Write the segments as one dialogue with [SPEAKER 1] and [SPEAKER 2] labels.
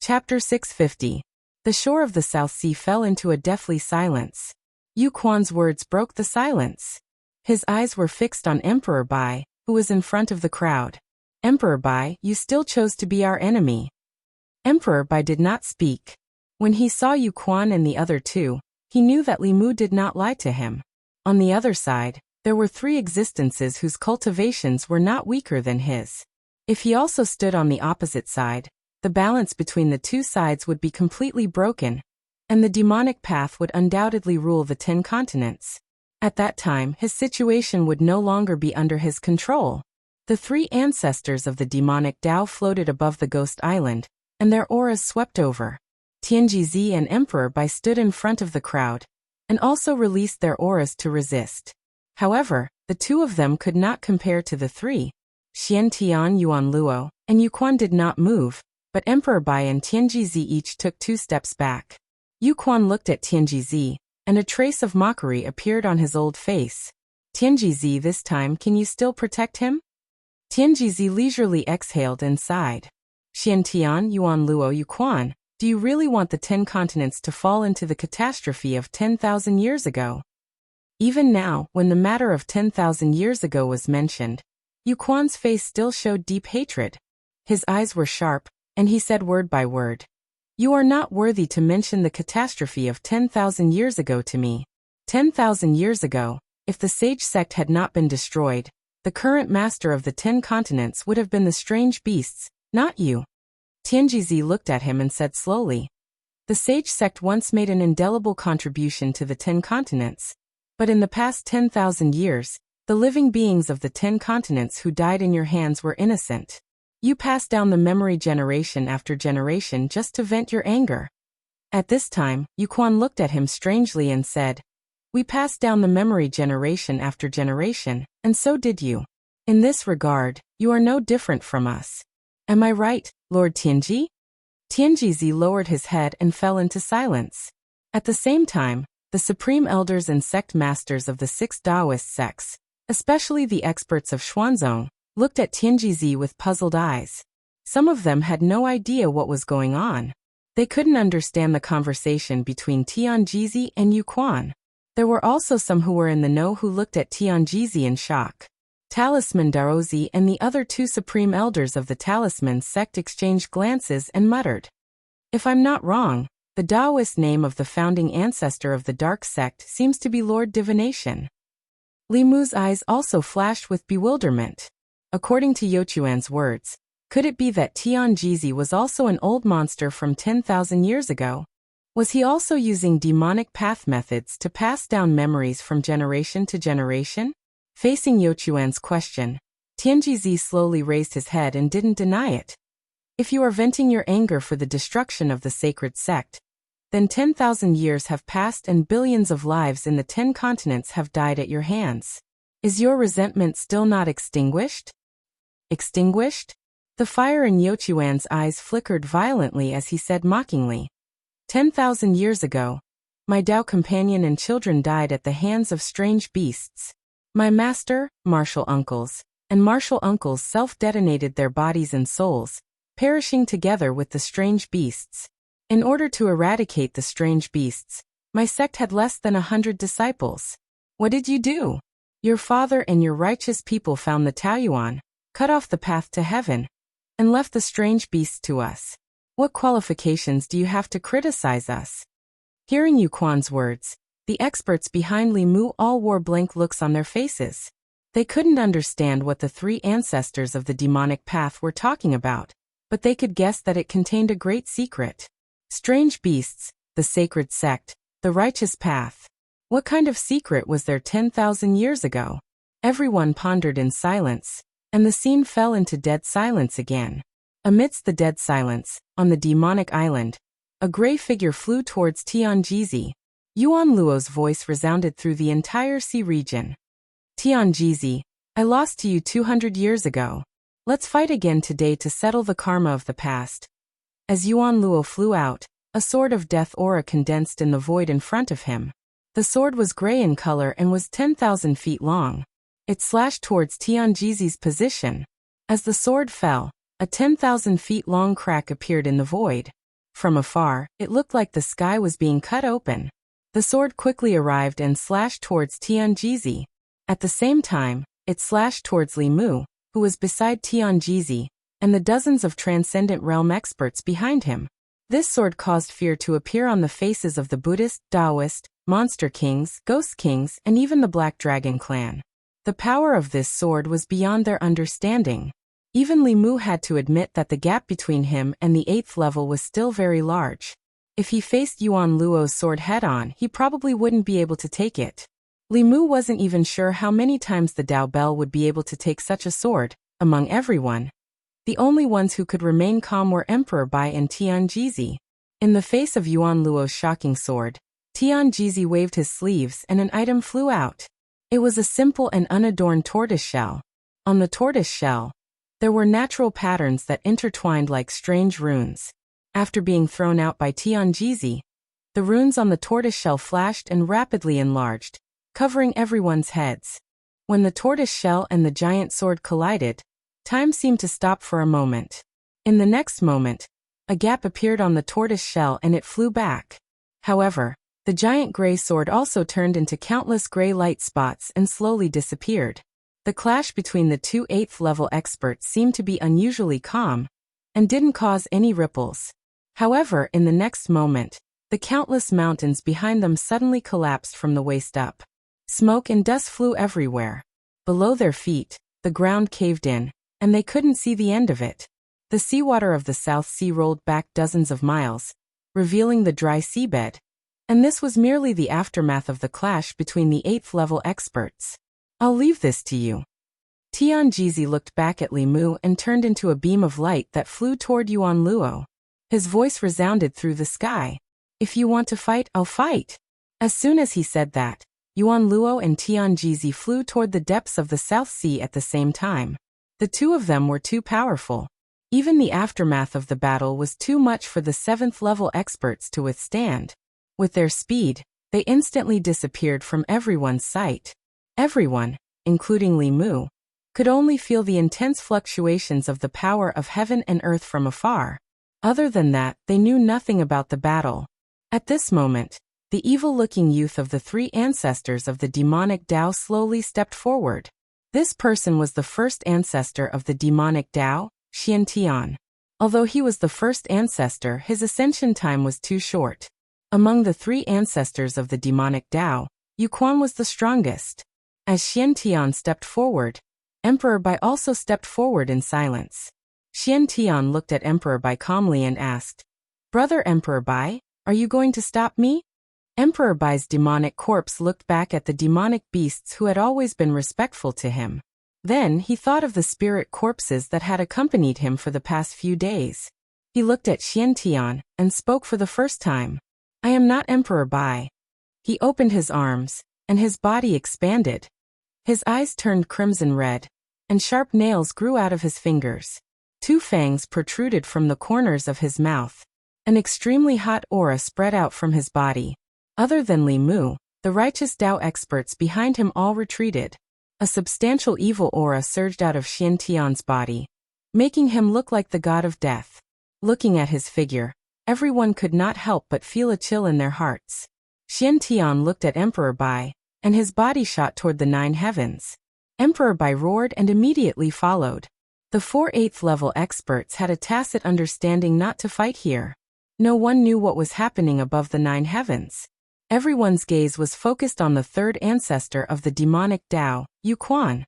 [SPEAKER 1] Chapter 650. The shore of the South Sea fell into a deathly silence. Yu Quan's words broke the silence. His eyes were fixed on Emperor Bai, who was in front of the crowd. Emperor Bai, you still chose to be our enemy. Emperor Bai did not speak. When he saw Yu Quan and the other two, he knew that Li Mu did not lie to him. On the other side, there were three existences whose cultivations were not weaker than his. If he also stood on the opposite side, the balance between the two sides would be completely broken, and the demonic path would undoubtedly rule the 10 continents. At that time, his situation would no longer be under his control. The three ancestors of the demonic Tao floated above the ghost island, and their auras swept over. Tianjizi and Emperor Bai stood in front of the crowd, and also released their auras to resist. However, the two of them could not compare to the three. Xian Tian Yuan Luo and Yu Quan did not move, but Emperor Bai and Tianjizi each took 2 steps back. Yu Quan looked at Tianjizi, and a trace of mockery appeared on his old face. Tianjizi, this time can you still protect him? Tianjizi leisurely exhaled and sighed. Xian Tian Yuan Luo Yu Quan, do you really want the 10 continents to fall into the catastrophe of 10,000 years ago? Even now, when the matter of 10,000 years ago was mentioned, Yu Quan's face still showed deep hatred. His eyes were sharp, and he said word by word, "You are not worthy to mention the catastrophe of 10,000 years ago to me. 10,000 years ago, if the sage sect had not been destroyed, the current master of the 10 continents would have been the strange beasts, not you." Tianjizi looked at him and said slowly, "The sage sect once made an indelible contribution to the 10 continents, but in the past 10,000 years, the living beings of the 10 continents who died in your hands were innocent. You passed down the memory generation after generation just to vent your anger." At this time, Yu Quan looked at him strangely and said, "We passed down the memory generation after generation, and so did you. In this regard, you are no different from us. Am I right, Lord Tianji?" Tianjizi lowered his head and fell into silence. At the same time, the supreme elders and sect masters of the 6 Taoist sects, especially the experts of Xuanzong, looked at Tianjizi with puzzled eyes. Some of them had no idea what was going on. They couldn't understand the conversation between Tianjizi and Yu Quan. There were also some who were in the know who looked at Tianjizi in shock. Talisman Daozi and the other 2 supreme elders of the Talisman sect exchanged glances and muttered. "If I'm not wrong, the Taoist name of the founding ancestor of the dark sect seems to be Lord Divination." Li Mu's eyes also flashed with bewilderment. According to Yochuan's words, could it be that Tianjizi was also an old monster from 10,000 years ago? Was he also using demonic path methods to pass down memories from generation to generation? Facing Yochuan's question, Tianjizi slowly raised his head and didn't deny it. "If you are venting your anger for the destruction of the sacred sect, then 10,000 years have passed and billions of lives in the 10 continents have died at your hands. Is your resentment still not extinguished?" Extinguished? The fire in Yochuan's eyes flickered violently as he said mockingly, 10,000 years ago, my Tao companion and children died at the hands of strange beasts. My master, martial uncles, and martial uncles self-detonated their bodies and souls, perishing together with the strange beasts. In order to eradicate the strange beasts, my sect had less than 100 disciples. What did you do? Your father and your righteous people found the Taoyuan, cut off the path to heaven, and left the strange beasts to us. What qualifications do you have to criticize us? Hearing Yu Quan's words, the experts behind Li Mu all wore blank looks on their faces. They couldn't understand what the 3 ancestors of the demonic path were talking about, but they could guess that it contained a great secret. Strange beasts, the sacred sect, the righteous path. What kind of secret was there 10,000 years ago? Everyone pondered in silence, and the scene fell into dead silence again. Amidst the dead silence, on the demonic island, a gray figure flew towards Tianjizi. Yuan Luo's voice resounded through the entire sea region. "Tianjizi, I lost to you 200 years ago. Let's fight again today to settle the karma of the past." As Yuan Luo flew out, a sword of death aura condensed in the void in front of him. The sword was gray in color and was 10,000 feet long. It slashed towards Tianjizi's position. As the sword fell, a 10,000 feet long crack appeared in the void. From afar, it looked like the sky was being cut open. The sword quickly arrived and slashed towards Tianjizi. At the same time, it slashed towards Li Mu, who was beside Tianjizi, and the dozens of Transcendent Realm experts behind him. This sword caused fear to appear on the faces of the Buddhist, Taoist, Monster Kings, Ghost Kings, and even the Black Dragon clan. The power of this sword was beyond their understanding. Even Li Mu had to admit that the gap between him and the 8th level was still very large. If he faced Yuan Luo's sword head-on, he probably wouldn't be able to take it. Li Mu wasn't even sure how many times the Dao Bell would be able to take such a sword. Among everyone, the only ones who could remain calm were Emperor Bai and Tianjizi. In the face of Yuan Luo's shocking sword, Tianjizi waved his sleeves and an item flew out. It was a simple and unadorned tortoise shell. On the tortoise shell, there were natural patterns that intertwined like strange runes. After being thrown out by Tianjizi, the runes on the tortoise shell flashed and rapidly enlarged, covering everyone's heads. When the tortoise shell and the giant sword collided, time seemed to stop for a moment. In the next moment, a gap appeared on the tortoise shell and it flew back. However, the giant gray sword also turned into countless gray light spots and slowly disappeared. The clash between the two 8th level experts seemed to be unusually calm, and didn't cause any ripples. However, in the next moment, the countless mountains behind them suddenly collapsed from the waist up. Smoke and dust flew everywhere. Below their feet, the ground caved in, and they couldn't see the end of it. The seawater of the South Sea rolled back dozens of miles, revealing the dry seabed. And this was merely the aftermath of the clash between the 8th level experts. I'll leave this to you. Tianjizi looked back at Li Mu and turned into a beam of light that flew toward Yuan Luo. His voice resounded through the sky. If you want to fight, I'll fight. As soon as he said that, Yuan Luo and Tianjizi flew toward the depths of the South Sea at the same time. The two of them were too powerful. Even the aftermath of the battle was too much for the 7th level experts to withstand. With their speed, they instantly disappeared from everyone's sight. Everyone, including Li Mu, could only feel the intense fluctuations of the power of heaven and earth from afar. Other than that, they knew nothing about the battle. At this moment, the evil-looking youth of the 3 ancestors of the demonic Dao slowly stepped forward. This person was the first ancestor of the demonic Dao, Xiantian. Although he was the first ancestor, his ascension time was too short. Among the 3 ancestors of the demonic Dao, Yuquan was the strongest. As Xiantian stepped forward, Emperor Bai also stepped forward in silence. Xiantian looked at Emperor Bai calmly and asked, "Brother Emperor Bai, are you going to stop me?" Emperor Bai's demonic corpse looked back at the demonic beasts who had always been respectful to him. Then he thought of the spirit corpses that had accompanied him for the past few days. He looked at Xiantian and spoke for the first time. "I am not Emperor Bai." He opened his arms, and his body expanded. His eyes turned crimson red, and sharp nails grew out of his fingers. 2 fangs protruded from the corners of his mouth. An extremely hot aura spread out from his body. Other than Li Mu, the righteous Dao experts behind him all retreated. A substantial evil aura surged out of Xiantian's body, making him look like the god of death. Looking at his figure, everyone could not help but feel a chill in their hearts. Xiantian looked at Emperor Bai, and his body shot toward the 9 heavens. Emperor Bai roared and immediately followed. The 4 8th level experts had a tacit understanding not to fight here. No one knew what was happening above the 9 heavens. Everyone's gaze was focused on the 3rd ancestor of the demonic Dao, Yuquan.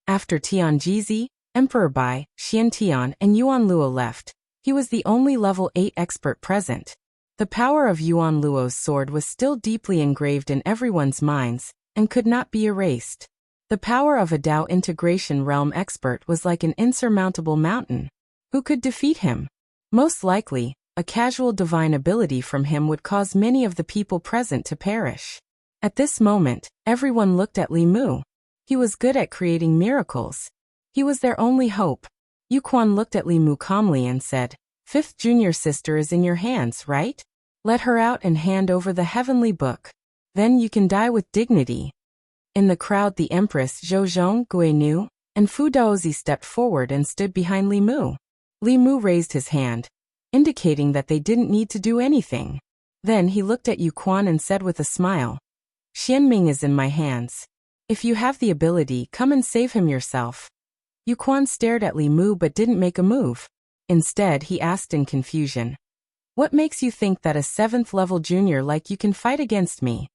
[SPEAKER 1] After Tianjizi, Emperor Bai, Xiantian, and Yuan Luo left, he was the only level 8 expert present. The power of Yuan Luo's sword was still deeply engraved in everyone's minds, and could not be erased. The power of a Dao integration realm expert was like an insurmountable mountain. Who could defeat him? Most likely, a casual divine ability from him would cause many of the people present to perish. At this moment, everyone looked at Li Mu. He was good at creating miracles. He was their only hope. Yuquan looked at Li Mu calmly and said, "5th junior sister is in your hands, right? Let her out and hand over the heavenly book. Then you can die with dignity." In the crowd, the Empress Zhouzhong, Guinu, and Fu Daozi stepped forward and stood behind Li Mu. Li Mu raised his hand, indicating that they didn't need to do anything. Then he looked at Yu Quan and said with a smile, "Xianming is in my hands. If you have the ability, come and save him yourself." Yu Quan stared at Li Mu but didn't make a move. Instead, he asked in confusion, "What makes you think that a 7th-level junior like you can fight against me?"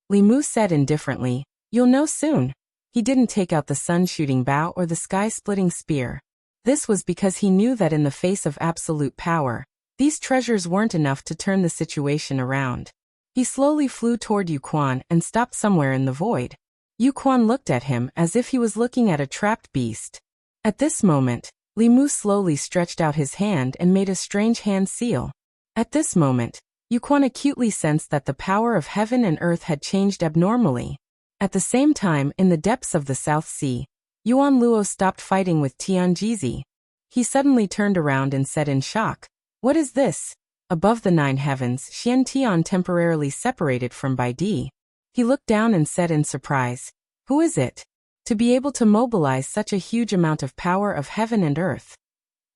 [SPEAKER 1] Li Mu said indifferently, "You'll know soon." He didn't take out the sun-shooting bow or the sky-splitting spear. This was because he knew that in the face of absolute power, these treasures weren't enough to turn the situation around. He slowly flew toward Yu Quan and stopped somewhere in the void. Yu Quan looked at him as if he was looking at a trapped beast. At this moment, Li Mu slowly stretched out his hand and made a strange hand seal. At this moment, Yu Quan acutely sensed that the power of heaven and earth had changed abnormally. At the same time, in the depths of the South Sea, Yuan Luo stopped fighting with Tianjizi. He suddenly turned around and said in shock, "What is this?" Above the 9 heavens, Xian Tian temporarily separated from Bai Di. He looked down and said in surprise, "Who is it?" To be able to mobilize such a huge amount of power of heaven and earth.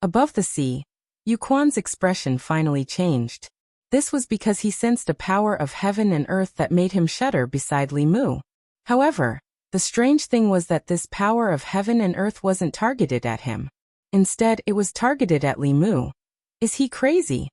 [SPEAKER 1] Above the sea, Yu Quan's expression finally changed. This was because he sensed a power of heaven and earth that made him shudder beside Li Mu. However, the strange thing was that this power of heaven and earth wasn't targeted at him. Instead, it was targeted at Li Mu. Is he crazy?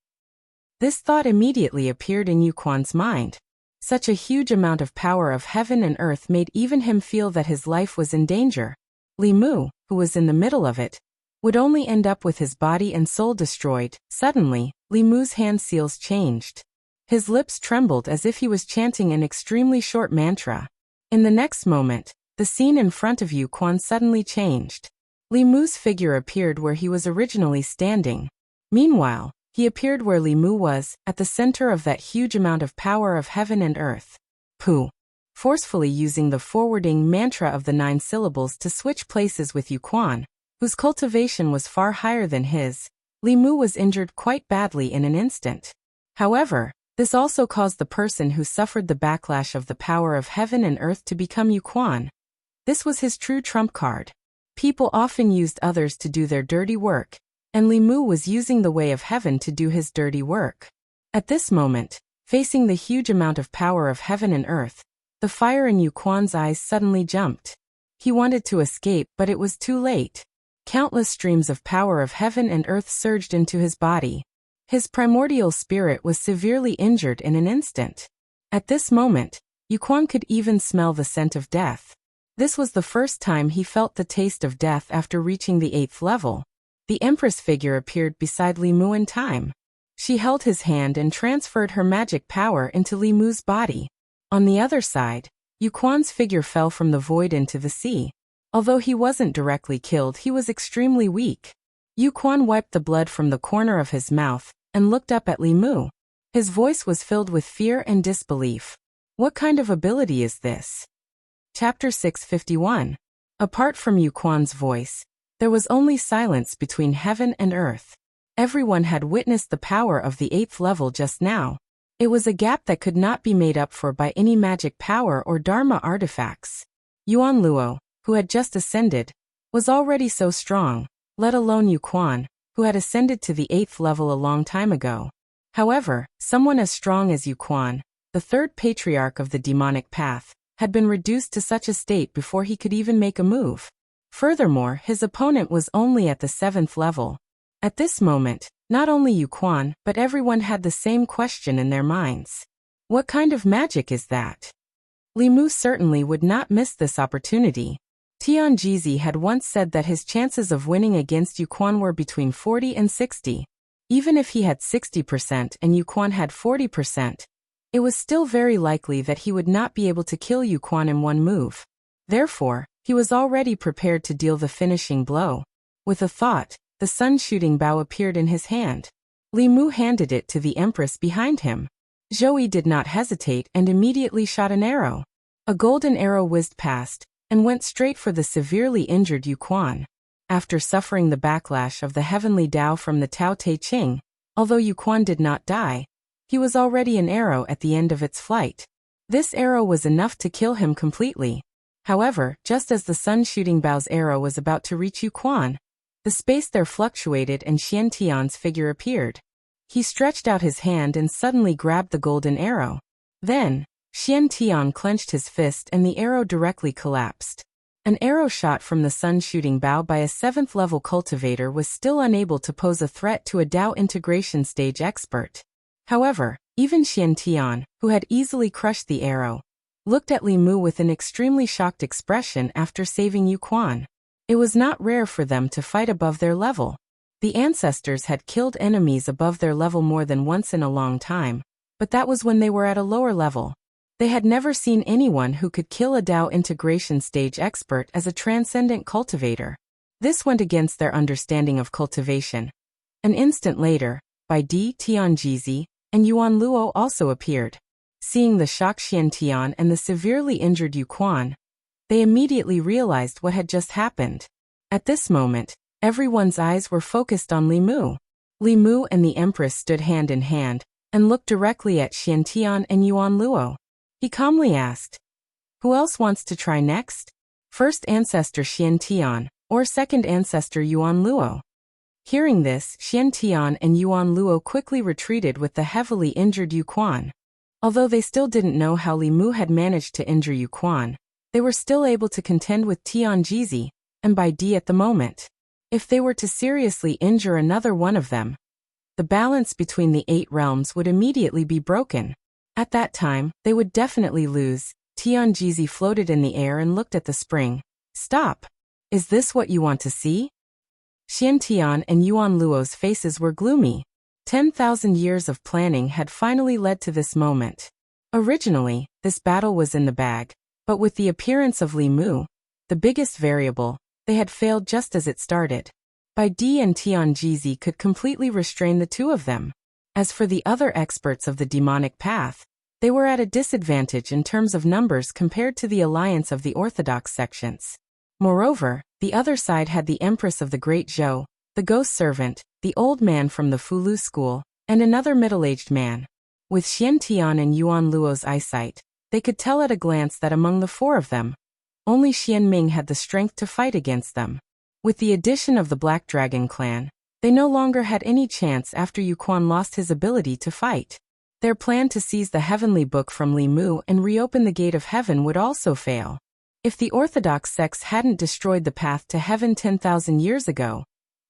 [SPEAKER 1] This thought immediately appeared in Yu Quan's mind. Such a huge amount of power of heaven and earth made even him feel that his life was in danger. Li Mu, who was in the middle of it, would only end up with his body and soul destroyed. Suddenly, Li Mu's hand seals changed. His lips trembled as if he was chanting an extremely short mantra. In the next moment, the scene in front of Yu Quan suddenly changed. Li Mu's figure appeared where he was originally standing. Meanwhile, he appeared where Li Mu was, at the center of that huge amount of power of heaven and earth. Pu. Forcefully using the forwarding mantra of the 9 syllables to switch places with Yu Quan, whose cultivation was far higher than his, Li Mu was injured quite badly in an instant. However, this also caused the person who suffered the backlash of the power of heaven and earth to become Yu Quan. This was his true trump card. People often used others to do their dirty work, and Li Mu was using the way of heaven to do his dirty work. At this moment, facing the huge amount of power of heaven and earth, the fire in Yu Quan's eyes suddenly jumped. He wanted to escape, but it was too late. Countless streams of power of heaven and earth surged into his body. His primordial spirit was severely injured in an instant. At this moment, Yu Quan could even smell the scent of death. This was the first time he felt the taste of death after reaching the 8th level. The Empress figure appeared beside Li Mu in time. She held his hand and transferred her magic power into Li Mu's body. On the other side, Yu Quan's figure fell from the void into the sea. Although he wasn't directly killed, he was extremely weak. Yu Quan wiped the blood from the corner of his mouth and looked up at Li Mu. His voice was filled with fear and disbelief. What kind of ability is this? Chapter 651. Apart from Yu Quan's voice, there was only silence between heaven and earth. Everyone had witnessed the power of the 8th level just now. It was a gap that could not be made up for by any magic power or Dharma artifacts. Yuan Luo, who had just ascended, was already so strong, let alone Yu Quan, who had ascended to the 8th level a long time ago. However, someone as strong as Yu Quan, the 3rd patriarch of the demonic path, had been reduced to such a state before he could even make a move. Furthermore, his opponent was only at the 7th level. At this moment, not only Yu Quan, but everyone had the same question in their minds. What kind of magic is that? Li Mu certainly would not miss this opportunity. Tianjizi had once said that his chances of winning against Yu Quan were between 40 and 60. Even if he had 60% and Yu Quan had 40%, it was still very likely that he would not be able to kill Yu Quan in one move. Therefore, he was already prepared to deal the finishing blow. With a thought, the sun-shooting bow appeared in his hand. Li Mu handed it to the Empress behind him. Zhou did not hesitate and immediately shot an arrow. A golden arrow whizzed past and went straight for the severely injured Yu Quan. After suffering the backlash of the heavenly Tao from the Tao Te Ching, although Yu Quan did not die, he was already an arrow at the end of its flight. This arrow was enough to kill him completely. However, just as the sun-shooting bow's arrow was about to reach Yu Quan, the space there fluctuated and Xian Tian's figure appeared. He stretched out his hand and suddenly grabbed the golden arrow. Then, Xian Tian clenched his fist and the arrow directly collapsed. An arrow shot from the sun-shooting bow by a 7th-level cultivator was still unable to pose a threat to a Dao integration stage expert. However, even Xian Tian, who had easily crushed the arrow, looked at Li Mu with an extremely shocked expression after saving Yu Quan. It was not rare for them to fight above their level. The ancestors had killed enemies above their level more than once in a long time, but that was when they were at a lower level. They had never seen anyone who could kill a Dao integration stage expert as a transcendent cultivator. This went against their understanding of cultivation. An instant later, Bai Di Tianjizi and Yuan Luo also appeared. Seeing the shocked Xian Tian and the severely injured Yu Quan, they immediately realized what had just happened. At this moment, everyone's eyes were focused on Li Mu. Li Mu and the Empress stood hand in hand and looked directly at Xian Tian and Yuan Luo. He calmly asked, "Who else wants to try next? First ancestor Xian Tian, or second ancestor Yuan Luo?" Hearing this, Xian Tian and Yuan Luo quickly retreated with the heavily injured Yu Quan. Although they still didn't know how Li Mu had managed to injure Yu Quan, they were still able to contend with Tianjizi and Bai Di at the moment. If they were to seriously injure another one of them, the balance between the 8 realms would immediately be broken. At that time, they would definitely lose. Tianjizi floated in the air and looked at the spring. "Stop! Is this what you want to see?" Xian Tian and Yuan Luo's faces were gloomy. 10,000 years of planning had finally led to this moment. Originally, this battle was in the bag, but with the appearance of Li Mu, the biggest variable, they had failed just as it started. Bai Di and Tianjizi could completely restrain the two of them. As for the other experts of the demonic path, they were at a disadvantage in terms of numbers compared to the alliance of the orthodox sections. Moreover, the other side had the Empress of the Great Zhou, the ghost servant, the old man from the Fulu school, and another middle-aged man. With Xian Tian and Yuan Luo's eyesight, they could tell at a glance that among the 4 of them, only Xian Ming had the strength to fight against them. With the addition of the Black Dragon clan, they no longer had any chance after Yu Quan lost his ability to fight. Their plan to seize the heavenly book from Li Mu and reopen the gate of heaven would also fail. If the orthodox sects hadn't destroyed the path to heaven 10,000 years ago,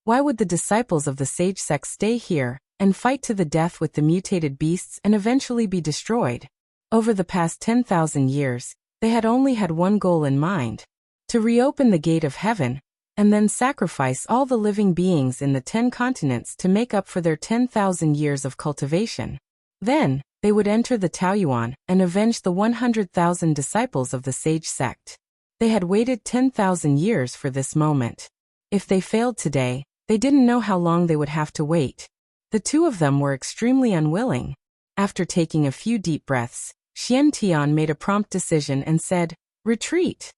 [SPEAKER 1] why would the disciples of the sage sect stay here and fight to the death with the mutated beasts and eventually be destroyed? Over the past 10,000 years, they had only had one goal in mind: to reopen the gate of heaven, and then sacrifice all the living beings in the 10 continents to make up for their 10,000 years of cultivation. Then, they would enter the Taoyuan and avenge the 100,000 disciples of the sage sect. They had waited 10,000 years for this moment. If they failed today, they didn't know how long they would have to wait. The two of them were extremely unwilling. After taking a few deep breaths, Xian Tian made a prompt decision and said, "Retreat."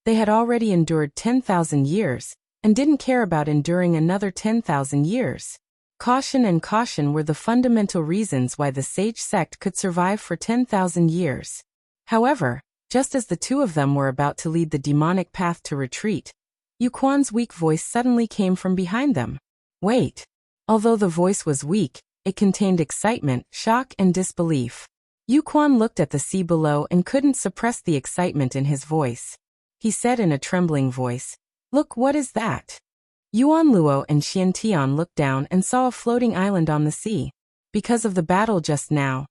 [SPEAKER 1] They had already endured 10,000 years, and didn't care about enduring another 10,000 years. Caution and caution were the fundamental reasons why the sage sect could survive for 10,000 years. However, just as the two of them were about to lead the demonic path to retreat, Yu Quan's weak voice suddenly came from behind them. "Wait." Although the voice was weak, it contained excitement, shock, and disbelief. Yu Quan looked at the sea below and couldn't suppress the excitement in his voice. He said in a trembling voice, "Look, what is that?" Yuan Luo and Xian Tian looked down and saw a floating island on the sea. Because of the battle just now,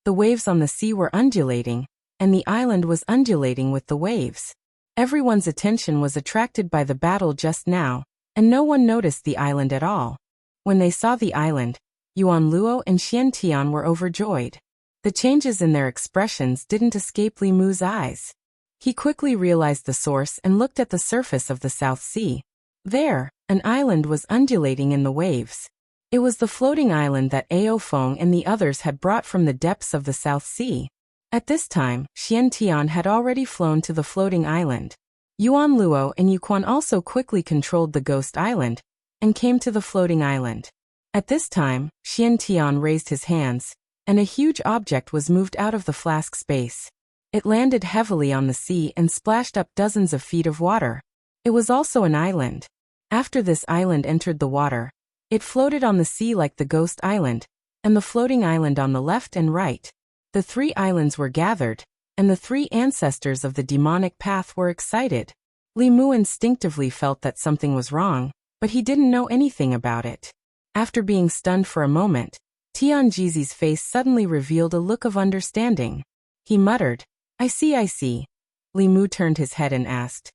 [SPEAKER 1] the waves on the sea were undulating, and the island was undulating with the waves. Everyone's attention was attracted by the battle just now, and no one noticed the island at all. When they saw the island, Yuan Luo and Xian Tian were overjoyed. The changes in their expressions didn't escape Li Mu's eyes. He quickly realized the source and looked at the surface of the South Sea. There, an island was undulating in the waves. It was the floating island that Ao Feng and the others had brought from the depths of the South Sea. At this time, Xian Tian had already flown to the floating island. Yuan Luo and Yu Quan also quickly controlled the ghost island, and came to the floating island. At this time, Xian Tian raised his hands, and a huge object was moved out of the flask space. It landed heavily on the sea and splashed up dozens of feet of water. It was also an island. After this island entered the water, it floated on the sea like the ghost island, and the floating island on the left and right. The 3 islands were gathered, and the 3 ancestors of the demonic path were excited. Li Mu instinctively felt that something was wrong, but he didn't know anything about it. After being stunned for a moment, Tianjizi's face suddenly revealed a look of understanding. He muttered, I see. Li Mu turned his head and asked,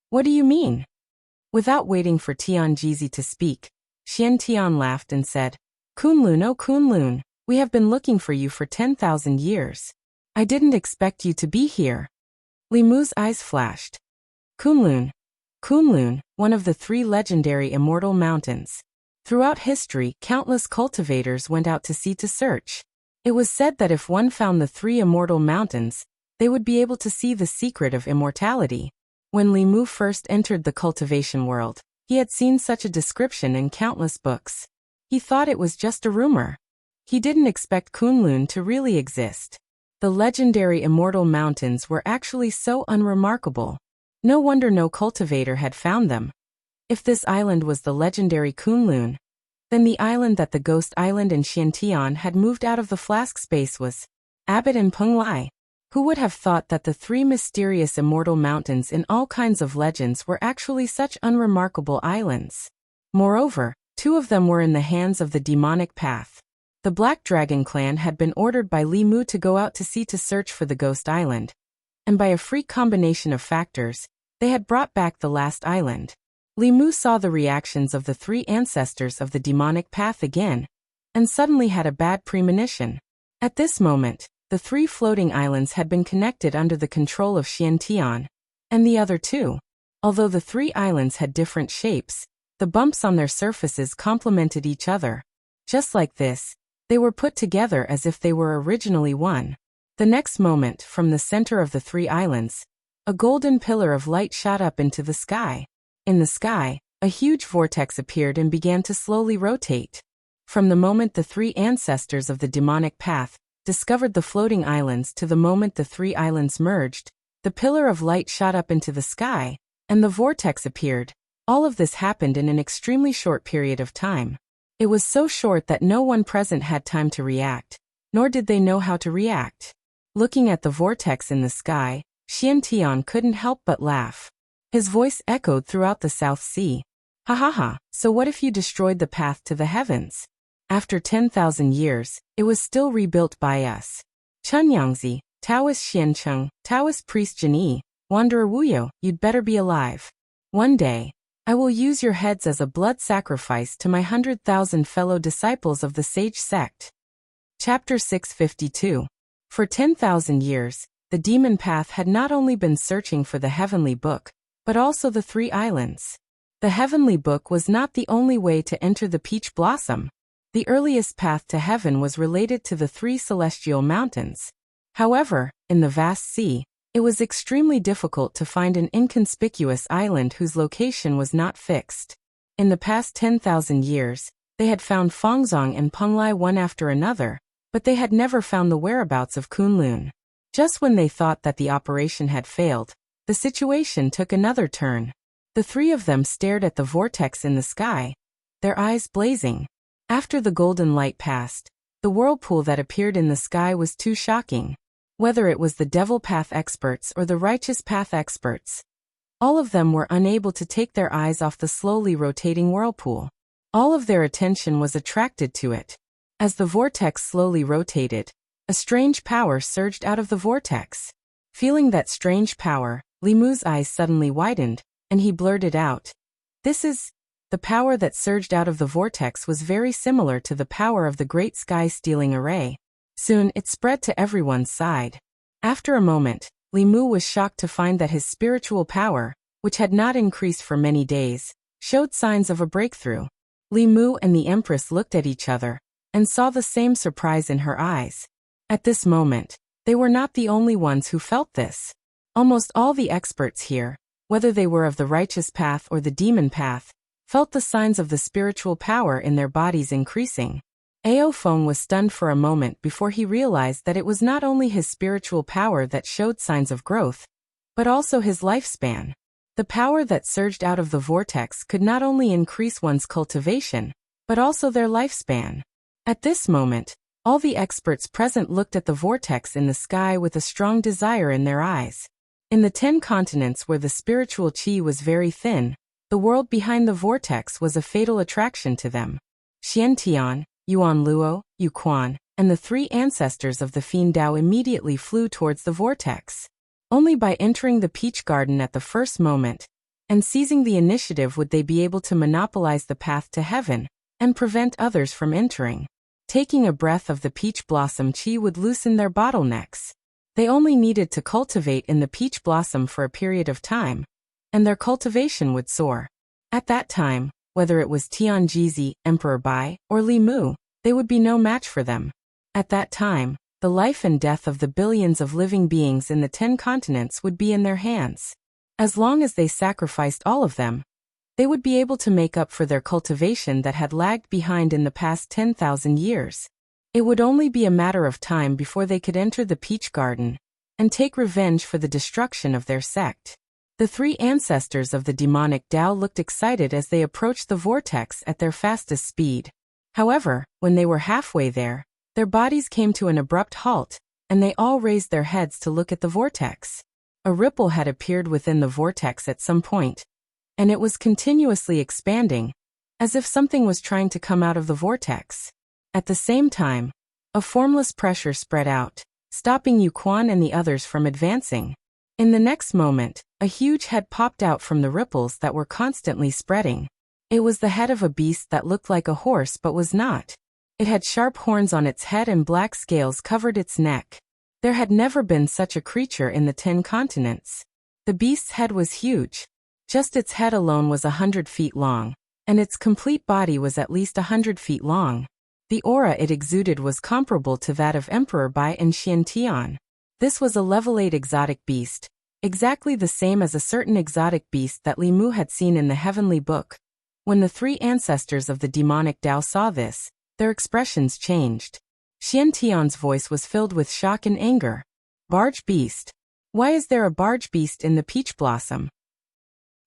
[SPEAKER 1] what do you mean? Without waiting for Tianjizi to speak, Xiantian laughed and said, Kunlun, oh Kunlun, we have been looking for you for 10,000 years. I didn't expect you to be here. Li Mu's eyes flashed. Kunlun, one of the 3 legendary immortal mountains. Throughout history, countless cultivators went out to sea to search. It was said that if one found the 3 immortal mountains, they would be able to see the secret of immortality. When Li Mu first entered the cultivation world, he had seen such a description in countless books. He thought it was just a rumor. He didn't expect Kunlun to really exist. The legendary immortal mountains were actually so unremarkable. No wonder no cultivator had found them. If this island was the legendary Kunlun, then the island that the Ghost Island and Xiantian had moved out of the flask space was Abbot and Peng Lai. Who would have thought that the 3 mysterious immortal mountains in all kinds of legends were actually such unremarkable islands? Moreover, 2 of them were in the hands of the demonic path. The Black Dragon clan had been ordered by Li Mu to go out to sea to search for the Ghost Island, and by a freak combination of factors, they had brought back the last island. Li Mu saw the reactions of the 3 ancestors of the demonic path again, and suddenly had a bad premonition. At this moment, the 3 floating islands had been connected under the control of Xiantian, and the other 2. Although the 3 islands had different shapes, the bumps on their surfaces complemented each other. Just like this, they were put together as if they were originally one. The next moment, from the center of the 3 islands, a golden pillar of light shot up into the sky. In the sky, a huge vortex appeared and began to slowly rotate. From the moment the 3 ancestors of the demonic path discovered the floating islands to the moment the 3 islands merged, the pillar of light shot up into the sky, and the vortex appeared. All of this happened in an extremely short period of time. It was so short that no one present had time to react, nor did they know how to react. Looking at the vortex in the sky, Xiantian couldn't help but laugh. His voice echoed throughout the South Sea. Ha ha ha, so what if you destroyed the path to the heavens? After 10,000 years, it was still rebuilt by us. Chunyangzi, Taoist Xiancheng, Taoist priest Jinyi, Wanderer Wuyo, you'd better be alive. One day, I will use your heads as a blood sacrifice to my 100,000 fellow disciples of the sage sect. Chapter 652. For 10,000 years, the demon path had not only been searching for the heavenly book, but also the 3 islands. The heavenly book was not the only way to enter the peach blossom. The earliest path to heaven was related to the 3 celestial mountains. However, in the vast sea, it was extremely difficult to find an inconspicuous island whose location was not fixed. In the past 10,000 years, they had found Fangzong and Penglai one after another, but they had never found the whereabouts of Kunlun. Just when they thought that the operation had failed, the situation took another turn. The 3 of them stared at the vortex in the sky, their eyes blazing. After the golden light passed, the whirlpool that appeared in the sky was too shocking. Whether it was the devil path experts or the righteous path experts, all of them were unable to take their eyes off the slowly rotating whirlpool. All of their attention was attracted to it. As the vortex slowly rotated, a strange power surged out of the vortex. Feeling that strange power, Li Mu's eyes suddenly widened, and he blurted out, "This is..." The power that surged out of the vortex was very similar to the power of the Great Sky-Stealing Array. Soon, it spread to everyone's side. After a moment, Li Mu was shocked to find that his spiritual power, which had not increased for many days, showed signs of a breakthrough. Li Mu and the Empress looked at each other, and saw the same surprise in her eyes. At this moment, they were not the only ones who felt this. Almost all the experts here, whether they were of the righteous path or the demon path, felt the signs of the spiritual power in their bodies increasing. Ao Feng was stunned for a moment before he realized that it was not only his spiritual power that showed signs of growth, but also his lifespan. The power that surged out of the vortex could not only increase one's cultivation, but also their lifespan. At this moment, All the experts present looked at the vortex in the sky with a strong desire in their eyes. In the 10 continents where the spiritual qi was very thin, the world behind the vortex was a fatal attraction to them. Xiantian, Yuan Luo, Yu Quan, and the 3 ancestors of the Fiend Dao immediately flew towards the vortex. Only by entering the peach garden at the first moment and seizing the initiative would they be able to monopolize the path to heaven and prevent others from entering. Taking a breath of the peach blossom qi would loosen their bottlenecks. They only needed to cultivate in the peach blossom for a period of time, and their cultivation would soar. At that time, whether it was Tianjizi, Emperor Bai, or Li Mu, they would be no match for them. At that time, the life and death of the billions of living beings in the 10 continents would be in their hands. As long as they sacrificed all of them, they would be able to make up for their cultivation that had lagged behind in the past 10,000 years. It would only be a matter of time before they could enter the peach garden and take revenge for the destruction of their sect. The 3 ancestors of the demonic Tao looked excited as they approached the vortex at their fastest speed. However, when they were halfway there, their bodies came to an abrupt halt, and they all raised their heads to look at the vortex. A ripple had appeared within the vortex at some point, and it was continuously expanding, as if something was trying to come out of the vortex. At the same time, a formless pressure spread out, stopping Yu Quan and the others from advancing. In the next moment, a huge head popped out from the ripples that were constantly spreading. It was the head of a beast that looked like a horse but was not. It had sharp horns on its head and black scales covered its neck. There had never been such a creature in the 10 continents. The beast's head was huge. Just its head alone was 100 feet long, and its complete body was at least 100 feet long. The aura it exuded was comparable to that of Emperor Bai and Xiantian. This was a level 8 exotic beast, exactly the same as a certain exotic beast that Li Mu had seen in the heavenly book. When the 3 ancestors of the demonic Tao saw this, their expressions changed. Xiantian's voice was filled with shock and anger. Barge beast. Why is there a barge beast in the peach blossom?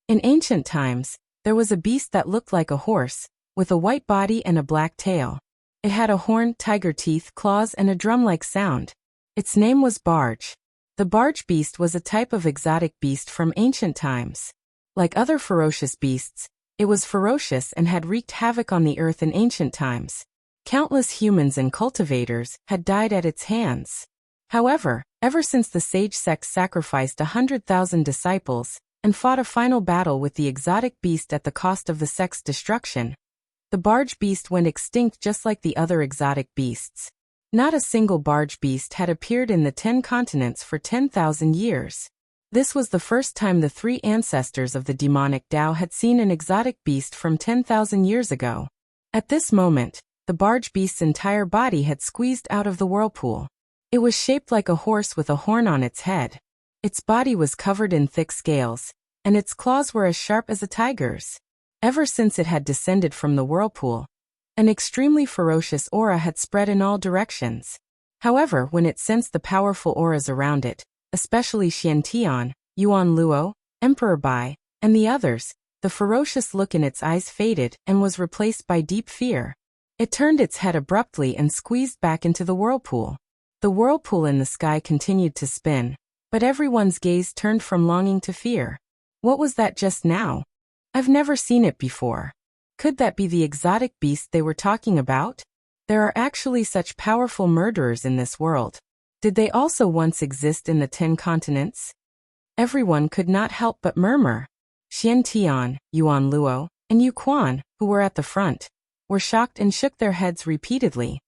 [SPEAKER 1] In ancient times, there was a beast that looked like a horse, with a white body and a black tail. It had a horn, tiger teeth, claws, and a drum-like sound. Its name was Barge. The barge beast was a type of exotic beast from ancient times. Like other ferocious beasts, it was ferocious and had wreaked havoc on the earth in ancient times. Countless humans and cultivators had died at its hands. However, ever since the sage sect sacrificed 100,000 disciples and fought a final battle with the exotic beast at the cost of the sect's destruction, the barge beast went extinct just like the other exotic beasts. Not a single barge beast had appeared in the 10 continents for 10,000 years. This was the first time the 3 ancestors of the demonic Tao had seen an exotic beast from 10,000 years ago. At this moment, the barge beast's entire body had squeezed out of the whirlpool. It was shaped like a horse with a horn on its head. Its body was covered in thick scales, and its claws were as sharp as a tiger's. Ever since it had descended from the whirlpool, an extremely ferocious aura had spread in all directions. However, when it sensed the powerful auras around it, especially Xiantian, Yuan Luo, Emperor Bai, and the others, the ferocious look in its eyes faded and was replaced by deep fear. It turned its head abruptly and squeezed back into the whirlpool. The whirlpool in the sky continued to spin, but everyone's gaze turned from longing to fear. What was that just now? I've never seen it before. Could that be the exotic beast they were talking about? There are actually such powerful murderers in this world. Did they also once exist in the 10 continents? Everyone could not help but murmur. Xiantian, Yuan Luo, and Yu Quan, who were at the front, were shocked and shook their heads repeatedly.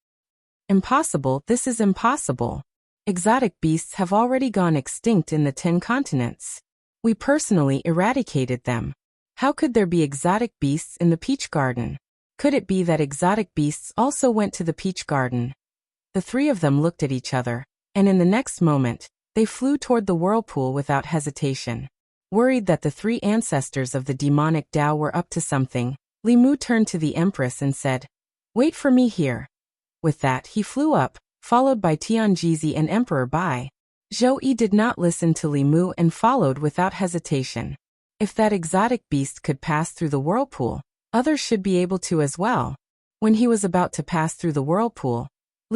[SPEAKER 1] Impossible, this is impossible. Exotic beasts have already gone extinct in the 10 continents. We personally eradicated them. How could there be exotic beasts in the peach garden? Could it be that exotic beasts also went to the peach garden? The 3 of them looked at each other, and in the next moment, they flew toward the whirlpool without hesitation. Worried that the 3 ancestors of the demonic Tao were up to something, Li Mu turned to the Empress and said, "Wait for me here." With that, he flew up, followed by Tianjizi and Emperor Bai. Zhou Yi did not listen to Li Mu and followed without hesitation. If that exotic beast could pass through the whirlpool, others should be able to as well. When he was about to pass through the whirlpool,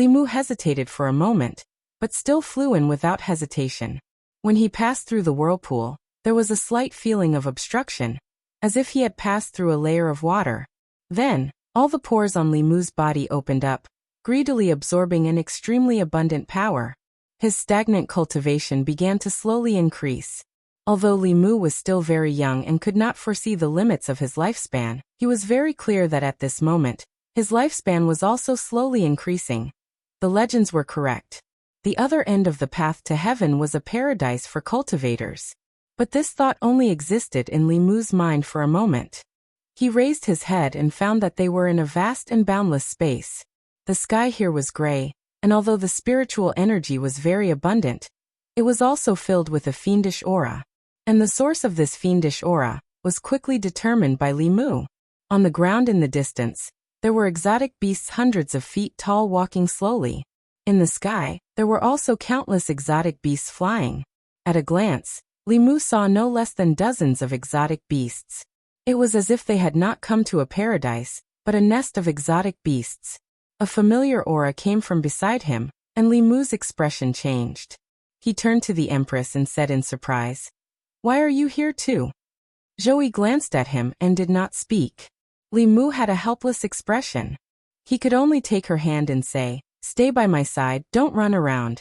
[SPEAKER 1] Mu hesitated for a moment, but still flew in without hesitation. When he passed through the whirlpool, there was a slight feeling of obstruction, as if he had passed through a layer of water. Then, all the pores on Mu's body opened up, greedily absorbing an extremely abundant power. His stagnant cultivation began to slowly increase. Although Mu was still very young and could not foresee the limits of his lifespan, he was very clear that at this moment, his lifespan was also slowly increasing. The legends were correct. The other end of the path to heaven was a paradise for cultivators. But this thought only existed in Mu's mind for a moment. He raised his head and found that they were in a vast and boundless space. The sky here was gray, and although the spiritual energy was very abundant, it was also filled with a fiendish aura. And the source of this fiendish aura was quickly determined by Mu. On the ground in the distance, there were exotic beasts hundreds of feet tall walking slowly. In the sky, there were also countless exotic beasts flying. At a glance, Mu saw no less than dozens of exotic beasts. It was as if they had not come to a paradise, but a nest of exotic beasts. A familiar aura came from beside him, and Mu's expression changed. He turned to the Empress and said in surprise, "Why are you here too?" Zhou glanced at him and did not speak. Mu had a helpless expression. He could only take her hand and say, "Stay by my side, don't run around."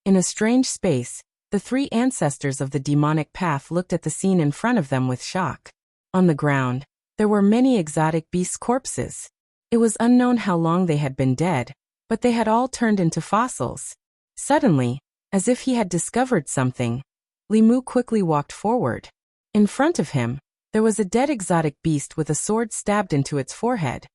[SPEAKER 1] In a strange space, the three ancestors of the demonic path looked at the scene in front of them with shock. On the ground, there were many exotic beasts' corpses. It was unknown how long they had been dead, but they had all turned into fossils. Suddenly, as if he had discovered something, Mu quickly walked forward. In front of him, there was a dead exotic beast with a sword stabbed into its forehead.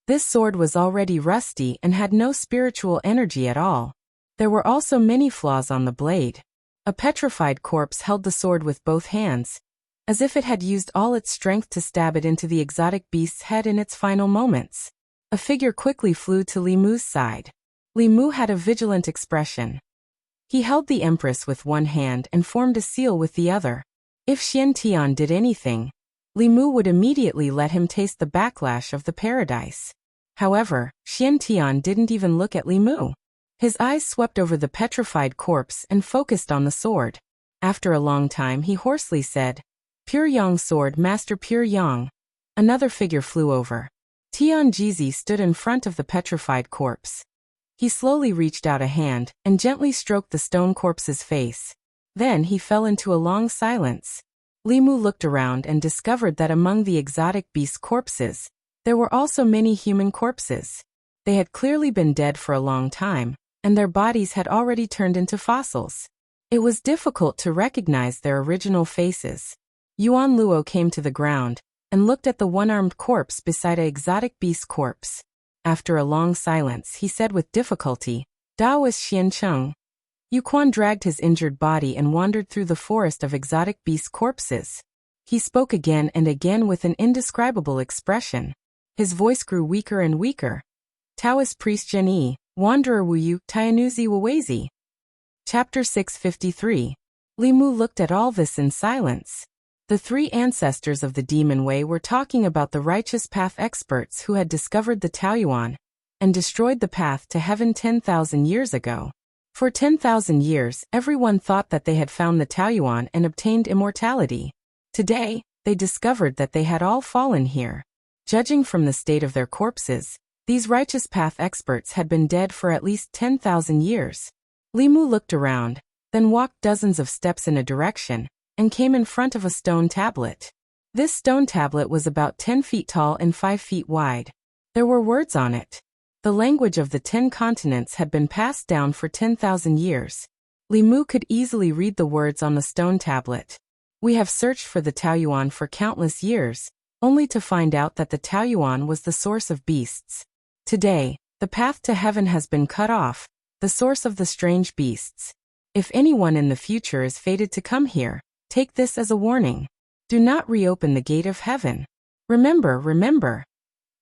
[SPEAKER 1] This sword was already rusty and had no spiritual energy at all. There were also many flaws on the blade. A petrified corpse held the sword with both hands, as if it had used all its strength to stab it into the exotic beast's head in its final moments. A figure quickly flew to Mu's side. Mu had a vigilant expression. He held the Empress with one hand and formed a seal with the other. If Xian Tian did anything, Mu would immediately let him taste the backlash of the paradise. However, Xian Tian didn't even look at Mu. His eyes swept over the petrified corpse and focused on the sword. After a long time he hoarsely said, "Pure Yang sword, Master Pure Yang." Another figure flew over. Tian Jizi stood in front of the petrified corpse. He slowly reached out a hand and gently stroked the stone corpse's face. Then he fell into a long silence. Mu looked around and discovered that among the exotic beast corpses, there were also many human corpses. They had clearly been dead for a long time, and their bodies had already turned into fossils. It was difficult to recognize their original faces. Yuan Luo came to the ground and looked at the one-armed corpse beside an exotic beast corpse. After a long silence, he said with difficulty, "Dao is Xiancheng." Yuquan dragged his injured body and wandered through the forest of exotic beast corpses. He spoke again and again with an indescribable expression. His voice grew weaker and weaker. Taoist priest Zhenyi, wanderer Wu Yu, Tianuzi Wawezi. Chapter 653. Mu looked at all this in silence. The three ancestors of the demon way were talking about the righteous path experts who had discovered the Taoyuan and destroyed the path to heaven 10,000 years ago. For 10,000 years, everyone thought that they had found the Taoyuan and obtained immortality. Today, they discovered that they had all fallen here. Judging from the state of their corpses, these righteous path experts had been dead for at least 10,000 years. Mu looked around, then walked dozens of steps in a direction, and came in front of a stone tablet. This stone tablet was about 10 feet tall and 5 feet wide. There were words on it. The language of the 10 continents had been passed down for 10,000 years. Mu could easily read the words on the stone tablet. We have searched for the Taoyuan for countless years, only to find out that the Taoyuan was the source of beasts. Today, the path to heaven has been cut off, the source of the strange beasts. If anyone in the future is fated to come here, take this as a warning. Do not reopen the gate of heaven. Remember, remember.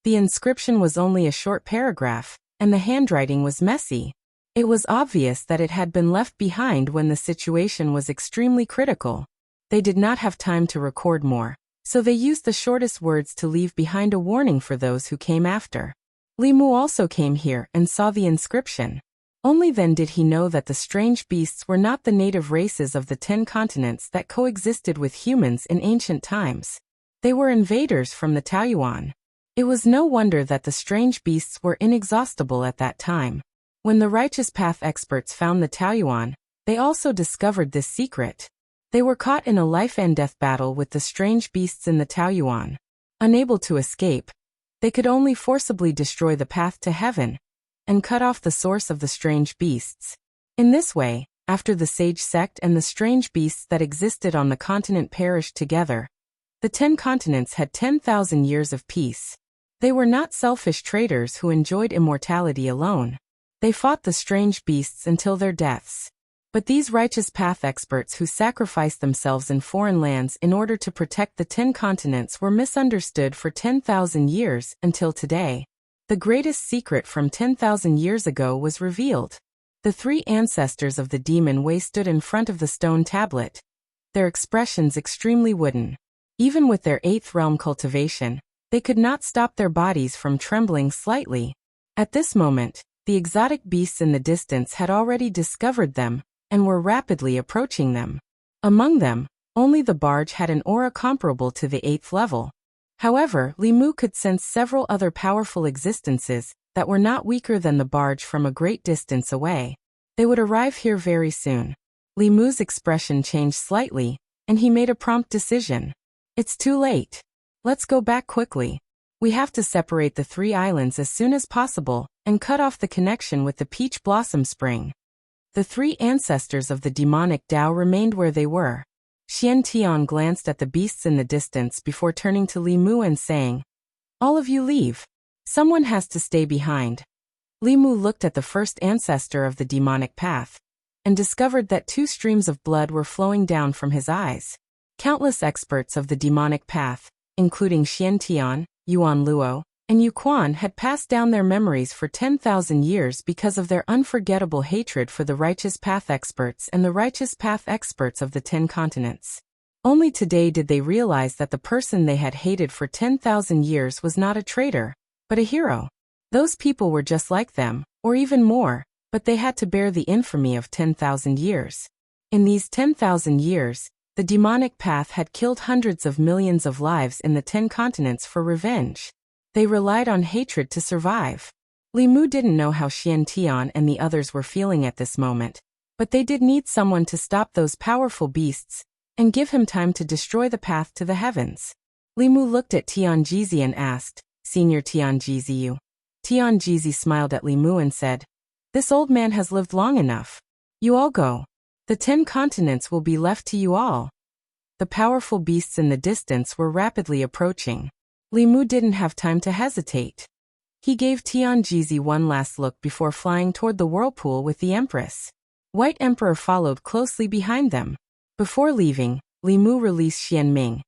[SPEAKER 1] The inscription was only a short paragraph, and the handwriting was messy. It was obvious that it had been left behind when the situation was extremely critical. They did not have time to record more, so they used the shortest words to leave behind a warning for those who came after. Li Mu also came here and saw the inscription. Only then did he know that the strange beasts were not the native races of the 10 continents that coexisted with humans in ancient times. They were invaders from the Taoyuan. It was no wonder that the strange beasts were inexhaustible at that time. When the righteous path experts found the Taoyuan, they also discovered this secret. They were caught in a life-and-death battle with the strange beasts in the Taoyuan. Unable to escape, they could only forcibly destroy the path to heaven and cut off the source of the strange beasts. In this way, after the sage sect and the strange beasts that existed on the continent perished together, the 10 continents had 10,000 years of peace. They were not selfish traders who enjoyed immortality alone. They fought the strange beasts until their deaths. But these righteous path experts who sacrificed themselves in foreign lands in order to protect the 10 continents were misunderstood for 10,000 years until today. The greatest secret from 10,000 years ago was revealed. The 3 ancestors of the demon way stood in front of the stone tablet, their expressions extremely wooden. Even with their 8th realm cultivation, they could not stop their bodies from trembling slightly. At this moment, the exotic beasts in the distance had already discovered them and were rapidly approaching them. Among them, only the barge had an aura comparable to the 8th level. However, Li Mu could sense several other powerful existences that were not weaker than the barge from a great distance away. They would arrive here very soon. Li Mu's expression changed slightly, and he made a prompt decision. It's too late. Let's go back quickly. We have to separate the 3 islands as soon as possible and cut off the connection with the Peach Blossom Spring. The 3 ancestors of the demonic Tao remained where they were. Xian Tian glanced at the beasts in the distance before turning to Li Mu and saying, "All of you leave. Someone has to stay behind." Li Mu looked at the first ancestor of the demonic path and discovered that 2 streams of blood were flowing down from his eyes. Countless experts of the demonic path, including Xian Tian, Yuan Luo, and Yu Quan, had passed down their memories for 10,000 years because of their unforgettable hatred for the righteous path experts and the righteous path experts of the 10 continents. Only today did they realize that the person they had hated for 10,000 years was not a traitor, but a hero. Those people were just like them, or even more, but they had to bear the infamy of 10,000 years. In these 10,000 years, the demonic path had killed hundreds of millions of lives in the 10 continents for revenge. They relied on hatred to survive. Li Mu didn't know how Xian Tian and the others were feeling at this moment, but they did need someone to stop those powerful beasts and give him time to destroy the path to the heavens. Li Mu looked at Tianjizi and asked, "Senior Tianjizi, you?" Tianjizi smiled at Li Mu and said, "This old man has lived long enough. You all go. The 10 continents will be left to you all." The powerful beasts in the distance were rapidly approaching. Li Mu didn't have time to hesitate. He gave Tianjizi one last look before flying toward the whirlpool with the Empress. White Emperor followed closely behind them. Before leaving, Li Mu released Xian Ming,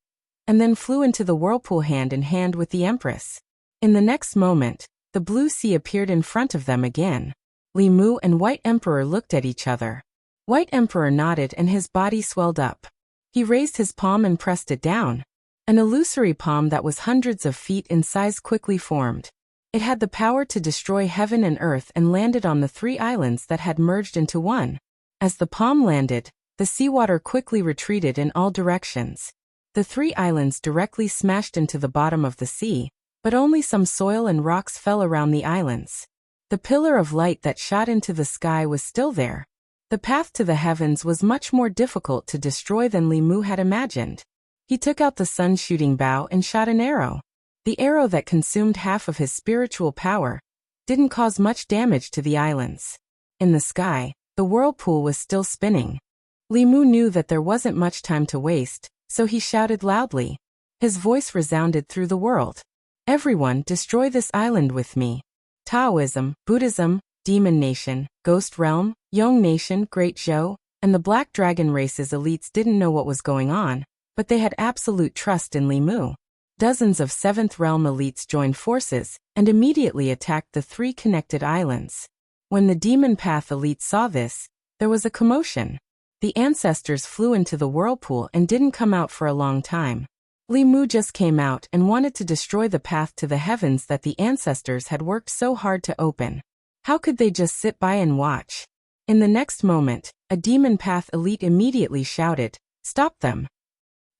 [SPEAKER 1] and then flew into the whirlpool hand in hand with the Empress. In the next moment, the blue sea appeared in front of them again. Li Mu and White Emperor looked at each other. White Emperor nodded and his body swelled up. He raised his palm and pressed it down. An illusory palm that was hundreds of feet in size quickly formed. It had the power to destroy heaven and earth and landed on the 3 islands that had merged into one. As the palm landed, the seawater quickly retreated in all directions. The 3 islands directly smashed into the bottom of the sea, but only some soil and rocks fell around the islands. The pillar of light that shot into the sky was still there. The path to the heavens was much more difficult to destroy than Li Mu had imagined. He took out the sun-shooting bow and shot an arrow. The arrow that consumed half of his spiritual power didn't cause much damage to the islands. In the sky, the whirlpool was still spinning. Li Mu knew that there wasn't much time to waste, so he shouted loudly. His voice resounded through the world. "Everyone, destroy this island with me." Taoism, Buddhism, Demon Nation, Ghost Realm, Yong Nation, Great Zhou, and the Black Dragon race's elites didn't know what was going on, but they had absolute trust in Li Mu. Dozens of 7th Realm elites joined forces and immediately attacked the 3 connected islands. When the Demon Path elites saw this, there was a commotion. The ancestors flew into the whirlpool and didn't come out for a long time. Li Mu just came out and wanted to destroy the path to the heavens that the ancestors had worked so hard to open. How could they just sit by and watch? In the next moment, a demon path elite immediately shouted, "Stop them!"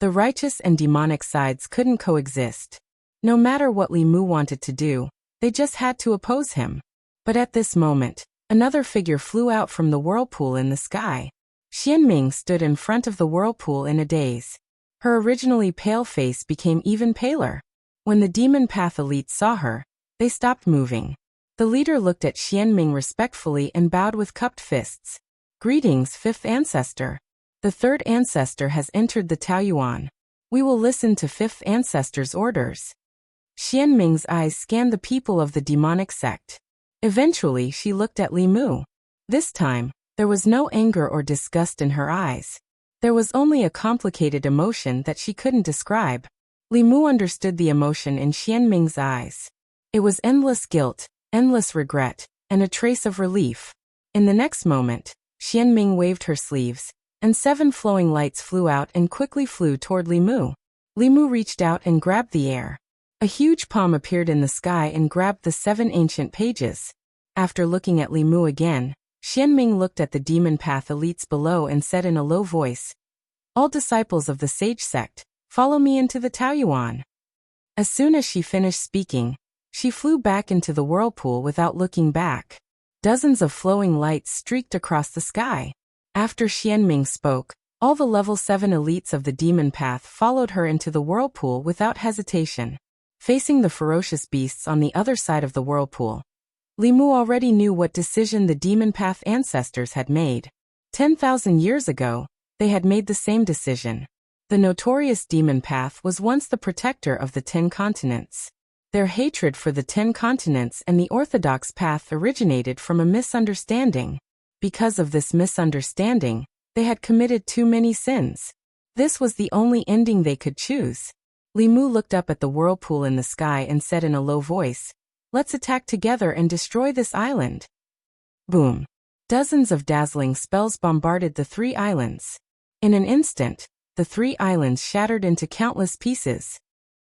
[SPEAKER 1] The righteous and demonic sides couldn't coexist. No matter what Li Mu wanted to do, they just had to oppose him. But at this moment, another figure flew out from the whirlpool in the sky. Xianming stood in front of the whirlpool in a daze. Her originally pale face became even paler. When the demon path elite saw her, they stopped moving. The leader looked at Xianming respectfully and bowed with cupped fists. "Greetings, fifth ancestor. The third ancestor has entered the Taoyuan. We will listen to fifth ancestor's orders." Xianming's eyes scanned the people of the demonic sect. Eventually, she looked at Li Mu. This time, there was no anger or disgust in her eyes. There was only a complicated emotion that she couldn't describe. Li Mu understood the emotion in Xianming's eyes. It was endless guilt, endless regret, and a trace of relief. In the next moment, Xianming waved her sleeves, and 7 flowing lights flew out and quickly flew toward Li Mu. Li Mu reached out and grabbed the air. A huge palm appeared in the sky and grabbed the 7 ancient pages. After looking at Li Mu again, Xianming looked at the demon path elites below and said in a low voice, "All disciples of the sage sect, follow me into the Taoyuan." As soon as she finished speaking, she flew back into the whirlpool without looking back. Dozens of flowing lights streaked across the sky. After Xianming spoke, all the level 7 elites of the demon path followed her into the whirlpool without hesitation. Facing the ferocious beasts on the other side of the whirlpool, Li Mu already knew what decision the demon path ancestors had made. 10,000 years ago, they had made the same decision. The notorious demon path was once the protector of the 10 continents. Their hatred for the 10 continents and the orthodox path originated from a misunderstanding. Because of this misunderstanding, they had committed too many sins. This was the only ending they could choose. Li Mu looked up at the whirlpool in the sky and said in a low voice, "Let's attack together and destroy this island." Boom! Dozens of dazzling spells bombarded the 3 islands. In an instant, the 3 islands shattered into countless pieces.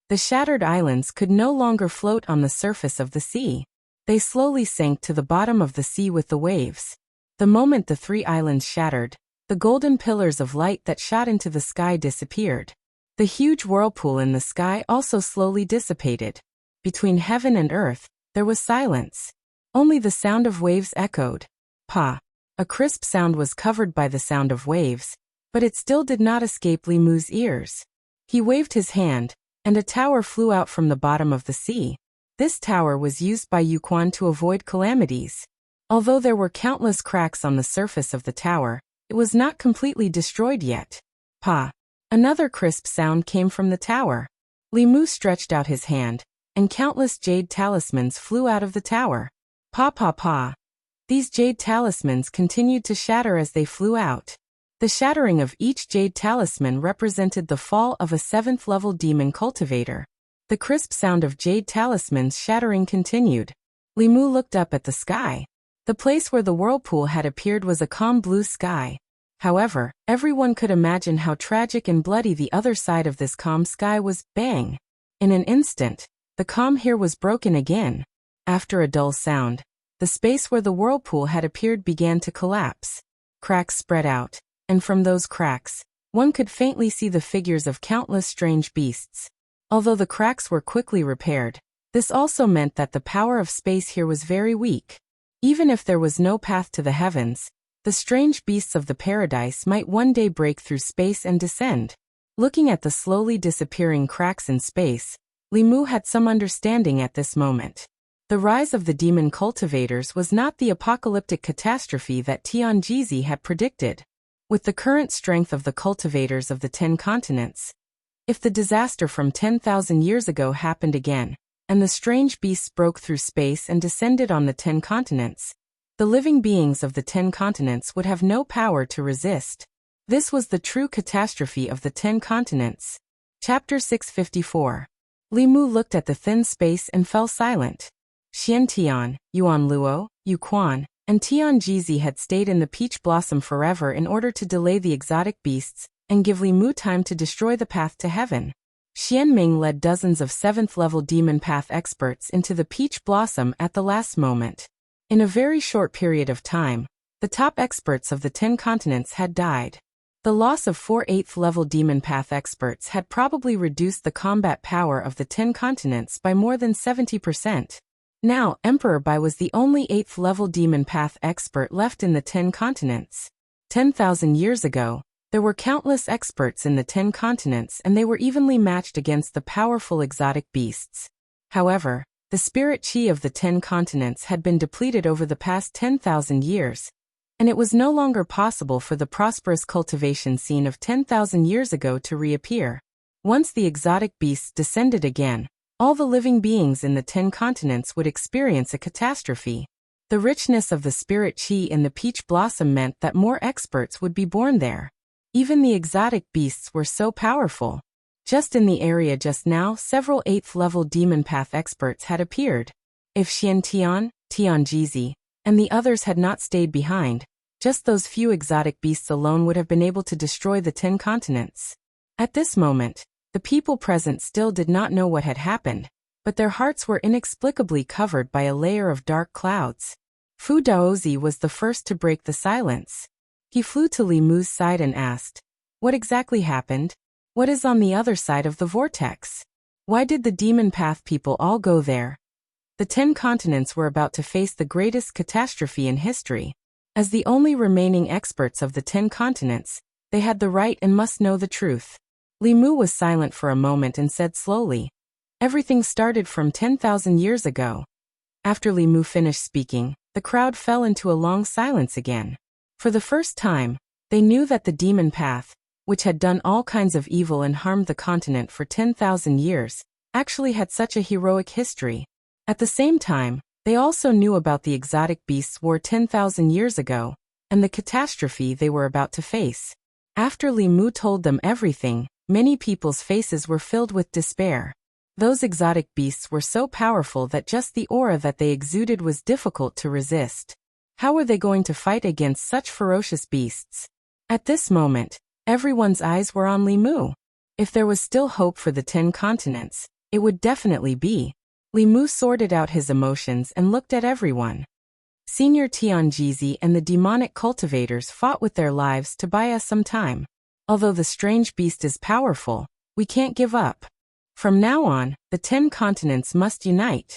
[SPEAKER 1] The shattered islands could no longer float on the surface of the sea. They slowly sank to the bottom of the sea with the waves. The moment the 3 islands shattered, the golden pillars of light that shot into the sky disappeared. The huge whirlpool in the sky also slowly dissipated. Between heaven and earth, there was silence. Only the sound of waves echoed. Pa. A crisp sound was covered by the sound of waves, but it still did not escape Li Mu's ears. He waved his hand, and a tower flew out from the bottom of the sea. This tower was used by Yuquan to avoid calamities. Although there were countless cracks on the surface of the tower, it was not completely destroyed yet. Pa. Another crisp sound came from the tower. Li Mu stretched out his hand, and countless jade talismans flew out of the tower. Pa pa pa. These jade talismans continued to shatter as they flew out. The shattering of each jade talisman represented the fall of a 7th-level demon cultivator. The crisp sound of jade talismans shattering continued. Li Mu looked up at the sky. The place where the whirlpool had appeared was a calm blue sky. However, everyone could imagine how tragic and bloody the other side of this calm sky was. Bang! In an instant, the calm here was broken again. After a dull sound, the space where the whirlpool had appeared began to collapse. Cracks spread out, and from those cracks, one could faintly see the figures of countless strange beasts. Although the cracks were quickly repaired, this also meant that the power of space here was very weak. Even if there was no path to the heavens, the strange beasts of the paradise might one day break through space and descend. Looking at the slowly disappearing cracks in space, Li Mu had some understanding at this moment. The rise of the demon cultivators was not the apocalyptic catastrophe that Tianjizi had predicted. With the current strength of the cultivators of the 10 continents, if the disaster from 10,000 years ago happened again, and the strange beasts broke through space and descended on the 10 continents, the living beings of the 10 continents would have no power to resist. This was the true catastrophe of the 10 continents. Chapter 654. Li Mu looked at the thin space and fell silent. Xian Tian, Yuan Luo, Yuquan, and Tianjizi had stayed in the peach blossom forever in order to delay the exotic beasts and give Li Mu time to destroy the path to heaven. Xianming led dozens of 7th-level demon path experts into the peach blossom at the last moment. In a very short period of time, the top experts of the 10 continents had died. The loss of 4 8th-level demon path experts had probably reduced the combat power of the 10 continents by more than 70%. Now, Emperor Bai was the only 8th-level demon path expert left in the 10 continents. 10,000 years ago, there were countless experts in the 10 continents and they were evenly matched against the powerful exotic beasts. However, the spirit chi of the 10 continents had been depleted over the past 10,000 years, and it was no longer possible for the prosperous cultivation scene of 10,000 years ago to reappear. Once the exotic beasts descended again, all the living beings in the 10 continents would experience a catastrophe. The richness of the spirit chi in the peach blossom meant that more experts would be born there. Even the exotic beasts were so powerful. Just in the area just now, several 8th-level demon path experts had appeared. If Xian Tian, Tian Jizi, and the others had not stayed behind, just those few exotic beasts alone would have been able to destroy the 10 continents. At this moment, the people present still did not know what had happened, but their hearts were inexplicably covered by a layer of dark clouds. Fu Daozi was the first to break the silence. He flew to Li Mu's side and asked, "What exactly happened? What is on the other side of the vortex? Why did the demon path people all go there?" The 10 continents were about to face the greatest catastrophe in history. As the only remaining experts of the 10 continents, they had the right and must know the truth. Li Mu was silent for a moment and said slowly, "Everything started from 10,000 years ago." After Li Mu finished speaking, the crowd fell into a long silence again. For the first time, they knew that the demon path, which had done all kinds of evil and harmed the continent for 10,000 years, actually had such a heroic history. At the same time, they also knew about the exotic beasts war 10,000 years ago, and the catastrophe they were about to face. After Li Mu told them everything, many people's faces were filled with despair. Those exotic beasts were so powerful that just the aura that they exuded was difficult to resist. How were they going to fight against such ferocious beasts? At this moment, everyone's eyes were on Li Mu. If there was still hope for the 10 continents, it would definitely be. Li Mu sorted out his emotions and looked at everyone. Senior Tianjizi and the demonic cultivators fought with their lives to buy us some time. Although the strange beast is powerful, we can't give up. From now on, the 10 continents must unite.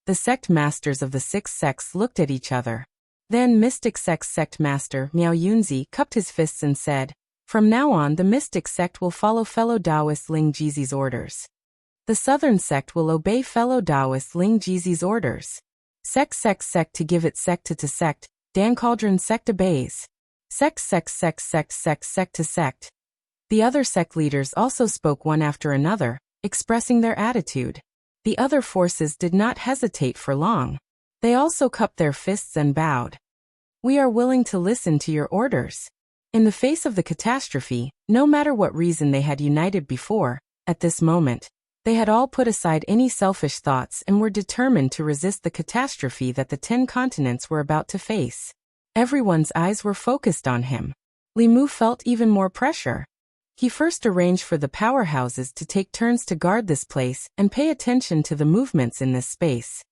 [SPEAKER 1] The sect masters of the 6 sects looked at each other. Then Mystic Sect's sect master, Miao Yunzi, cupped his fists and said, "From now on the Mystic Sect will follow fellow Taoist Ling Jizi's orders. The Southern Sect will obey fellow Taoist Ling Jizi's orders. Sect to give it sect to sect, Dan Cauldron sect obeys. Sect to sect." The other sect leaders also spoke one after another, expressing their attitude. The other forces did not hesitate for long. They also cupped their fists and bowed. "We are willing to listen to your orders." In the face of the catastrophe, no matter what reason they had united before, at this moment, they had all put aside any selfish thoughts and were determined to resist the catastrophe that the 10 continents were about to face. Everyone's eyes were focused on him. Li Mu felt even more pressure. He first arranged for the powerhouses to take turns to guard this place and pay attention to the movements in this space.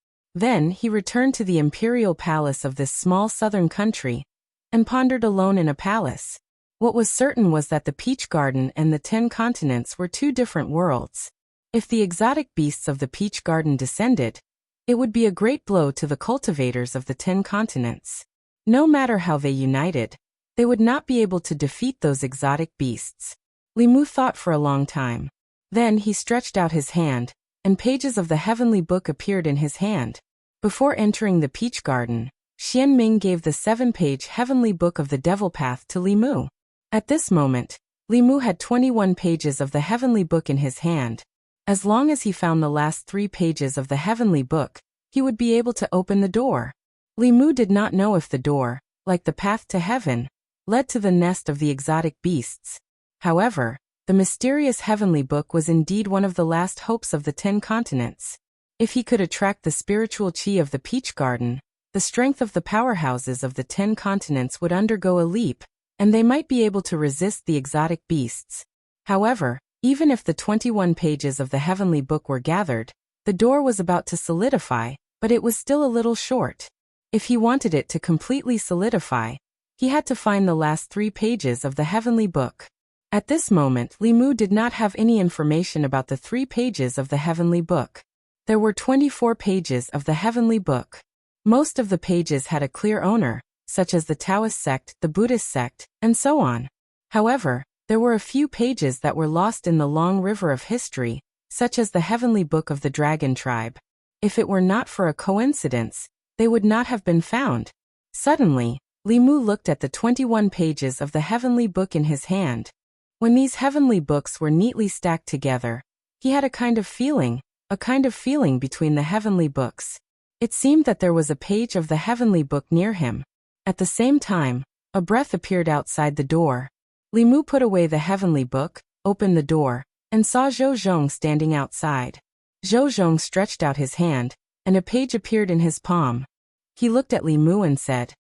[SPEAKER 1] Then he returned to the imperial palace of this small southern country and pondered alone in a palace. What was certain was that the Peach Garden and the 10 continents were two different worlds. If the exotic beasts of the Peach Garden descended, it would be a great blow to the cultivators of the 10 continents. No matter how they united, they would not be able to defeat those exotic beasts. Li Mu thought for a long time. Then he stretched out his hand, and pages of the heavenly book appeared in his hand. Before entering the Peach Garden, Xian Ming gave the 7-page heavenly book of the Devil Path to Li Mu. At this moment, Li Mu had 21 pages of the heavenly book in his hand. As long as he found the last 3 pages of the heavenly book, he would be able to open the door. Li Mu did not know if the door, like the path to heaven, led to the nest of the exotic beasts. However, the mysterious heavenly book was indeed one of the last hopes of the 10 continents. If he could attract the spiritual chi of the Peach Garden, the strength of the powerhouses of the 10 continents would undergo a leap, and they might be able to resist the exotic beasts. However, Even if the 21 pages of the heavenly book were gathered, the door was about to solidify, but it was still a little short. If he wanted it to completely solidify, he had to find the last 3 pages of the heavenly book. At this moment, Li Mu did not have any information about the 3 pages of the heavenly book. There were 24 pages of the heavenly book. Most of the pages had a clear owner, such as the Taoist sect, the Buddhist sect, and so on. However, there were a few pages that were lost in the long river of history, such as the heavenly book of the dragon tribe. If it were not for a coincidence, they would not have been found. Suddenly, Li Mu looked at the 21 pages of the heavenly book in his hand. When these heavenly books were neatly stacked together, he had a kind of feeling between the heavenly books. It seemed that there was a page of the heavenly book near him. At the same time, a breath appeared outside the door. Li Mu put away the heavenly book, opened the door, and saw Zhou Zhong standing outside. Zhou Zhong stretched out his hand, and a page appeared in his palm. He looked at Li Mu and said,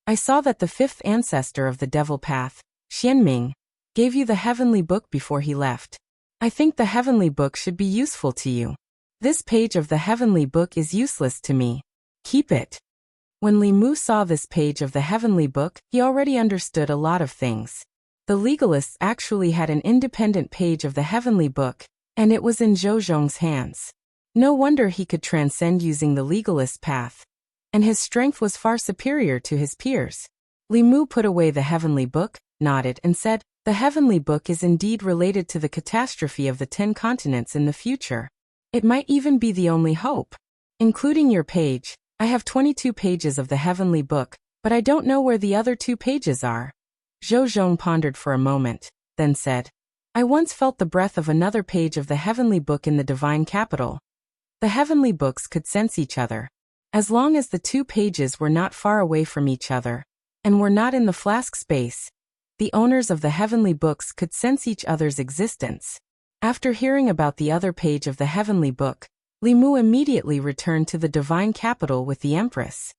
[SPEAKER 1] "I saw that the 5th ancestor of the devil path, Xianming, gave you the heavenly book before he left. I think the heavenly book should be useful to you. This page of the heavenly book is useless to me. Keep it." When Li Mu saw this page of the heavenly book, he already understood a lot of things. The legalists actually had an independent page of the heavenly book, and it was in Zhou Zhong's hands. No wonder he could transcend using the legalist path. And his strength was far superior to his peers. Li Mu put away the heavenly book, nodded, and said, "The heavenly book is indeed related to the catastrophe of the 10 continents in the future. It might even be the only hope. Including your page, I have 22 pages of the heavenly book, but I don't know where the other 2 pages are." Zhou Zhong pondered for a moment, then said, "I once felt the breath of another page of the heavenly book in the divine capital." The heavenly books could sense each other. As long as the 2 pages were not far away from each other, and were not in the flask space, the owners of the heavenly books could sense each other's existence. After hearing about the other page of the heavenly book, Li Mu immediately returned to the divine capital with the Empress.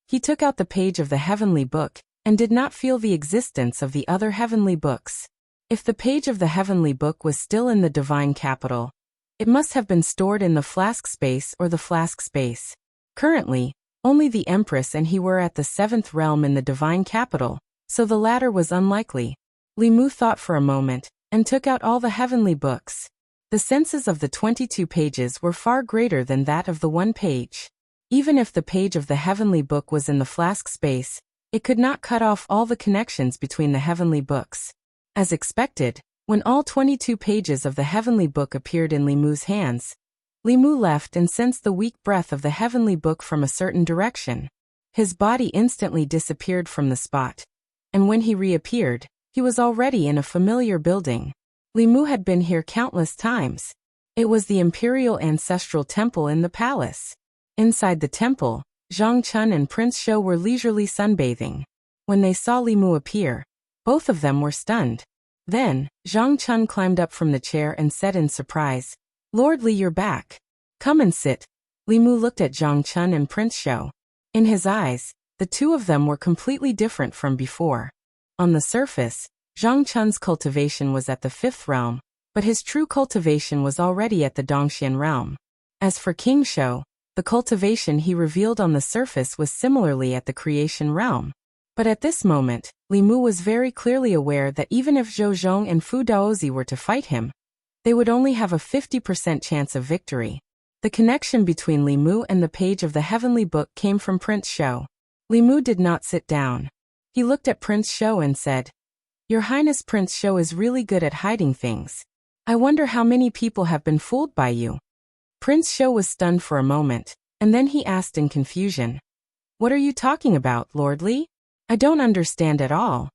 [SPEAKER 1] He took out the page of the heavenly book, and did not feel the existence of the other heavenly books. If the page of the heavenly book was still in the divine capital, it must have been stored in the flask space or the flask space. Currently, only the Empress and he were at the 7th realm in the divine capital, so the latter was unlikely. Li Mu thought for a moment, and took out all the heavenly books. The senses of the 22 pages were far greater than that of the 1 page. Even if the page of the heavenly book was in the flask space, it could not cut off all the connections between the heavenly books. As expected, when all 22 pages of the heavenly book appeared in Li Mu's hands, Li Mu left and sensed the weak breath of the heavenly book from a certain direction. His body instantly disappeared from the spot, and when he reappeared, he was already in a familiar building. Li Mu had been here countless times. It was the imperial ancestral temple in the palace. Inside the temple, Zhang Chun and Prince Shou were leisurely sunbathing. When they saw Li Mu appear, both of them were stunned. Then, Zhang Chun climbed up from the chair and said in surprise, "Lord Li, you're back. Come and sit." Li Mu looked at Zhang Chun and Prince Shou. In his eyes, the 2 of them were completely different from before. On the surface, Zhang Chun's cultivation was at the 5th realm, but his true cultivation was already at the Dongxian realm. As for King Shou, the cultivation he revealed on the surface was similarly at the creation realm. But at this moment, Li Mu was very clearly aware that even if Zhou Zhong and Fu Daozi were to fight him, they would only have a 50% chance of victory. The connection between Li Mu and the page of the heavenly book came from Prince Shou. Li Mu did not sit down. He looked at Prince Shou and said, "Your Highness, Prince Shou is really good at hiding things. I wonder how many people have been fooled by you." Prince Shou was stunned for a moment, and then he asked in confusion, "What are you talking about, Lord Li? I don't understand at all."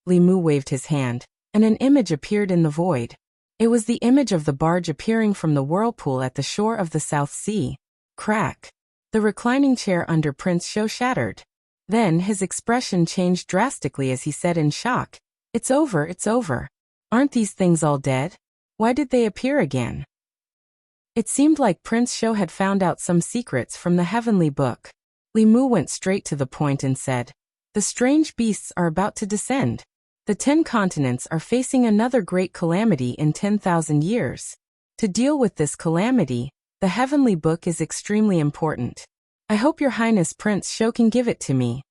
[SPEAKER 1] Li Mu waved his hand, and an image appeared in the void. It was the image of the barge appearing from the whirlpool at the shore of the South Sea. Crack! The reclining chair under Prince Shou shattered. Then his expression changed drastically as he said in shock, "It's over, it's over. Aren't these things all dead? Why did they appear again?" It seemed like Prince Shou had found out some secrets from the heavenly book. Li Mu went straight to the point and said, "The strange beasts are about to descend. The 10 continents are facing another great calamity in 10,000 years. To deal with this calamity, the heavenly book is extremely important. I hope Your Highness Prince Shou can give it to me.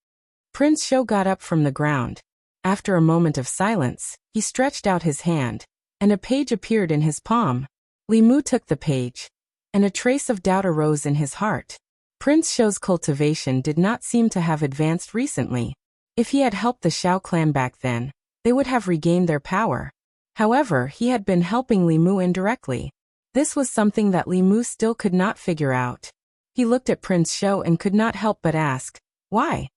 [SPEAKER 1] Prince Shou got up from the ground. After a moment of silence, he stretched out his hand, and a page appeared in his palm. Li Mu took the page, and a trace of doubt arose in his heart. Prince Shou's cultivation did not seem to have advanced recently. If he had helped the Shao clan back then, they would have regained their power. However, he had been helping Li Mu indirectly. This was something that Li Mu still could not figure out. He looked at Prince Shou and could not help but ask, why?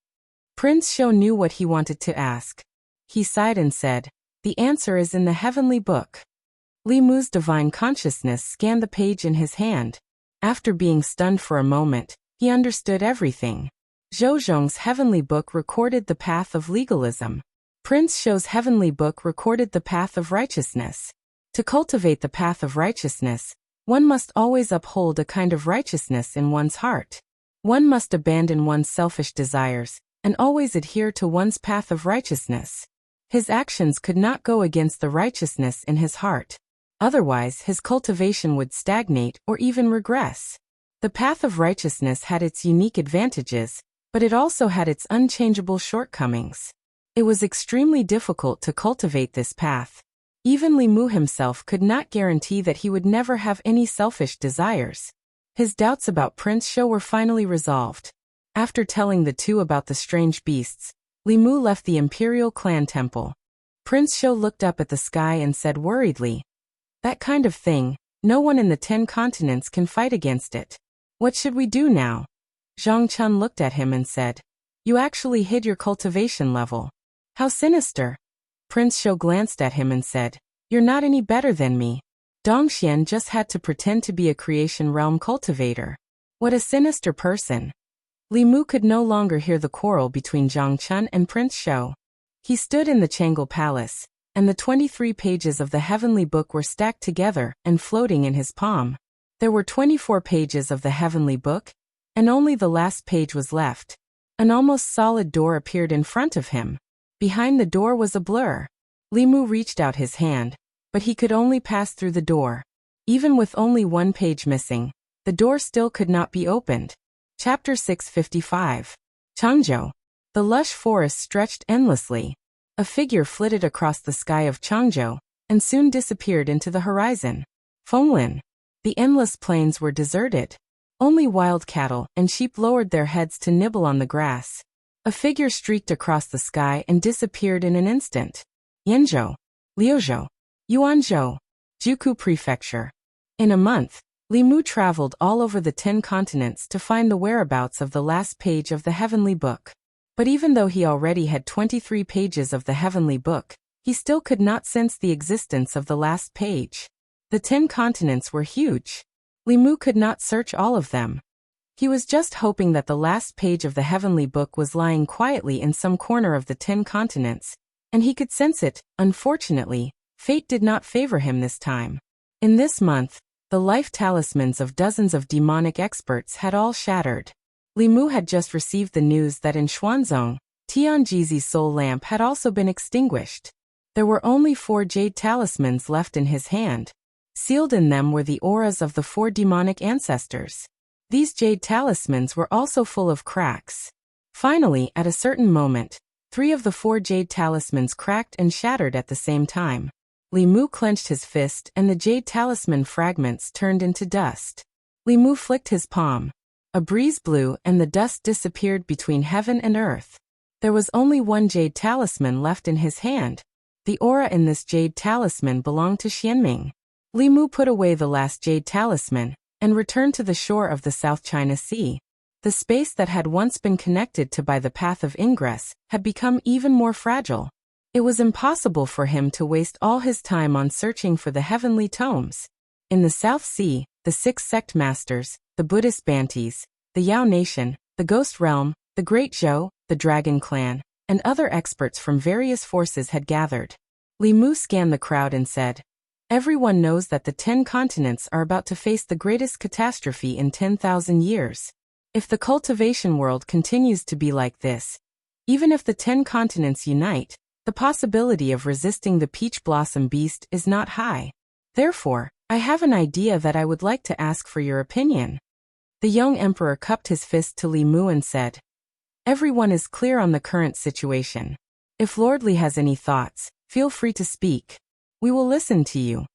[SPEAKER 1] Prince Shou knew what he wanted to ask. He sighed and said, the answer is in the heavenly book. Li Mu's divine consciousness scanned the page in his hand. After being stunned for a moment, he understood everything. Zhou Zhong's heavenly book recorded the path of legalism. Prince Shou's heavenly book recorded the path of righteousness. To cultivate the path of righteousness, one must always uphold a kind of righteousness in one's heart. One must abandon one's selfish desires, and always adhere to one's path of righteousness. His actions could not go against the righteousness in his heart. Otherwise, his cultivation would stagnate or even regress. The path of righteousness had its unique advantages, but it also had its unchangeable shortcomings. It was extremely difficult to cultivate this path. Even Li Mu himself could not guarantee that he would never have any selfish desires. His doubts about Prince Shou were finally resolved. After telling the two about the strange beasts, Li Mu left the imperial clan temple. Prince Shou looked up at the sky and said worriedly, that kind of thing, no one in the 10 continents can fight against it. What should we do now? Zhang Chun looked at him and said, you actually hid your cultivation level. How sinister. Prince Shou glanced at him and said, you're not any better than me. Dongxian just had to pretend to be a creation realm cultivator. What a sinister person. Li Mu could no longer hear the quarrel between Zhang Chun and Prince Shou. He stood in the Chang'e Palace, and the 23 pages of the heavenly book were stacked together and floating in his palm. There were 24 pages of the heavenly book, and only the last page was left. An almost solid door appeared in front of him. Behind the door was a blur. Li Mu reached out his hand, but he could only pass through the door. Even with only one page missing, the door still could not be opened. Chapter 655. Changzhou. The lush forest stretched endlessly. A figure flitted across the sky of Changzhou, and soon disappeared into the horizon. Fenglin. The endless plains were deserted. Only wild cattle and sheep lowered their heads to nibble on the grass. A figure streaked across the sky and disappeared in an instant. Yanzhou. Liuzhou. Yuanzhou. Juku Prefecture. In a month, Li Mu traveled all over the 10 continents to find the whereabouts of the last page of the heavenly book. But even though he already had 23 pages of the heavenly book, he still could not sense the existence of the last page. The 10 continents were huge. Li Mu could not search all of them. He was just hoping that the last page of the heavenly book was lying quietly in some corner of the 10 continents, and he could sense it. Unfortunately, fate did not favor him this time. In this month, the life talismans of dozens of demonic experts had all shattered. Li Mu had just received the news that in Xuanzong, Tianjizi's soul lamp had also been extinguished. There were only 4 jade talismans left in his hand. Sealed in them were the auras of the 4 demonic ancestors. These jade talismans were also full of cracks. Finally, at a certain moment, 3 of the 4 jade talismans cracked and shattered at the same time. Li Mu clenched his fist and the jade talisman fragments turned into dust. Li Mu flicked his palm. A breeze blew and the dust disappeared between heaven and earth. There was only 1 jade talisman left in his hand. The aura in this jade talisman belonged to Xianming. Li Mu put away the last jade talisman and returned to the shore of the South China Sea. The space that had once been connected to by the path of ingress had become even more fragile. It was impossible for him to waste all his time on searching for the heavenly tomes. In the South Sea, the 6 sect masters, the Buddhist Bantis, the Yao Nation, the Ghost Realm, the Great Zhou, the Dragon Clan, and other experts from various forces had gathered. Li Mu scanned the crowd and said, everyone knows that the 10 continents are about to face the greatest catastrophe in 10,000 years. If the cultivation world continues to be like this, even if the 10 continents unite, The possibility of resisting the peach blossom beast is not high. Therefore, I have an idea that I would like to ask for your opinion. The young emperor cupped his fist to Li Mu and said, "Everyone is clear on the current situation. If Lord Li has any thoughts, feel free to speak. We will listen to you."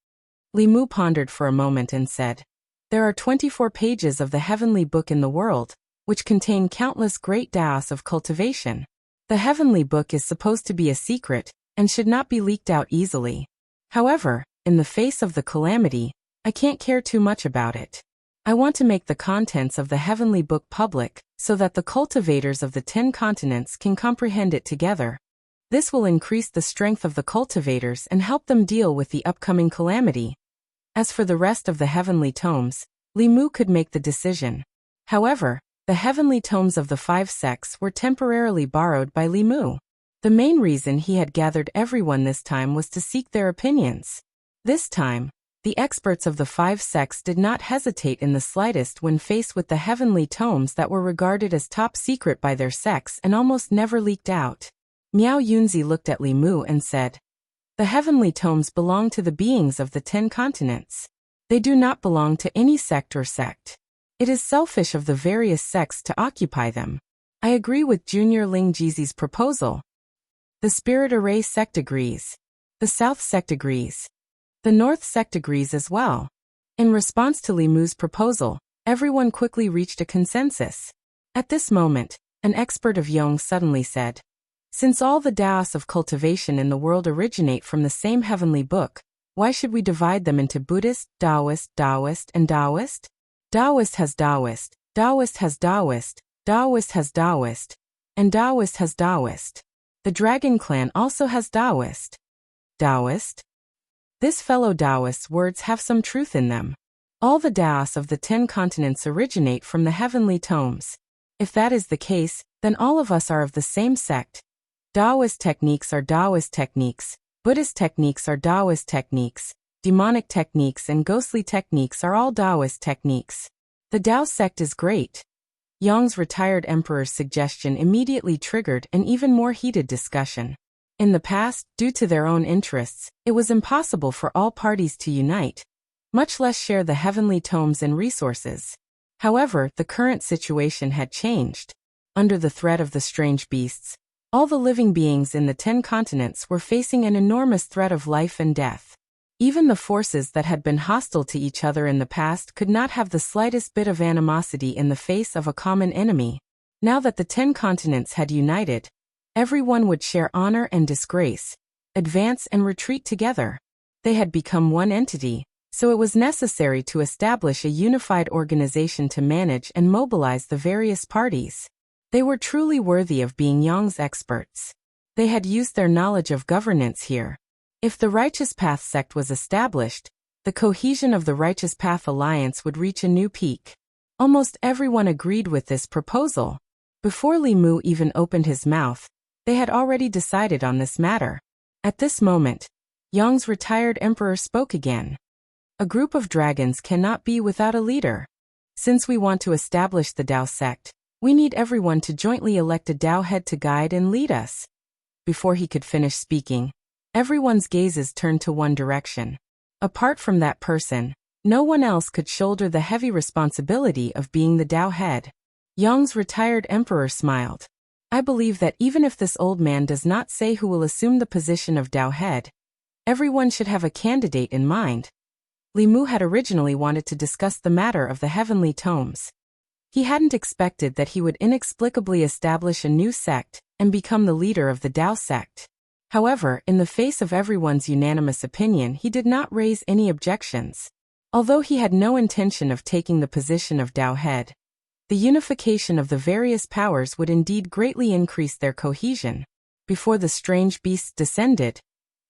[SPEAKER 1] Li Mu pondered for a moment and said, "There are 24 pages of the heavenly book in the world, which contain countless great daos of cultivation. The heavenly book is supposed to be a secret, and should not be leaked out easily. However, in the face of the calamity, I can't care too much about it. I want to make the contents of the heavenly book public, so that the cultivators of the 10 continents can comprehend it together. This will increase the strength of the cultivators and help them deal with the upcoming calamity." As for the rest of the heavenly tomes, Li Mu could make the decision. However, the heavenly tomes of the 5 sects were temporarily borrowed by Li Mu. The main reason he had gathered everyone this time was to seek their opinions. This time, the experts of the 5 sects did not hesitate in the slightest when faced with the heavenly tomes that were regarded as top secret by their sects and almost never leaked out. Miao Yunzi looked at Li Mu and said, "The heavenly tomes belong to the beings of the 10 continents. They do not belong to any sect or sect. It is selfish of the various sects to occupy them. I agree with Junior Ling Jizi's proposal. The Spirit Array sect agrees. The South sect agrees. The North sect agrees as well." In response to Li Mu's proposal, everyone quickly reached a consensus. At this moment, an expert of Yong suddenly said, "Since all the daos of cultivation in the world originate from the same heavenly book, why should we divide them into Buddhist, Taoist, and Taoist? Taoist has Taoist, Taoist has Taoist, Taoist has Taoist, and Taoist has Taoist. The Dragon Clan also has Taoist." Taoist? This fellow Taoist's words have some truth in them. All the daos of the 10 continents originate from the heavenly tomes. If that is the case, then all of us are of the same sect. Taoist techniques are Taoist techniques, Buddhist techniques are Taoist techniques, demonic techniques and ghostly techniques are all Taoist techniques. The Tao sect is great. Yang's retired emperor's suggestion immediately triggered an even more heated discussion. In the past, due to their own interests, it was impossible for all parties to unite, much less share the heavenly tomes and resources. However, the current situation had changed. Under the threat of the strange beasts, all the living beings in the 10 continents were facing an enormous threat of life and death. Even the forces that had been hostile to each other in the past could not have the slightest bit of animosity in the face of a common enemy. Now that the 10 continents had united, everyone would share honor and disgrace, advance and retreat together. They had become one entity, so it was necessary to establish a unified organization to manage and mobilize the various parties. They were truly worthy of being Yang's experts. They had used their knowledge of governance here. If the Righteous Path sect was established, the cohesion of the Righteous Path Alliance would reach a new peak. Almost everyone agreed with this proposal. Before Li Mu even opened his mouth, they had already decided on this matter. At this moment, Yang's retired emperor spoke again. "A group of dragons cannot be without a leader. Since we want to establish the Tao sect, we need everyone to jointly elect a Tao head to guide and lead us." Before he could finish speaking, everyone's gazes turned to one direction. Apart from that person, no one else could shoulder the heavy responsibility of being the Tao head. Yang's retired emperor smiled. "I believe that even if this old man does not say who will assume the position of Tao head, everyone should have a candidate in mind." Li Mu had originally wanted to discuss the matter of the heavenly tomes. He hadn't expected that he would inexplicably establish a new sect and become the leader of the Tao sect. However, in the face of everyone's unanimous opinion, he did not raise any objections. Although he had no intention of taking the position of Tao head, the unification of the various powers would indeed greatly increase their cohesion. Before the strange beasts descended,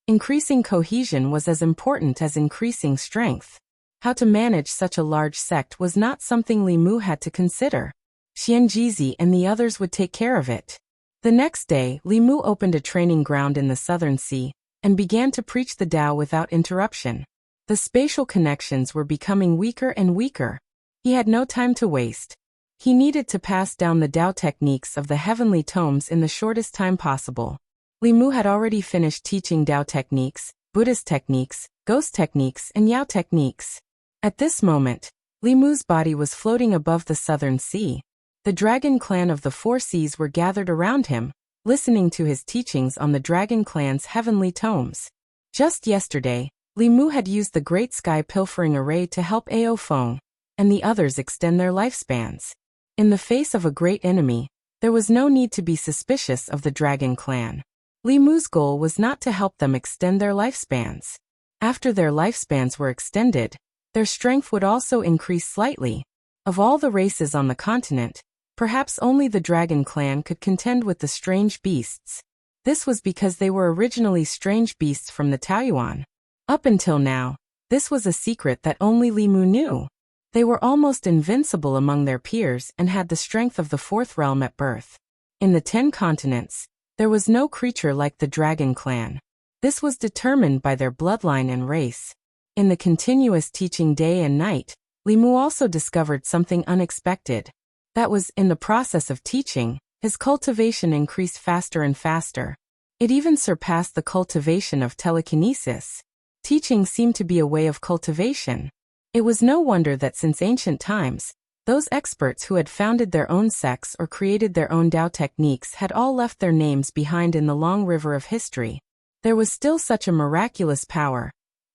[SPEAKER 1] increasing cohesion was as important as increasing strength. How to manage such a large sect was not something Li Mu had to consider. Xianjizi and the others would take care of it. The next day, Li Mu opened a training ground in the Southern Sea and began to preach the Tao without interruption. The spatial connections were becoming weaker and weaker. He had no time to waste. He needed to pass down the Tao techniques of the heavenly tomes in the shortest time possible. Li Mu had already finished teaching Tao techniques, Buddhist techniques, ghost techniques, and Yao techniques. At this moment, Li Mu's body was floating above the southern sea. The dragon clan of the four seas were gathered around him, listening to his teachings on the dragon clan's heavenly tomes. Just yesterday, Li Mu had used the Great Sky Pilfering Array to help Ao Feng and the others extend their lifespans. In the face of a great enemy, there was no need to be suspicious of the dragon clan. Li Mu's goal was not to help them extend their lifespans. After their lifespans were extended, their strength would also increase slightly. Of all the races on the continent, perhaps only the dragon clan could contend with the strange beasts. This was because they were originally strange beasts from the Taoyuan. Up until now, this was a secret that only Li Mu knew. They were almost invincible among their peers and had the strength of the fourth realm at birth. In the 10 continents, there was no creature like the dragon clan. This was determined by their bloodline and race. In the continuous teaching day and night, Li Mu also discovered something unexpected. That was, in the process of teaching, his cultivation increased faster and faster. It even surpassed the cultivation of telekinesis. Teaching seemed to be a way of cultivation. It was no wonder that since ancient times, those experts who had founded their own sects or created their own Tao techniques had all left their names behind in the long river of history. There was still such a miraculous power,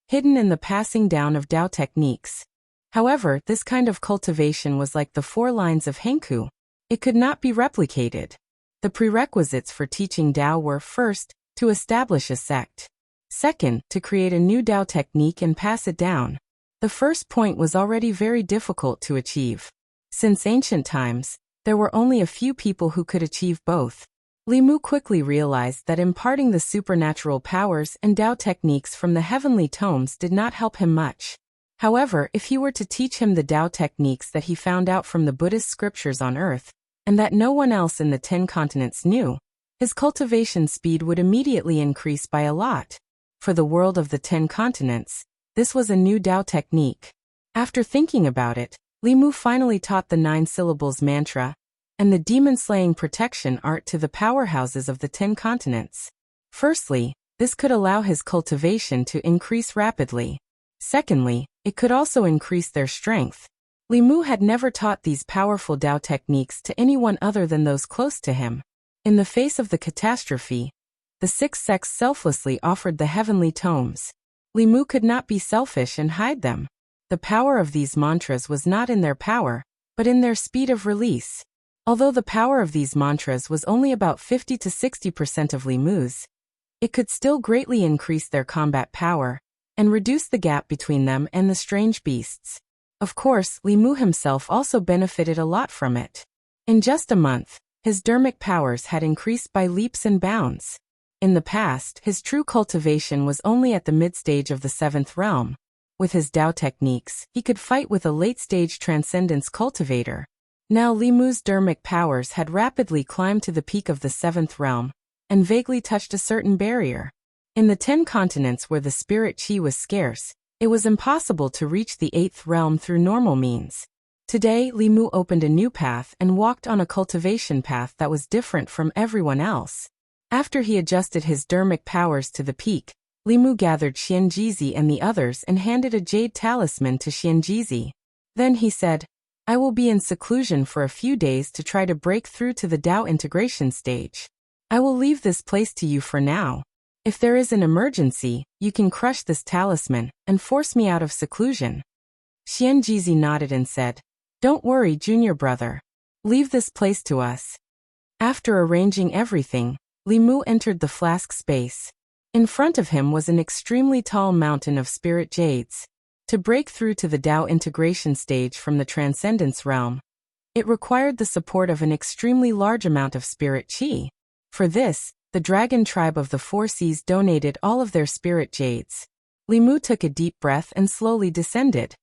[SPEAKER 1] hidden in the passing down of Tao techniques. However, this kind of cultivation was like the 4 lines of Henku. It could not be replicated. The prerequisites for teaching Tao were, first, to establish a sect. Second, to create a new Tao technique and pass it down. The first point was already very difficult to achieve. Since ancient times, there were only a few people who could achieve both. Li Mu quickly realized that imparting the supernatural powers and Tao techniques from the heavenly tomes did not help him much. However, if he were to teach him the Tao techniques that he found out from the Buddhist scriptures on earth, and that no one else in the 10 continents knew, his cultivation speed would immediately increase by a lot. For the world of the 10 continents, this was a new Tao technique. After thinking about it, Li Mu finally taught the 9 syllables mantra and the demon-slaying protection art to the powerhouses of the 10 continents. Firstly, this could allow his cultivation to increase rapidly. Secondly, it could also increase their strength. Li Mu had never taught these powerful Tao techniques to anyone other than those close to him. In the face of the catastrophe, the 6 sects selflessly offered the heavenly tomes. Li Mu could not be selfish and hide them. The power of these mantras was not in their power, but in their speed of release. Although the power of these mantras was only about 50 to 60% of Li Mu's, it could still greatly increase their combat power and reduce the gap between them and the strange beasts. Of course, Li Mu himself also benefited a lot from it. In just a month, his dermic powers had increased by leaps and bounds. In the past, his true cultivation was only at the mid-stage of the 7th realm. With his Tao techniques, he could fight with a late-stage transcendence cultivator. Now Li Mu's dermic powers had rapidly climbed to the peak of the 7th realm, and vaguely touched a certain barrier. In the 10 continents where the spirit chi was scarce, it was impossible to reach the 8th realm through normal means. Today, Li Mu opened a new path and walked on a cultivation path that was different from everyone else. After he adjusted his dermic powers to the peak, Li Mu gathered Xianjizi and the others and handed a jade talisman to Xianjizi. Then he said, "I will be in seclusion for a few days to try to break through to the Tao integration stage. I will leave this place to you for now. If there is an emergency, you can crush this talisman and force me out of seclusion." Xianjizi nodded and said, "Don't worry, junior brother. Leave this place to us." After arranging everything, Li Mu entered the flask space. In front of him was an extremely tall mountain of spirit jades. To break through to the Tao integration stage from the transcendence realm, it required the support of an extremely large amount of spirit chi. For this, the dragon tribe of the 4 seas donated all of their spirit jades. Li Mu took a deep breath and slowly descended.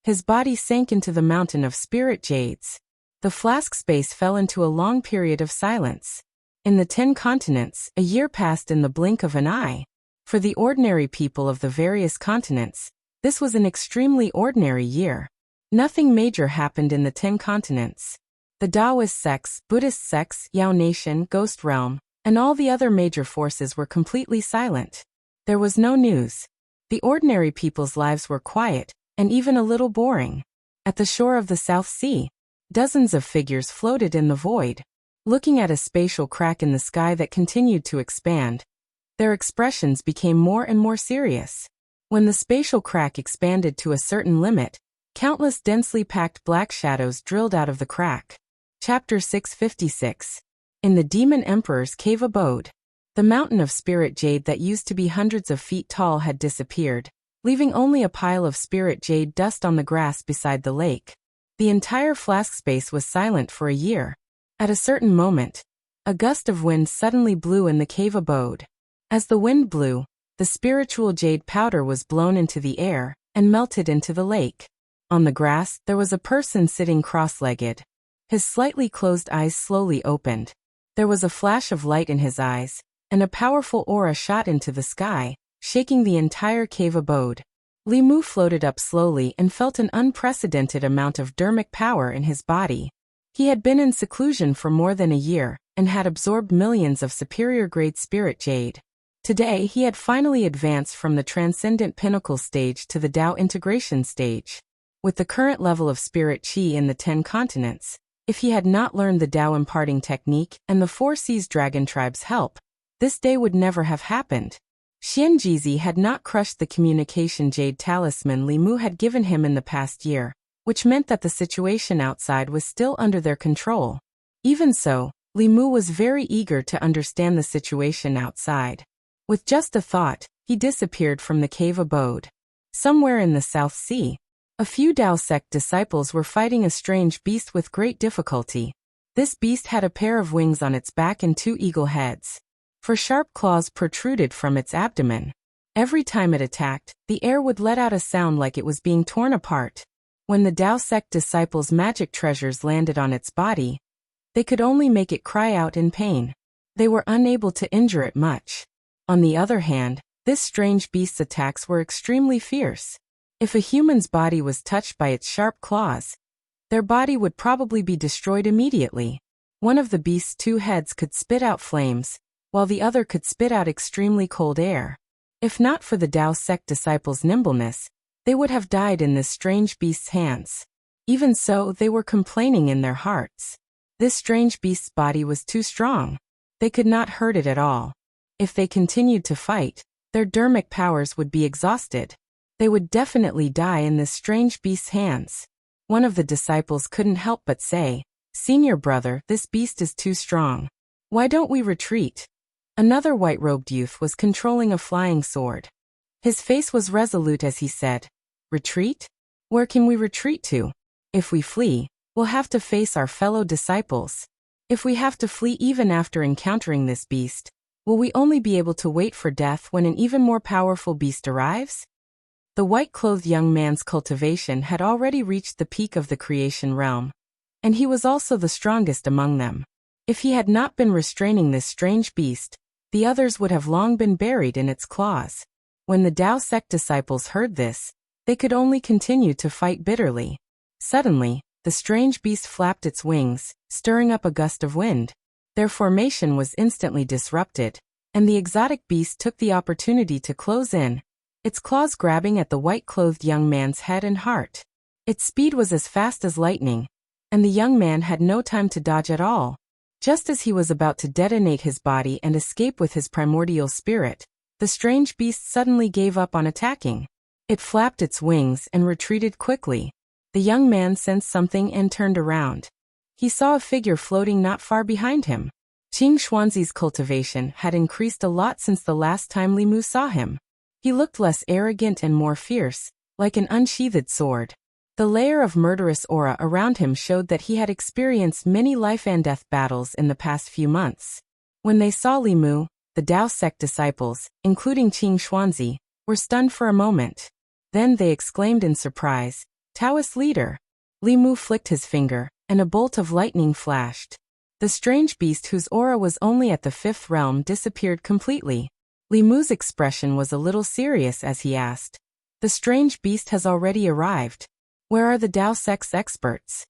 [SPEAKER 1] His body sank into the mountain of spirit jades. The flask space fell into a long period of silence. In the 10 continents, a year passed in the blink of an eye. For the ordinary people of the various continents, this was an extremely ordinary year. Nothing major happened in the 10 continents. The Taoist sects, Buddhist sects, Yao Nation, Ghost Realm, and all the other major forces were completely silent. There was no news. The ordinary people's lives were quiet, and even a little boring. At the shore of the South Sea, dozens of figures floated in the void, looking at a spatial crack in the sky that continued to expand. Their expressions became more and more serious. When the spatial crack expanded to a certain limit, countless densely packed black shadows drilled out of the crack. Chapter 656. In the Demon Emperor's cave abode. The mountain of spirit jade that used to be hundreds of feet tall had disappeared, leaving only a pile of spirit jade dust on the grass beside the lake. The entire flask space was silent for a year. At a certain moment, a gust of wind suddenly blew in the cave abode. As the wind blew, the spiritual jade powder was blown into the air and melted into the lake. On the grass, there was a person sitting cross-legged. His slightly closed eyes slowly opened. There was a flash of light in his eyes, and a powerful aura shot into the sky, shaking the entire cave abode. Li Mu floated up slowly and felt an unprecedented amount of dermic power in his body. He had been in seclusion for more than a year, and had absorbed millions of superior-grade spirit jade. Today he had finally advanced from the transcendent pinnacle stage to the Tao integration stage. With the current level of spirit qi in the 10 continents, if he had not learned the Tao imparting technique and the 4 Seas Dragon Tribe's help, this day would never have happened. Xianjizi had not crushed the communication jade talisman Li Mu had given him in the past year, which meant that the situation outside was still under their control. Even so, Li Mu was very eager to understand the situation outside. With just a thought, he disappeared from the cave abode. Somewhere in the South Sea, a few Tao sect disciples were fighting a strange beast with great difficulty. This beast had a pair of wings on its back and 2 eagle heads. 4 sharp claws protruded from its abdomen. Every time it attacked, the air would let out a sound like it was being torn apart. When the Tao sect disciples' magic treasures landed on its body, they could only make it cry out in pain. They were unable to injure it much. On the other hand, this strange beast's attacks were extremely fierce. If a human's body was touched by its sharp claws, their body would probably be destroyed immediately. One of the beast's 2 heads could spit out flames, while the other could spit out extremely cold air. If not for the Tao sect disciples' nimbleness, they would have died in this strange beast's hands. Even so, they were complaining in their hearts. This strange beast's body was too strong. They could not hurt it at all. If they continued to fight, their dermic powers would be exhausted. They would definitely die in this strange beast's hands. One of the disciples couldn't help but say, "Senior brother, this beast is too strong. Why don't we retreat?" Another white-robed youth was controlling a flying sword. His face was resolute as he said, "Retreat? Where can we retreat to? If we flee, we'll have to face our fellow disciples. If we have to flee even after encountering this beast, will we only be able to wait for death when an even more powerful beast arrives?" The white-clothed young man's cultivation had already reached the peak of the creation realm, and he was also the strongest among them. If he had not been restraining this strange beast, the others would have long been buried in its claws. When the Tao sect disciples heard this, they could only continue to fight bitterly. Suddenly, the strange beast flapped its wings, stirring up a gust of wind. Their formation was instantly disrupted, and the exotic beast took the opportunity to close in, its claws grabbing at the white-clothed young man's head and heart. Its speed was as fast as lightning, and the young man had no time to dodge at all. Just as he was about to detonate his body and escape with his primordial spirit, the strange beast suddenly gave up on attacking. It flapped its wings and retreated quickly. The young man sensed something and turned around. He saw a figure floating not far behind him. Qing Xuanzi's cultivation had increased a lot since the last time Li Mu saw him. He looked less arrogant and more fierce, like an unsheathed sword. The layer of murderous aura around him showed that he had experienced many life-and-death battles in the past few months. When they saw Li Mu, the Tao sect disciples, including Qing Xuanzi, were stunned for a moment. Then they exclaimed in surprise, "Taoist leader!" Li Mu flicked his finger, and a bolt of lightning flashed. The strange beast whose aura was only at the 5th realm disappeared completely. Li Mu's expression was a little serious as he asked, "The strange beast has already arrived. Where are the Tao sect's experts?"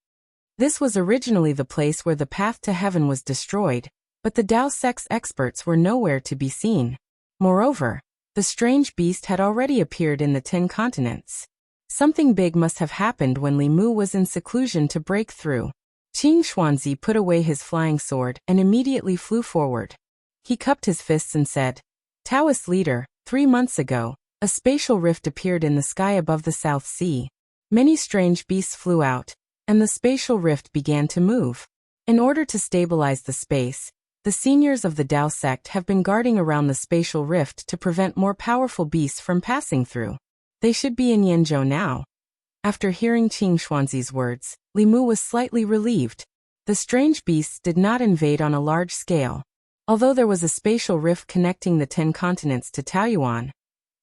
[SPEAKER 1] This was originally the place where the path to heaven was destroyed, but the Dao sect's experts were nowhere to be seen. Moreover, the strange beast had already appeared in the 10 continents. Something big must have happened when Li Mu was in seclusion to break through. Qing Xuanzi put away his flying sword and immediately flew forward. He cupped his fists and said, Taoist leader, 3 months ago, a spatial rift appeared in the sky above the South Sea. Many strange beasts flew out, and the spatial rift began to move. In order to stabilize the space, the seniors of the Dao sect have been guarding around the spatial rift to prevent more powerful beasts from passing through. They should be in Yenzhou now. After hearing Qing Xuanzi's words, Li Mu was slightly relieved. The strange beasts did not invade on a large scale. Although there was a spatial rift connecting the 10 continents to Taoyuan,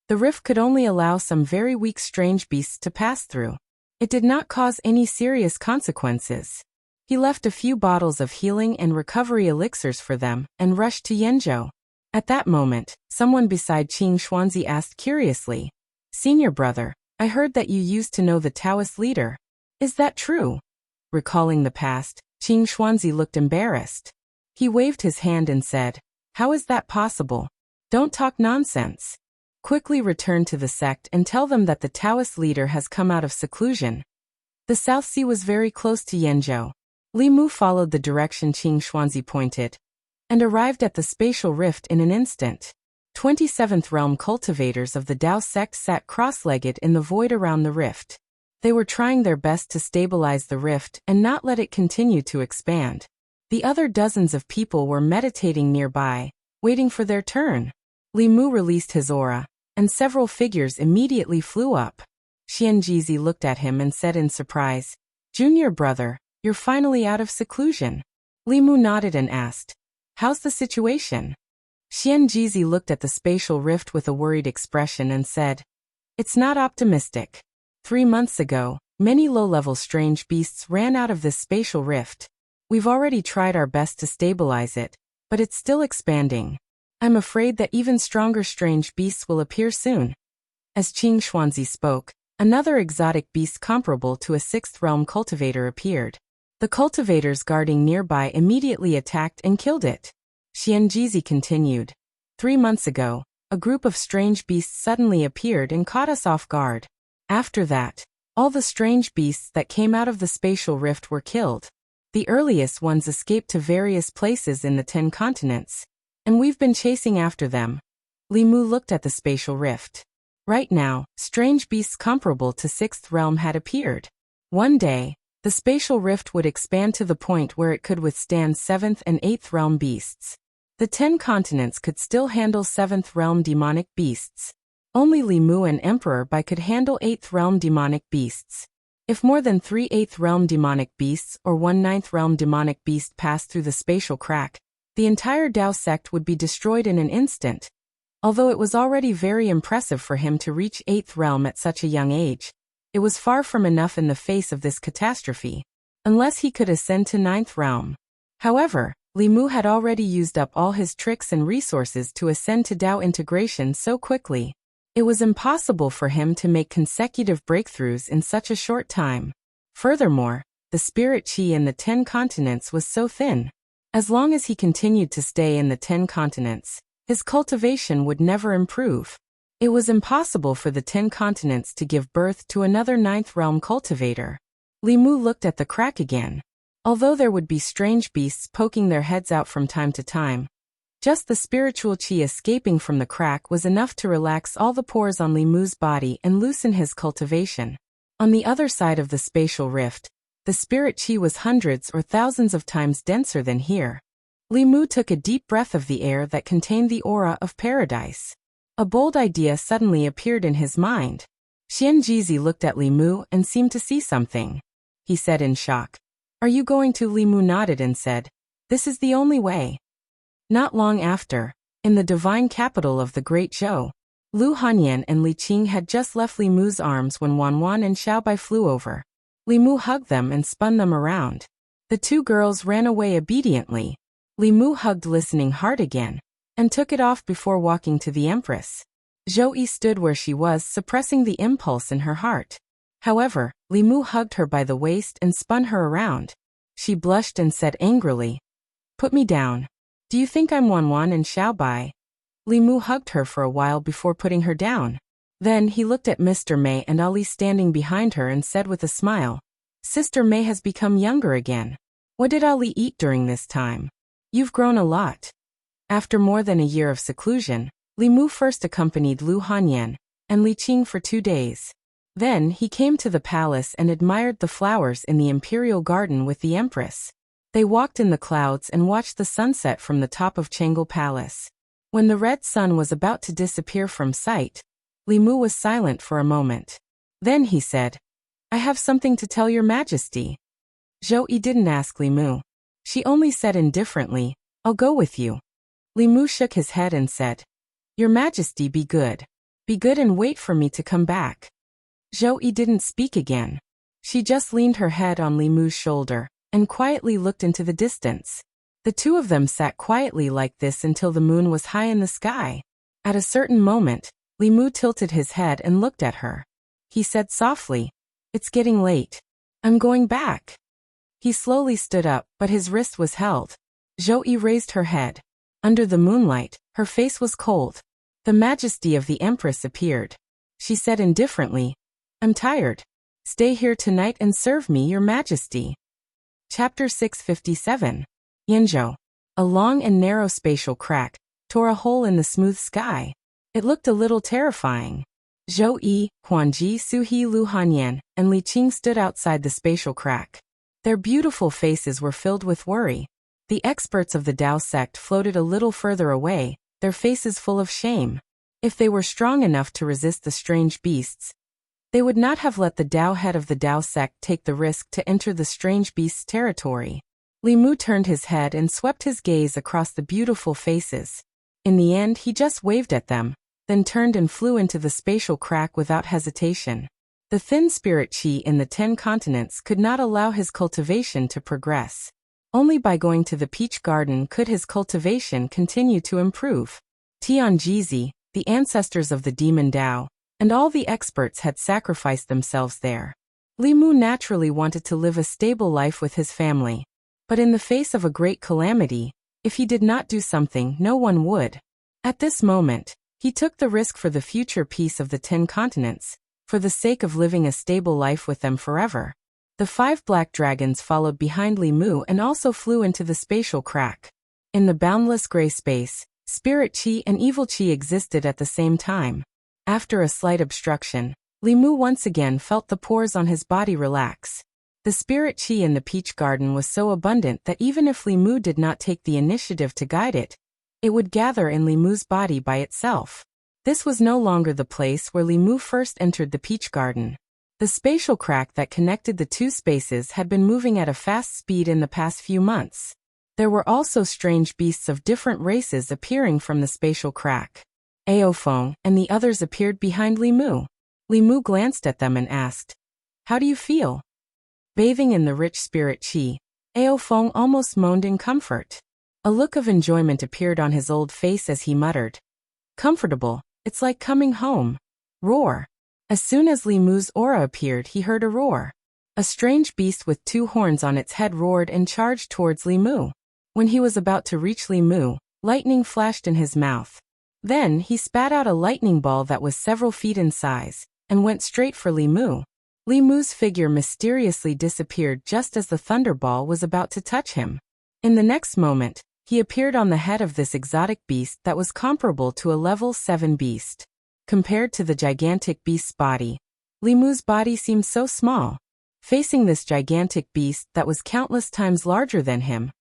[SPEAKER 1] the rift could only allow some very weak strange beasts to pass through. It did not cause any serious consequences. He left a few bottles of healing and recovery elixirs for them and rushed to Yenzhou. At that moment, someone beside Qing Xuanzi asked curiously, Senior brother, I heard that you used to know the Taoist leader. Is that true? Recalling the past, Qing Xuanzi looked embarrassed. He waved his hand and said, How is that possible? Don't talk nonsense. Quickly return to the sect and tell them that the Taoist leader has come out of seclusion. The South Sea was very close to Yenzhou. Li Mu followed the direction Qing Xuanzi pointed, and arrived at the spatial rift in an instant. 27th realm cultivators of the Dao sect sat cross-legged in the void around the rift. They were trying their best to stabilize the rift and not let it continue to expand. The other dozens of people were meditating nearby, waiting for their turn. Li Mu released his aura, and several figures immediately flew up. Xianjizi looked at him and said in surprise, Junior brother, you're finally out of seclusion. Li Mu nodded and asked, How's the situation? Xianjizi looked at the spatial rift with a worried expression and said, It's not optimistic. 3 months ago, many low-level strange beasts ran out of this spatial rift. We've already tried our best to stabilize it, but it's still expanding. I'm afraid that even stronger strange beasts will appear soon. As Qing Xuanzi spoke, another exotic beast comparable to a 6th realm cultivator appeared. The cultivators guarding nearby immediately attacked and killed it. Xianjizi continued. 3 months ago, a group of strange beasts suddenly appeared and caught us off guard. After that, all the strange beasts that came out of the spatial rift were killed. The earliest ones escaped to various places in the 10 continents, and we've been chasing after them. Li Mu looked at the spatial rift. Right now, strange beasts comparable to 6th realm had appeared. One day, the spatial rift would expand to the point where it could withstand 7th and 8th realm beasts. The 10 continents could still handle 7th realm demonic beasts. Only Li Mu and Emperor Bai could handle 8th realm demonic beasts. If more than 3 8th realm demonic beasts or 1 9th realm demonic beast passed through the spatial crack, the entire Dao sect would be destroyed in an instant. Although it was already very impressive for him to reach 8th realm at such a young age, it was far from enough in the face of this catastrophe, unless he could ascend to 9th realm. However, Li Mu had already used up all his tricks and resources to ascend to Dao integration so quickly. It was impossible for him to make consecutive breakthroughs in such a short time. Furthermore, the spirit qi in the 10 continents was so thin. As long as he continued to stay in the 10 continents, his cultivation would never improve. It was impossible for the 10 continents to give birth to another 9th realm cultivator. Li Mu looked at the crack again. Although there would be strange beasts poking their heads out from time to time, just the spiritual qi escaping from the crack was enough to relax all the pores on Li Mu's body and loosen his cultivation. On the other side of the spatial rift, the spirit qi was hundreds or thousands of times denser than here. Li Mu took a deep breath of the air that contained the aura of paradise. A bold idea suddenly appeared in his mind. Xianjizi looked at Li Mu and seemed to see something. He said in shock, "Are you going to?" Li Mu nodded and said, "This is the only way." Not long after, in the divine capital of the Great Zhou, Lu Hanyan and Li Qing had just left Li Mu's arms when Wanwan and Xiaobai flew over. Li Mu hugged them and spun them around. The two girls ran away obediently. Li Mu hugged Listening Heart again, and took it off before walking to the Empress. Zhou Yi stood where she was, suppressing the impulse in her heart. However, Li Mu hugged her by the waist and spun her around. She blushed and said angrily, "Put me down." Do you think I'm Wanwan and Xiaobai? Li Mu hugged her for a while before putting her down. Then he looked at Mr. May and Ali standing behind her and said with a smile, Sister May has become younger again. What did Ali eat during this time? You've grown a lot. After more than a year of seclusion, Li Mu first accompanied Lu Hanyan and Li Qing for 2 days. Then he came to the palace and admired the flowers in the imperial garden with the empress. They walked in the clouds and watched the sunset from the top of Changle Palace. When the red sun was about to disappear from sight, Li Mu was silent for a moment. Then he said, I have something to tell your majesty. Zhou Yi didn't ask Li Mu. She only said indifferently, I'll go with you. Li Mu shook his head and said, Your majesty, be good. Be good and wait for me to come back. Zhou Yi didn't speak again. She just leaned her head on Li Mu's shoulder and quietly looked into the distance. The two of them sat quietly like this until the moon was high in the sky. At a certain moment, Li Mu tilted his head and looked at her. He said softly, It's getting late. I'm going back. He slowly stood up, but his wrist was held. Zhou Yi raised her head. Under the moonlight, her face was cold. The majesty of the empress appeared. She said indifferently, I'm tired. Stay here tonight and serve me, your majesty. Chapter 657. Yanzhou. A long and narrow spatial crack tore a hole in the smooth sky. It looked a little terrifying. Zhou Yi, Huangji, Suhi, Lu Hanyan, and Li Qing stood outside the spatial crack. Their beautiful faces were filled with worry. The experts of the Dao sect floated a little further away, their faces full of shame. If they were strong enough to resist the strange beasts, they would not have let the Dao head of the Dao sect take the risk to enter the strange beast's territory. Li Mu turned his head and swept his gaze across the beautiful faces. In the end, he just waved at them, then turned and flew into the spatial crack without hesitation. The thin spirit qi in the 10 continents could not allow his cultivation to progress. Only by going to the peach garden could his cultivation continue to improve. Tianjizi, the ancestors of the demon Dao, and all the experts had sacrificed themselves there. Li Mu naturally wanted to live a stable life with his family. But in the face of a great calamity, if he did not do something, no one would. At this moment, he took the risk for the future peace of the 10 continents, for the sake of living a stable life with them forever. The 5 black dragons followed behind Li Mu and also flew into the spatial crack. In the boundless gray space, spirit qi and evil qi existed at the same time. After a slight obstruction, Li Mu once again felt the pores on his body relax. The spirit qi in the peach garden was so abundant that even if Li Mu did not take the initiative to guide it, it would gather in Li Mu's body by itself. This was no longer the place where Li Mu first entered the peach garden. The spatial crack that connected the two spaces had been moving at a fast speed in the past few months. There were also strange beasts of different races appearing from the spatial crack. Aofeng and the others appeared behind Li Mu. Li Mu glanced at them and asked, How do you feel? Bathing in the rich spirit qi, Aofeng almost moaned in comfort. A look of enjoyment appeared on his old face as he muttered, Comfortable, it's like coming home. Roar. As soon as Li Mu's aura appeared, he heard a roar. A strange beast with 2 horns on its head roared and charged towards Li Mu. When he was about to reach Li Mu, lightning flashed in his mouth. Then he spat out a lightning ball that was several feet in size, and went straight for Li Mu. Li Mu's figure mysteriously disappeared just as the thunderball was about to touch him. In the next moment, he appeared on the head of this exotic beast that was comparable to a level 7 beast. Compared to the gigantic beast's body, Li Mu's body seemed so small. Facing this gigantic beast that was countless times larger than him,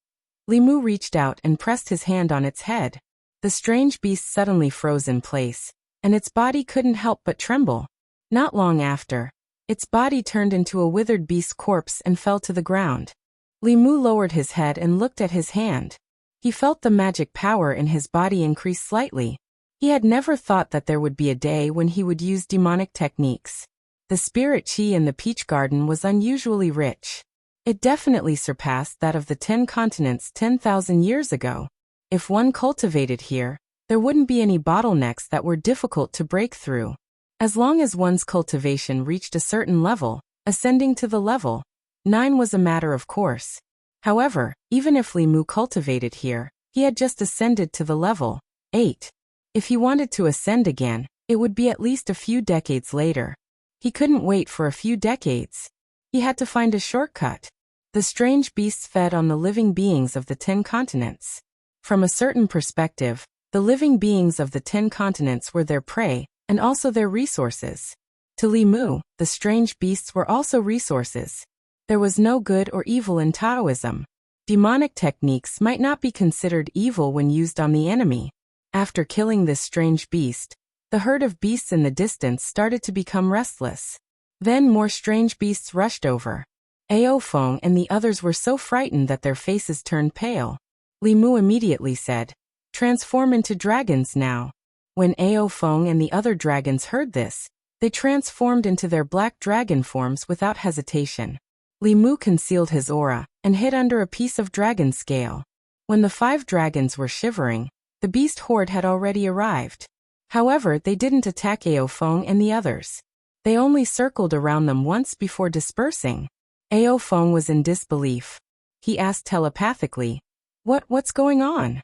[SPEAKER 1] Li Mu reached out and pressed his hand on its head. The strange beast suddenly froze in place, and its body couldn't help but tremble. Not long after, its body turned into a withered beast's corpse and fell to the ground. Li Mu lowered his head and looked at his hand. He felt the magic power in his body increase slightly. He had never thought that there would be a day when he would use demonic techniques. The spirit qi in the peach garden was unusually rich. It definitely surpassed that of the 10 continents 10,000 years ago. If one cultivated here, there wouldn't be any bottlenecks that were difficult to break through. As long as one's cultivation reached a certain level, ascending to the level 9 was a matter of course. However, even if Li Mu cultivated here, He had just ascended to the level 8. If he wanted to ascend again, it would be at least a few decades later. He couldn't wait for a few decades. He had to find a shortcut. The strange beasts fed on the living beings of the 10 continents. From a certain perspective, the living beings of the 10 continents were their prey, and also their resources. To Li Mu, the strange beasts were also resources. There was no good or evil in Taoism. Demonic techniques might not be considered evil when used on the enemy. After killing this strange beast, the herd of beasts in the distance started to become restless. Then more strange beasts rushed over. Ao Feng and the others were so frightened that their faces turned pale. Li Mu immediately said, "Transform into dragons now." When Ao Feng and the other dragons heard this, they transformed into their black dragon forms without hesitation. Li Mu concealed his aura and hid under a piece of dragon scale. When the 5 dragons were shivering, the beast horde had already arrived. However, they didn't attack Ao Feng and the others. They only circled around them once before dispersing. Ao Feng was in disbelief. He asked telepathically, What's going on?"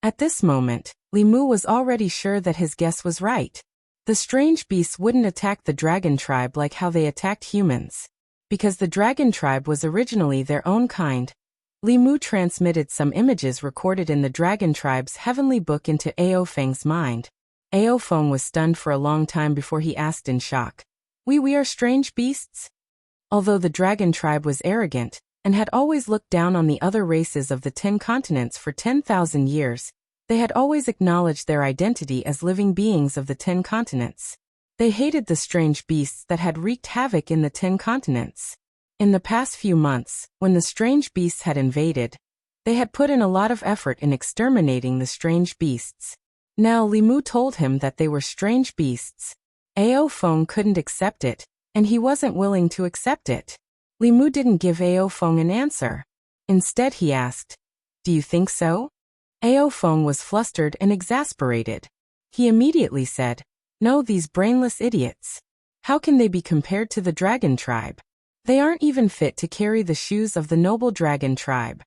[SPEAKER 1] At this moment, Li Mu was already sure that his guess was right. The strange beasts wouldn't attack the dragon tribe like how they attacked humans. Because the dragon tribe was originally their own kind, Li Mu transmitted some images recorded in the dragon tribe's heavenly book into Ao Feng's mind. Ao Feng was stunned for a long time before he asked in shock, We are strange beasts?" Although the dragon tribe was arrogant, and had always looked down on the other races of the 10 continents for 10,000 years, they had always acknowledged their identity as living beings of the 10 continents. They hated the strange beasts that had wreaked havoc in the 10 continents. In the past few months, when the strange beasts had invaded, they had put in a lot of effort in exterminating the strange beasts. Now Li Mu told him that they were strange beasts. Ao Feng couldn't accept it, and he wasn't willing to accept it. Li Mu didn't give Ao Feng an answer. Instead he asked, "Do you think so?" Ao Feng was flustered and exasperated. He immediately said, "No, these brainless idiots. How can they be compared to the dragon tribe? They aren't even fit to carry the shoes of the noble dragon tribe."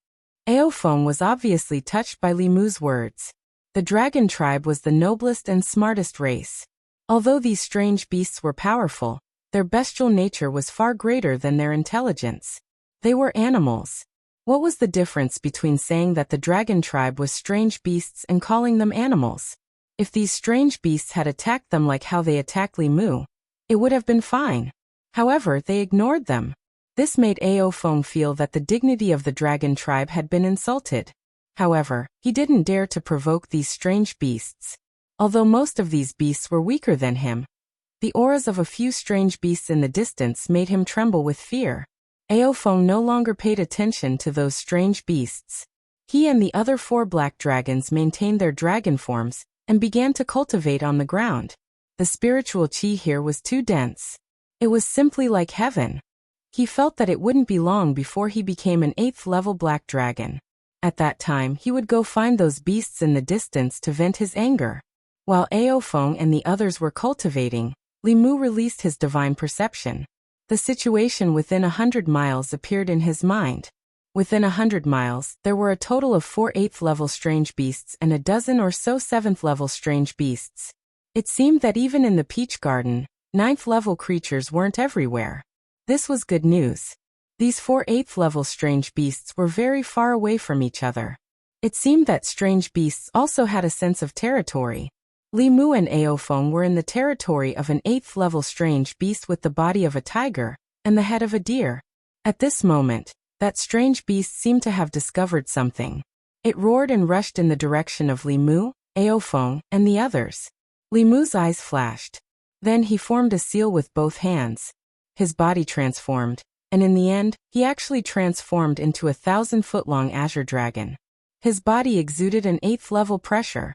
[SPEAKER 1] Ao Feng was obviously touched by Li Mu's words. The dragon tribe was the noblest and smartest race. Although these strange beasts were powerful, their bestial nature was far greater than their intelligence. They were animals. What was the difference between saying that the dragon tribe was strange beasts and calling them animals? If these strange beasts had attacked them like how they attacked Li Mu, it would have been fine. However, they ignored them. This made Ao Feng feel that the dignity of the dragon tribe had been insulted. However, he didn't dare to provoke these strange beasts. Although most of these beasts were weaker than him, the auras of a few strange beasts in the distance made him tremble with fear. Ao Feng no longer paid attention to those strange beasts. He and the other 4 black dragons maintained their dragon forms and began to cultivate on the ground. The spiritual chi here was too dense. It was simply like heaven. He felt that it wouldn't be long before he became an 8th level black dragon. At that time, he would go find those beasts in the distance to vent his anger. While Ao Feng and the others were cultivating, Li Mu released his divine perception. The situation within 100 miles appeared in his mind. Within 100 miles, there were a total of 4 8th-level strange beasts and a dozen or so 7th-level strange beasts. It seemed that even in the Peach Garden, 9th-level creatures weren't everywhere. This was good news. These 4 8th-level strange beasts were very far away from each other. It seemed that strange beasts also had a sense of territory. Li Mu and Ao Feng were in the territory of an 8th-level strange beast with the body of a tiger and the head of a deer. At this moment, that strange beast seemed to have discovered something. It roared and rushed in the direction of Li Mu, Ao Feng, and the others. Li Mu's eyes flashed. Then he formed a seal with both hands. His body transformed, and in the end, he actually transformed into a 1,000-foot-long azure dragon. His body exuded an 8th-level pressure.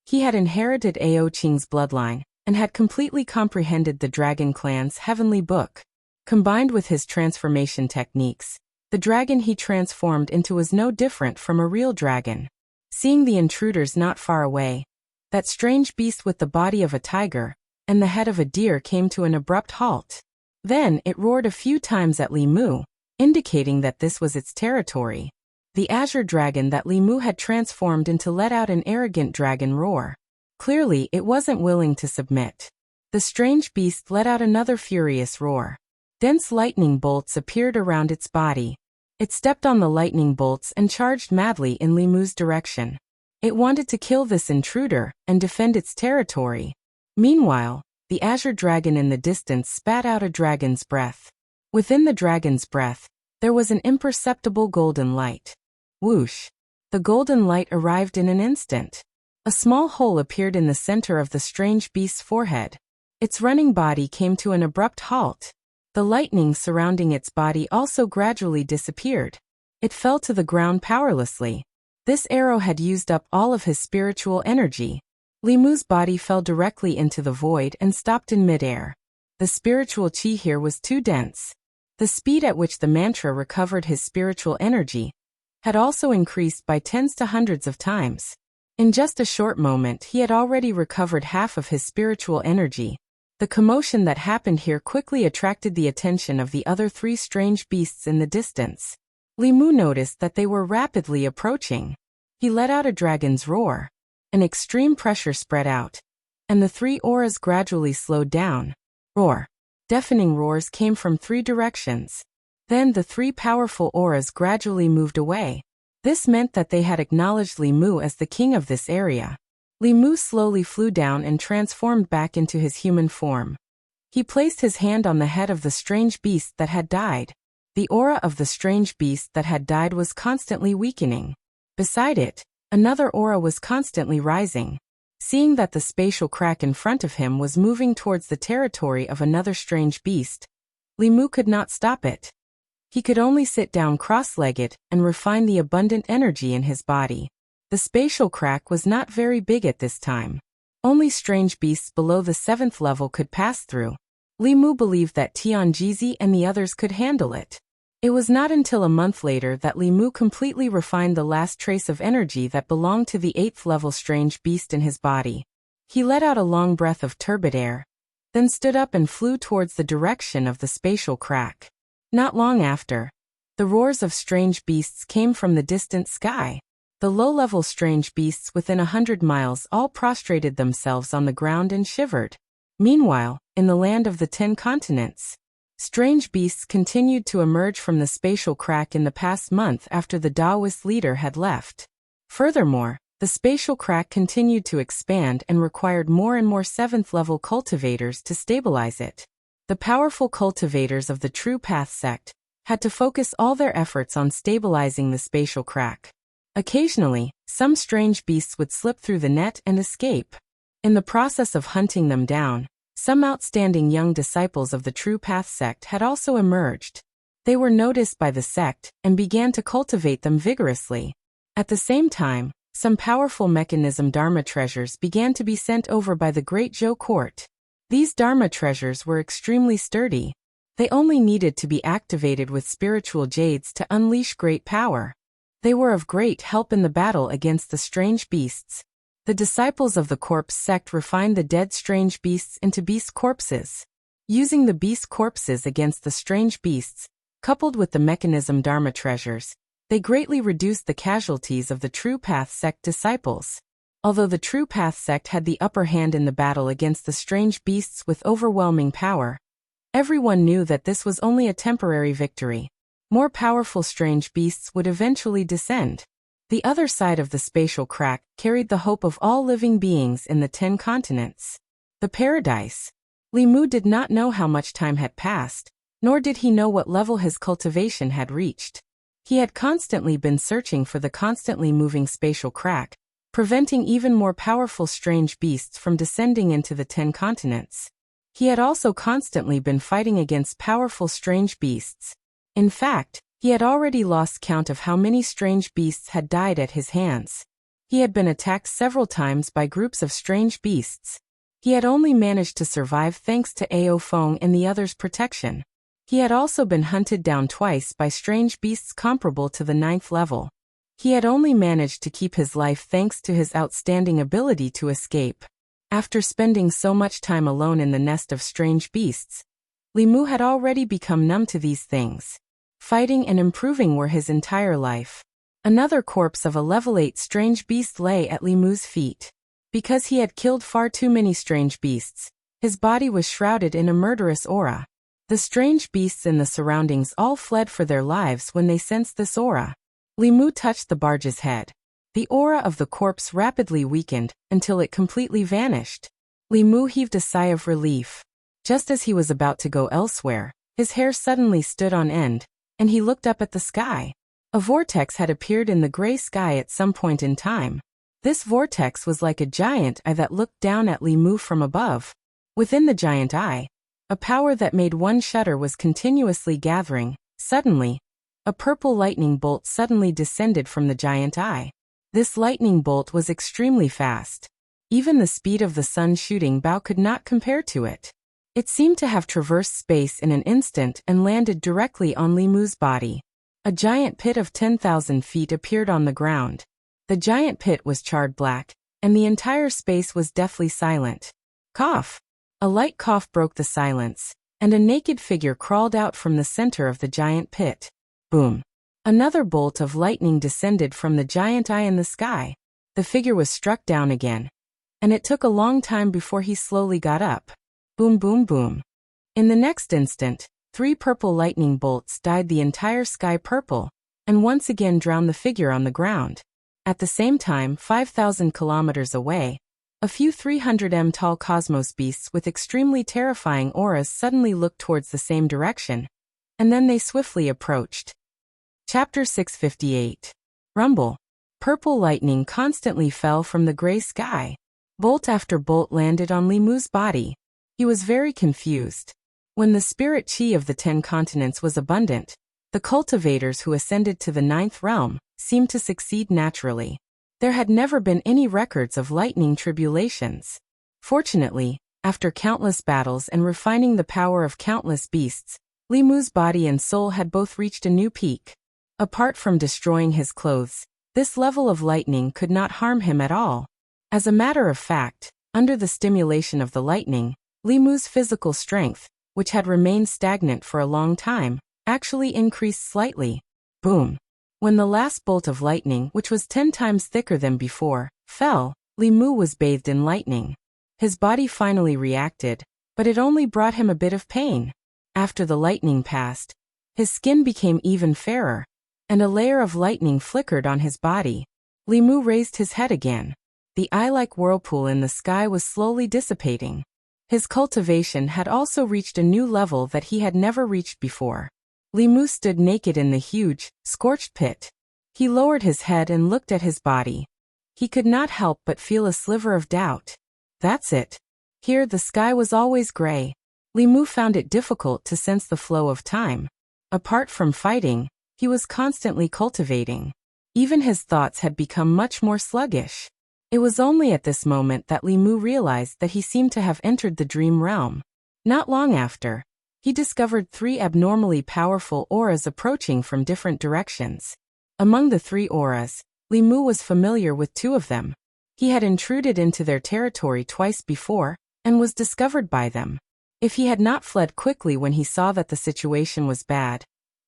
[SPEAKER 1] He had inherited Ao Qing's bloodline, and had completely comprehended the Dragon Clan's heavenly book. Combined with his transformation techniques, the dragon he transformed into was no different from a real dragon. Seeing the intruders not far away, that strange beast with the body of a tiger and the head of a deer came to an abrupt halt. Then it roared a few times at Li Mu, indicating that this was its territory. The azure dragon that Li Mu had transformed into let out an arrogant dragon roar. Clearly, it wasn't willing to submit. The strange beast let out another furious roar. Dense lightning bolts appeared around its body. It stepped on the lightning bolts and charged madly in Li Mu's direction. It wanted to kill this intruder and defend its territory. Meanwhile, the azure dragon in the distance spat out a dragon's breath. Within the dragon's breath, there was an imperceptible golden light. Whoosh! The golden light arrived in an instant. A small hole appeared in the center of the strange beast's forehead. Its running body came to an abrupt halt. The lightning surrounding its body also gradually disappeared. It fell to the ground powerlessly. This arrow had used up all of his spiritual energy. Li Mu's body fell directly into the void and stopped in midair. The spiritual chi here was too dense. The speed at which the mantra recovered his spiritual energy had also increased by tens to hundreds of times. In just a short moment, he had already recovered half of his spiritual energy. The commotion that happened here quickly attracted the attention of the other three strange beasts in the distance. Li Mu noticed that they were rapidly approaching. He let out a dragon's roar. An extreme pressure spread out, and the three auras gradually slowed down. Roar! Deafening roars came from three directions. Then the three powerful auras gradually moved away. This meant that they had acknowledged Li Mu as the king of this area. Li Mu slowly flew down and transformed back into his human form. He placed his hand on the head of the strange beast that had died. The aura of the strange beast that had died was constantly weakening. Beside it, another aura was constantly rising. Seeing that the spatial crack in front of him was moving towards the territory of another strange beast, Li Mu could not stop it. He could only sit down cross-legged and refine the abundant energy in his body. The spatial crack was not very big at this time. Only strange beasts below the 7th level could pass through. Li Mu believed that Tianjizi and the others could handle it. It was not until a month later that Li Mu completely refined the last trace of energy that belonged to the 8th level strange beast in his body. He let out a long breath of turbid air, then stood up and flew towards the direction of the spatial crack. Not long after, the roars of strange beasts came from the distant sky. The low-level strange beasts within 100 miles all prostrated themselves on the ground and shivered. Meanwhile, in the land of the 10 continents, strange beasts continued to emerge from the spatial crack in the past month after the Taoist leader had left. Furthermore, the spatial crack continued to expand and required more and more 7th-level cultivators to stabilize it. The powerful cultivators of the True Path sect had to focus all their efforts on stabilizing the spatial crack. Occasionally, some strange beasts would slip through the net and escape. In the process of hunting them down, some outstanding young disciples of the True Path sect had also emerged. They were noticed by the sect and began to cultivate them vigorously. At the same time, some powerful mechanism Dharma treasures began to be sent over by the Great Zhou court. These Dharma treasures were extremely sturdy. They only needed to be activated with spiritual jades to unleash great power. They were of great help in the battle against the strange beasts. The disciples of the corpse sect refined the dead strange beasts into beast corpses. Using the beast corpses against the strange beasts, coupled with the mechanism Dharma treasures, they greatly reduced the casualties of the True Path sect disciples. Although the True Path sect had the upper hand in the battle against the strange beasts with overwhelming power, everyone knew that this was only a temporary victory. More powerful strange beasts would eventually descend. The other side of the spatial crack carried the hope of all living beings in the 10 continents. The paradise. Li Mu did not know how much time had passed, nor did he know what level his cultivation had reached. He had constantly been searching for the constantly moving spatial crack, preventing even more powerful strange beasts from descending into the 10 continents. He had also constantly been fighting against powerful strange beasts. In fact, he had already lost count of how many strange beasts had died at his hands. He had been attacked several times by groups of strange beasts. He had only managed to survive thanks to Ao Feng and the others' protection. He had also been hunted down twice by strange beasts comparable to the 9th level. He had only managed to keep his life thanks to his outstanding ability to escape. After spending so much time alone in the nest of strange beasts, Li Mu had already become numb to these things. Fighting and improving were his entire life. Another corpse of a level 8 strange beast lay at Li Mu's feet. Because he had killed far too many strange beasts, his body was shrouded in a murderous aura. The strange beasts in the surroundings all fled for their lives when they sensed this aura. Li Mu touched the barge's head. The aura of the corpse rapidly weakened until it completely vanished. Li Mu heaved a sigh of relief. Just as he was about to go elsewhere, his hair suddenly stood on end, and he looked up at the sky. A vortex had appeared in the gray sky at some point in time. This vortex was like a giant eye that looked down at Li Mu from above. Within the giant eye, a power that made one shudder was continuously gathering. Suddenly, a purple lightning bolt suddenly descended from the giant eye. This lightning bolt was extremely fast. Even the speed of the sun's shooting bow could not compare to it. It seemed to have traversed space in an instant and landed directly on Li Mu's body. A giant pit of 10,000 feet appeared on the ground. The giant pit was charred black, and the entire space was deathly silent. Cough! A light cough broke the silence, and a naked figure crawled out from the center of the giant pit. Boom! Another bolt of lightning descended from the giant eye in the sky. The figure was struck down again, and it took a long time before he slowly got up. Boom, boom, boom. In the next instant, 3 purple lightning bolts dyed the entire sky purple, and once again drowned the figure on the ground. At the same time, 5,000 kilometers away, a few 300 tall cosmos beasts with extremely terrifying auras suddenly looked towards the same direction, and then they swiftly approached. Chapter 658. Rumble. Purple lightning constantly fell from the gray sky. Bolt after bolt landed on Li Mu's body. He was very confused. When the spirit chi of the 10 continents was abundant, the cultivators who ascended to the 9th realm seemed to succeed naturally. There had never been any records of lightning tribulations. Fortunately, after countless battles and refining the power of countless beasts, Li Mu's body and soul had both reached a new peak. Apart from destroying his clothes, this level of lightning could not harm him at all. As a matter of fact, under the stimulation of the lightning, Li Mu's physical strength, which had remained stagnant for a long time, actually increased slightly. Boom! When the last bolt of lightning, which was 10 times thicker than before, fell, Li Mu was bathed in lightning. His body finally reacted, but it only brought him a bit of pain. After the lightning passed, his skin became even fairer, and a layer of lightning flickered on his body. Li Mu raised his head again. The eye-like whirlpool in the sky was slowly dissipating. His cultivation had also reached a new level that he had never reached before. Li Mu stood naked in the huge, scorched pit. He lowered his head and looked at his body. He could not help but feel a sliver of doubt. That's it. Here the sky was always gray. Li Mu found it difficult to sense the flow of time. Apart from fighting, he was constantly cultivating. Even his thoughts had become much more sluggish. It was only at this moment that Li Mu realized that he seemed to have entered the dream realm. Not long after, he discovered 3 abnormally powerful auras approaching from different directions. Among the 3 auras, Li Mu was familiar with 2 of them. He had intruded into their territory twice before, and was discovered by them. If he had not fled quickly when he saw that the situation was bad,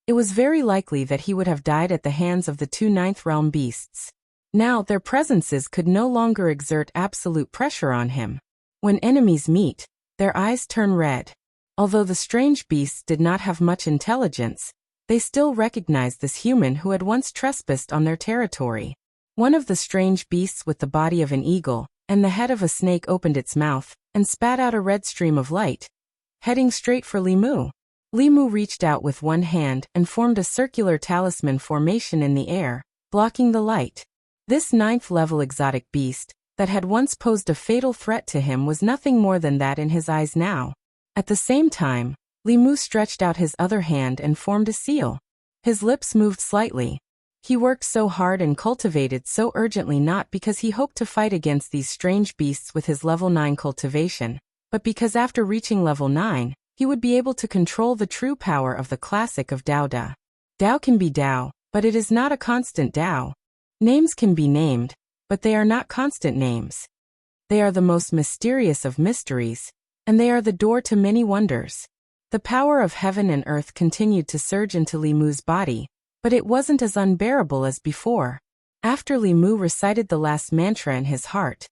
[SPEAKER 1] it was very likely that he would have died at the hands of the 2 9th realm beasts. Now their presences could no longer exert absolute pressure on him. When enemies meet, their eyes turn red. Although the strange beasts did not have much intelligence, they still recognized this human who had once trespassed on their territory. One of the strange beasts with the body of an eagle and the head of a snake opened its mouth and spat out a red stream of light, heading straight for Li Mu. Li Mu reached out with one hand and formed a circular talisman formation in the air, blocking the light. This 9th level exotic beast, that had once posed a fatal threat to him, was nothing more than that in his eyes now. At the same time, Li Mu stretched out his other hand and formed a seal. His lips moved slightly. He worked so hard and cultivated so urgently, not because he hoped to fight against these strange beasts with his level 9 cultivation, but because after reaching level 9, he would be able to control the true power of the classic of Dao Da. Dao can be Dao, but it is not a constant Dao. Names can be named, but they are not constant names. They are the most mysterious of mysteries, and they are the door to many wonders. The power of heaven and earth continued to surge into Li Mu's body, but it wasn't as unbearable as before. After Li Mu recited the last mantra in his heart,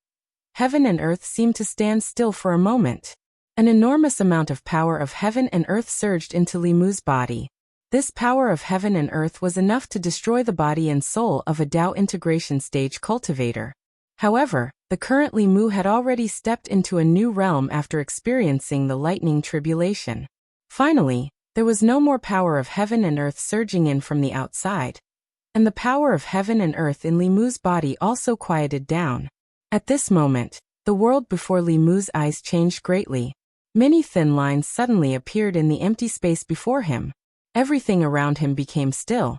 [SPEAKER 1] heaven and earth seemed to stand still for a moment. An enormous amount of power of heaven and earth surged into Li Mu's body. This power of heaven and earth was enough to destroy the body and soul of a Tao integration stage cultivator. However, the current Li Mu had already stepped into a new realm after experiencing the lightning tribulation. Finally, there was no more power of heaven and earth surging in from the outside. And the power of heaven and earth in Li Mu's body also quieted down. At this moment, the world before Li Mu's eyes changed greatly. Many thin lines suddenly appeared in the empty space before him. Everything around him became still,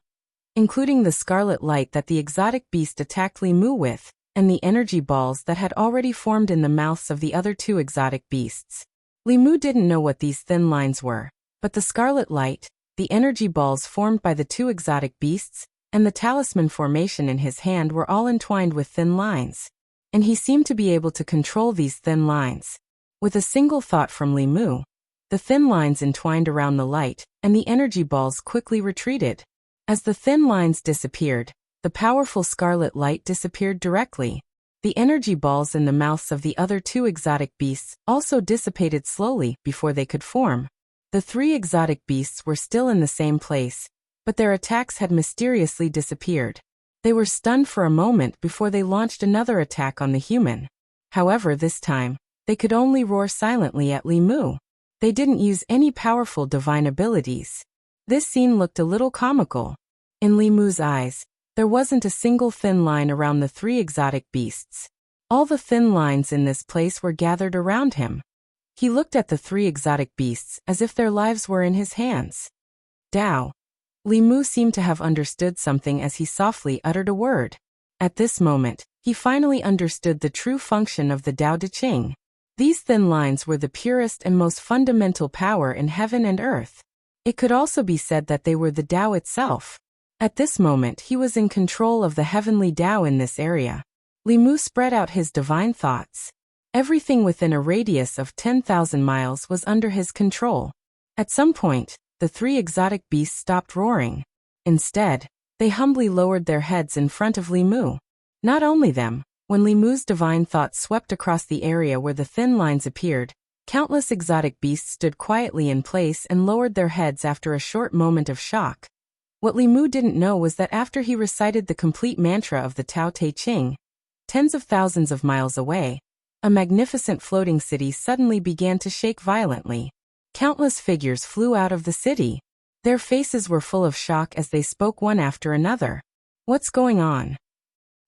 [SPEAKER 1] including the scarlet light that the exotic beast attacked Li Mu with, and the energy balls that had already formed in the mouths of the other two exotic beasts. Li Mu didn't know what these thin lines were, but the scarlet light, the energy balls formed by the two exotic beasts, and the talisman formation in his hand were all entwined with thin lines. And he seemed to be able to control these thin lines. With a single thought from Li Mu, the thin lines entwined around the light, and the energy balls quickly retreated. As the thin lines disappeared, the powerful scarlet light disappeared directly. The energy balls in the mouths of the other two exotic beasts also dissipated slowly before they could form. The three exotic beasts were still in the same place, but their attacks had mysteriously disappeared. They were stunned for a moment before they launched another attack on the human. However, this time, they could only roar silently at Li Mu. They didn't use any powerful divine abilities. This scene looked a little comical. In Li Mu's eyes, there wasn't a single thin line around the three exotic beasts. All the thin lines in this place were gathered around him. He looked at the three exotic beasts as if their lives were in his hands. Tao. Li Mu seemed to have understood something as he softly uttered a word. At this moment, he finally understood the true function of the Tao Te Ching. These thin lines were the purest and most fundamental power in heaven and earth. It could also be said that they were the Tao itself. At this moment he was in control of the heavenly Tao in this area. Li Mu spread out his divine thoughts. Everything within a radius of 10,000 miles was under his control. At some point, the three exotic beasts stopped roaring. Instead, they humbly lowered their heads in front of Li Mu. Not only them, when Li Mu's divine thoughts swept across the area where the thin lines appeared, countless exotic beasts stood quietly in place and lowered their heads after a short moment of shock. What Li Mu didn't know was that after he recited the complete mantra of the Tao Te Ching, tens of thousands of miles away, a magnificent floating city suddenly began to shake violently. Countless figures flew out of the city. Their faces were full of shock as they spoke one after another. What's going on?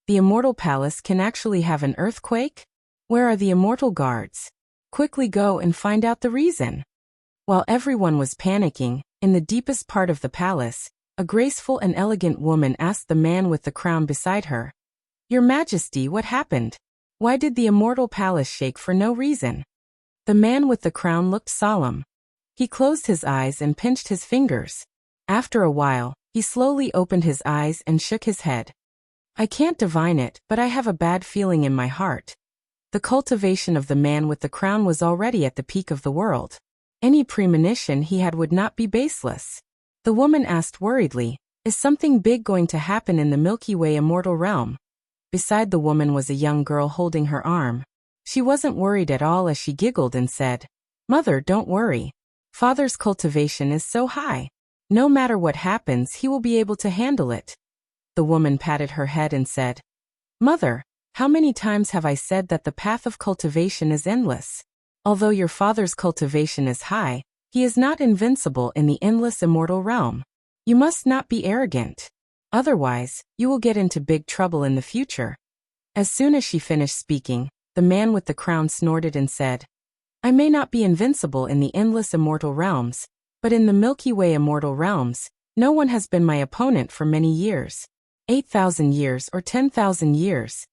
[SPEAKER 1] The Immortal Palace can actually have an earthquake? Where are the immortal guards? Quickly go and find out the reason. While everyone was panicking, in the deepest part of the palace, a graceful and elegant woman asked the man with the crown beside her, "Your Majesty, what happened? Why did the Immortal Palace shake for no reason?" The man with the crown looked solemn. He closed his eyes and pinched his fingers. After a while, he slowly opened his eyes and shook his head. "I can't divine it, but I have a bad feeling in my heart." The cultivation of the man with the crown was already at the peak of the world. Any premonition he had would not be baseless. The woman asked worriedly, "Is something big going to happen in the Milky Way immortal realm?" Beside the woman was a young girl holding her arm. She wasn't worried at all as she giggled and said, "Mother, don't worry. Father's cultivation is so high. No matter what happens, he will be able to handle it." The woman patted her head and said, "Mother, how many times have I said that the path of cultivation is endless? Although your father's cultivation is high, he is not invincible in the endless immortal realm. You must not be arrogant. Otherwise, you will get into big trouble in the future." As soon as she finished speaking, the man with the crown snorted and said, "I may not be invincible in the endless immortal realms, but in the Milky Way immortal realms, no one has been my opponent for many years. 8,000 years or 10,000 years.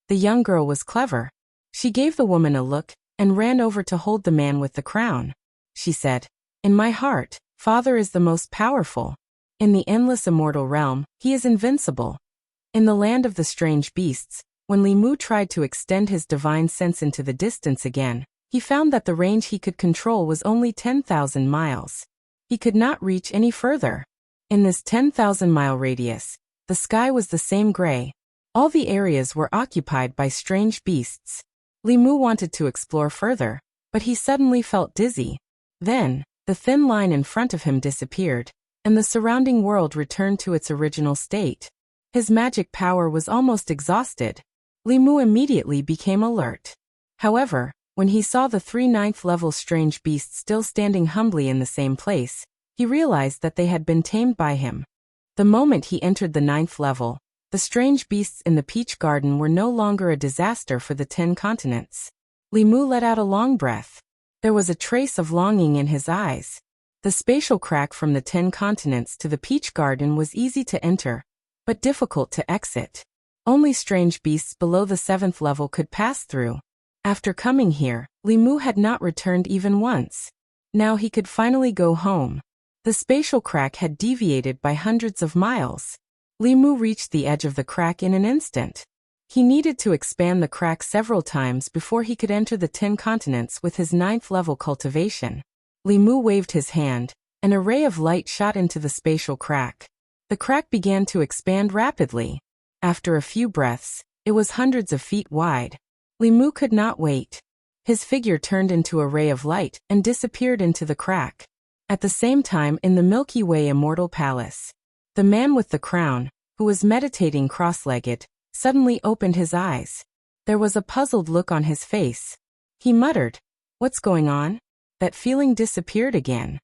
[SPEAKER 1] The young girl was clever. She gave the woman a look and ran over to hold the man with the crown. She said, "In my heart, Father is the most powerful. In the endless immortal realm, he is invincible." In the land of the strange beasts, when Li Mu tried to extend his divine sense into the distance again, he found that the range he could control was only 10,000 miles. He could not reach any further. In this 10,000-mile radius, the sky was the same gray. All the areas were occupied by strange beasts. Li Mu wanted to explore further, but he suddenly felt dizzy. Then, the thin line in front of him disappeared, and the surrounding world returned to its original state. His magic power was almost exhausted. Li Mu immediately became alert. However, when he saw the 3 ninth-level strange beasts still standing humbly in the same place, he realized that they had been tamed by him. The moment he entered the 9th level, the strange beasts in the Peach Garden were no longer a disaster for the 10 continents. Li Mu let out a long breath. There was a trace of longing in his eyes. The spatial crack from the 10 continents to the Peach Garden was easy to enter, but difficult to exit. Only strange beasts below the 7th level could pass through. After coming here, Li Mu had not returned even once. Now he could finally go home. The spatial crack had deviated by hundreds of miles. Li Mu reached the edge of the crack in an instant. He needed to expand the crack several times before he could enter the 10 continents with his 9th level cultivation. Li Mu waved his hand. An array of light shot into the spatial crack. The crack began to expand rapidly. After a few breaths, it was hundreds of feet wide. Li Mu could not wait. His figure turned into a ray of light and disappeared into the crack. At the same time, in the Milky Way Immortal Palace, the man with the crown, who was meditating cross-legged, suddenly opened his eyes. There was a puzzled look on his face. He muttered, "What's going on?" That feeling disappeared again.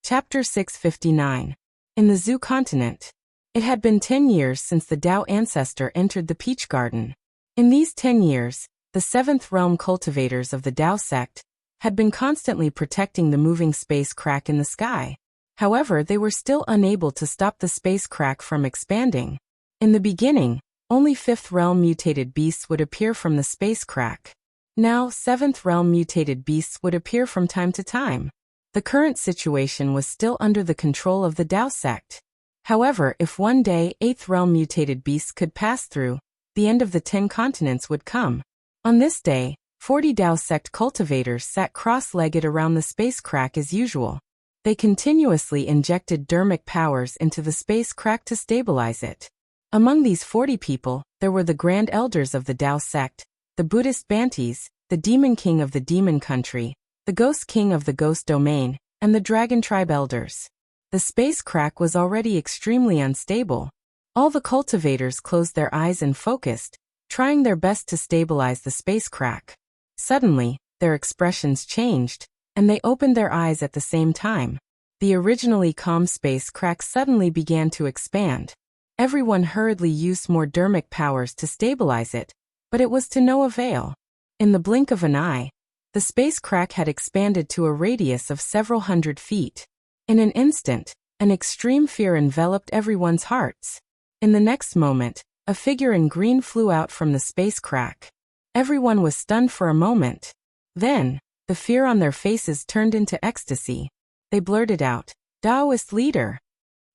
[SPEAKER 1] Chapter 659. In the Zoo Continent. It had been 10 years since the Tao ancestor entered the Peach Garden. In these 10 years, the 7th realm cultivators of the Tao sect had been constantly protecting the moving space crack in the sky. However, they were still unable to stop the space crack from expanding. In the beginning, only 5th realm mutated beasts would appear from the space crack. Now, 7th realm mutated beasts would appear from time to time. The current situation was still under the control of the Tao sect. However, if one day 8th realm mutated beasts could pass through, the end of the 10 continents would come. On this day, 40 Tao sect cultivators sat cross-legged around the space crack as usual. They continuously injected dermic powers into the space crack to stabilize it. Among these 40 people, there were the Grand Elders of the Tao sect, the Buddhist Bantis, the Demon King of the Demon Country, the Ghost King of the Ghost Domain, and the Dragon Tribe Elders. The space crack was already extremely unstable. All the cultivators closed their eyes and focused, trying their best to stabilize the space crack. Suddenly, their expressions changed, and they opened their eyes at the same time. The originally calm space crack suddenly began to expand. Everyone hurriedly used more dermic powers to stabilize it, but it was to no avail. In the blink of an eye, the space crack had expanded to a radius of several hundred feet. In an instant, an extreme fear enveloped everyone's hearts. In the next moment, a figure in green flew out from the space crack. Everyone was stunned for a moment. Then, the fear on their faces turned into ecstasy. They blurted out, "Taoist leader."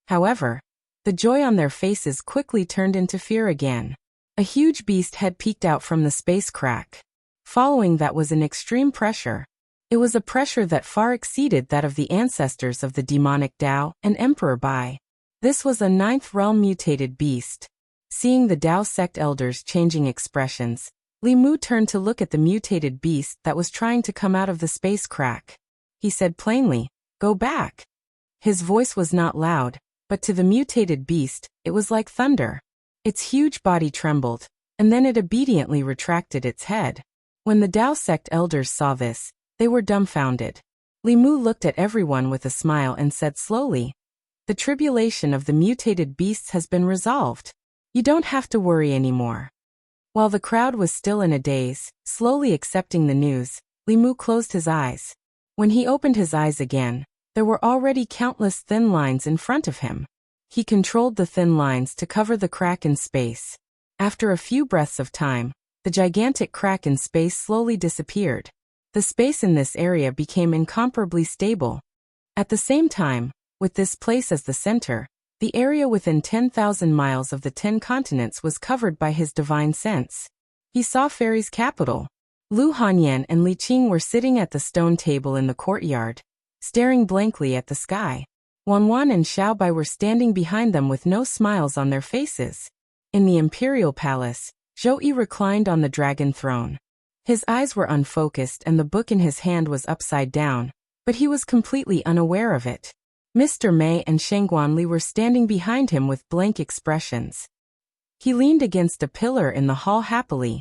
[SPEAKER 1] However, the joy on their faces quickly turned into fear again. A huge beast head peeked out from the space crack. Following that was an extreme pressure. It was a pressure that far exceeded that of the ancestors of the demonic Tao and Emperor Bai. This was a 9th realm mutated beast. Seeing the Tao sect elders changing expressions, Li Mu turned to look at the mutated beast that was trying to come out of the space crack. He said plainly, "Go back." His voice was not loud, but to the mutated beast, it was like thunder. Its huge body trembled, and then it obediently retracted its head. When the Tao sect elders saw this, they were dumbfounded. Li Mu looked at everyone with a smile and said slowly, "The tribulation of the mutated beasts has been resolved. You don't have to worry anymore." While the crowd was still in a daze, slowly accepting the news, Li Mu closed his eyes. When he opened his eyes again, there were already countless thin lines in front of him. He controlled the thin lines to cover the crack in space. After a few breaths of time, the gigantic crack in space slowly disappeared. The space in this area became incomparably stable. At the same time, with this place as the center, the area within 10,000 miles of the 10 continents was covered by his divine sense. He saw Fairy's capital. Lu Hanyan and Li Qing were sitting at the stone table in the courtyard, staring blankly at the sky. Wanwan and Xiaobai were standing behind them with no smiles on their faces. In the imperial palace, Zhou Yi reclined on the dragon throne. His eyes were unfocused and the book in his hand was upside down, but he was completely unaware of it. Mr. Mei and Sheng Guanli were standing behind him with blank expressions. He leaned against a pillar in the hall happily,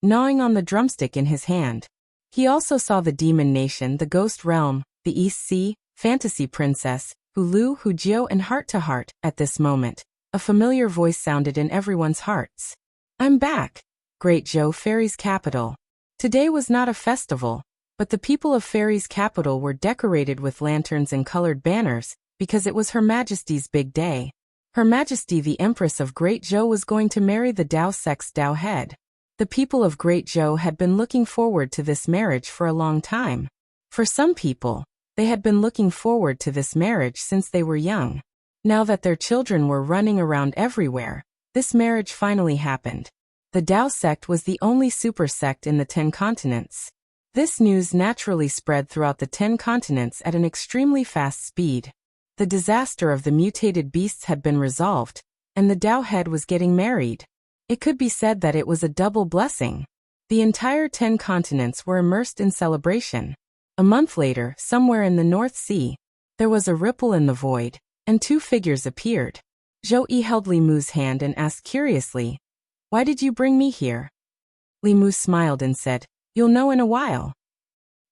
[SPEAKER 1] gnawing on the drumstick in his hand. He also saw the demon nation, the ghost realm, the East Sea, fantasy princess, Hulu, Hujiao and Heart to Heart. At this moment, a familiar voice sounded in everyone's hearts. I'm back, Great Zhou Fairy's capital. Today was not a festival, but the people of Fairy's capital were decorated with lanterns and colored banners, because it was Her Majesty's big day. Her Majesty the Empress of Great Zhou was going to marry the Dao sect's Dao head. The people of Great Zhou had been looking forward to this marriage for a long time. For some people, they had been looking forward to this marriage since they were young. Now that their children were running around everywhere, this marriage finally happened. The Dao sect was the only super sect in the 10 continents. This news naturally spread throughout the 10 continents at an extremely fast speed. The disaster of the mutated beasts had been resolved, and the Dao head was getting married. It could be said that it was a double blessing. The entire 10 continents were immersed in celebration. A month later, somewhere in the North Sea, there was a ripple in the void, and 2 figures appeared. Zhou Yi held Li Mu's hand and asked curiously, "Why did you bring me here?" Li Mu smiled and said, "You'll know in a while."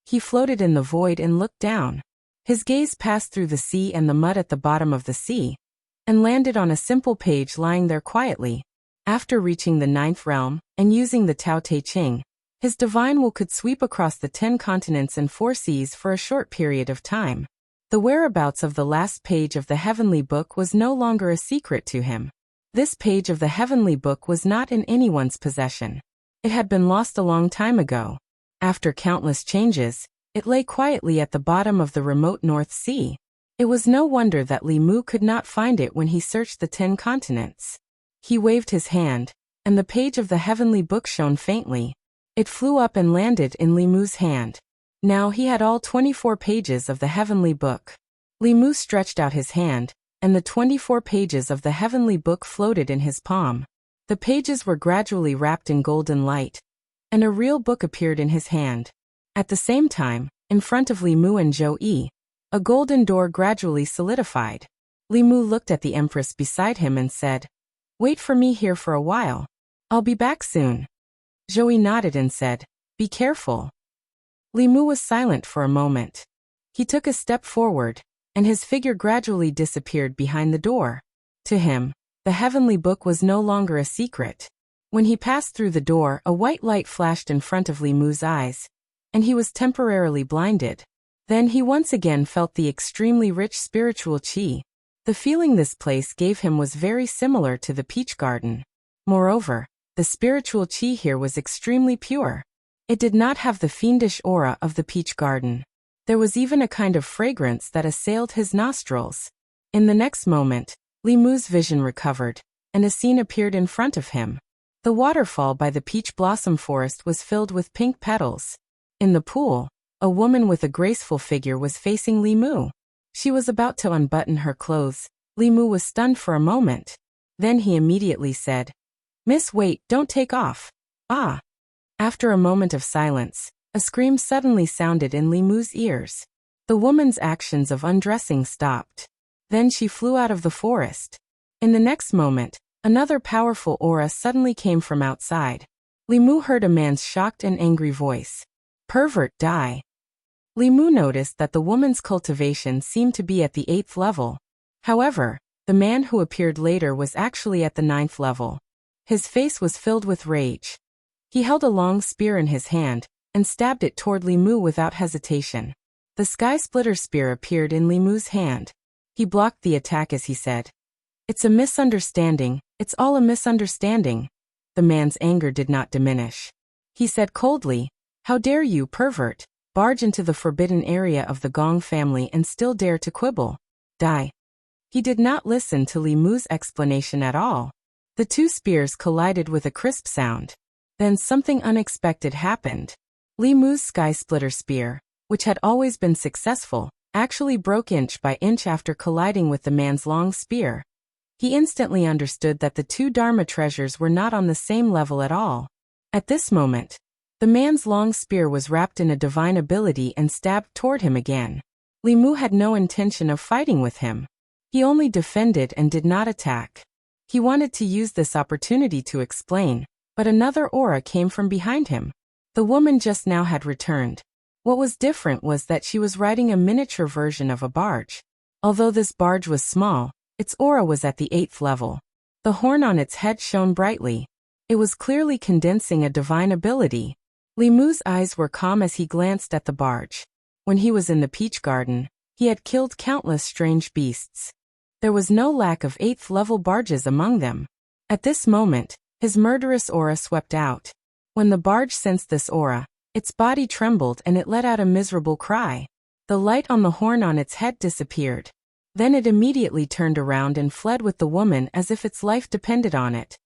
[SPEAKER 1] He floated in the void and looked down. His gaze passed through the sea and the mud at the bottom of the sea, and landed on a simple page lying there quietly. After reaching the 9th realm, and using the Tao Te Ching, his divine will could sweep across the 10 continents and 4 seas for a short period of time. The whereabouts of the last page of the Heavenly Book was no longer a secret to him. This page of the Heavenly Book was not in anyone's possession. It had been lost a long time ago. After countless changes, it lay quietly at the bottom of the remote North Sea. It was no wonder that Li Mu could not find it when he searched the 10 continents. He waved his hand, and the page of the Heavenly Book shone faintly. It flew up and landed in Li Mu's hand. Now he had all 24 pages of the Heavenly Book. Li Mu stretched out his hand, and the 24 pages of the Heavenly Book floated in his palm. The pages were gradually wrapped in golden light, and a real book appeared in his hand. At the same time, in front of Li Mu and Zhou Yi, a golden door gradually solidified. Li Mu looked at the Empress beside him and said, "Wait for me here for a while. I'll be back soon." Zhou Yi nodded and said, "Be careful." Li Mu was silent for a moment. He took a step forward, and his figure gradually disappeared behind the door. To him, the Heavenly Book was no longer a secret. When he passed through the door, a white light flashed in front of Li Mu's eyes, and he was temporarily blinded. Then he once again felt the extremely rich spiritual qi. The feeling this place gave him was very similar to the peach garden. Moreover, the spiritual qi here was extremely pure. It did not have the fiendish aura of the peach garden. There was even a kind of fragrance that assailed his nostrils. In the next moment, Li Mu's vision recovered, and a scene appeared in front of him. The waterfall by the peach blossom forest was filled with pink petals. In the pool, a woman with a graceful figure was facing Li Mu. She was about to unbutton her clothes. Li Mu was stunned for a moment. Then he immediately said, "Miss, wait, don't take off." "Ah." After a moment of silence, a scream suddenly sounded in Li Mu's ears. The woman's actions of undressing stopped. Then she flew out of the forest. In the next moment, another powerful aura suddenly came from outside. Li Mu heard a man's shocked and angry voice. "Pervert, die." Li Mu noticed that the woman's cultivation seemed to be at the 8th level. However, the man who appeared later was actually at the 9th level. His face was filled with rage. He held a long spear in his hand, and stabbed it toward Li Mu without hesitation. The sky splitter spear appeared in Li Mu's hand. He blocked the attack as he said, "It's a misunderstanding, it's all a misunderstanding." The man's anger did not diminish. He said coldly, "How dare you, pervert, barge into the forbidden area of the Gong family and still dare to quibble? Die." He did not listen to Li Mu's explanation at all. The 2 spears collided with a crisp sound. Then something unexpected happened. Li Mu's sky splitter spear, which had always been successful, actually broke inch by inch after colliding with the man's long spear. He instantly understood that the two Dharma treasures were not on the same level at all. At this moment, the man's long spear was wrapped in a divine ability and stabbed toward him again. Li Mu had no intention of fighting with him. He only defended and did not attack. He wanted to use this opportunity to explain, but another aura came from behind him. The woman just now had returned. What was different was that she was riding a miniature version of a barge. Although this barge was small, its aura was at the 8th level. The horn on its head shone brightly. It was clearly condensing a divine ability. Li Mu's eyes were calm as he glanced at the barge. When he was in the peach garden, he had killed countless strange beasts. There was no lack of 8th level barges among them. At this moment, his murderous aura swept out. When the barge sensed this aura, its body trembled and it let out a miserable cry. The light on the horn on its head disappeared. Then it immediately turned around and fled with the woman as if its life depended on it.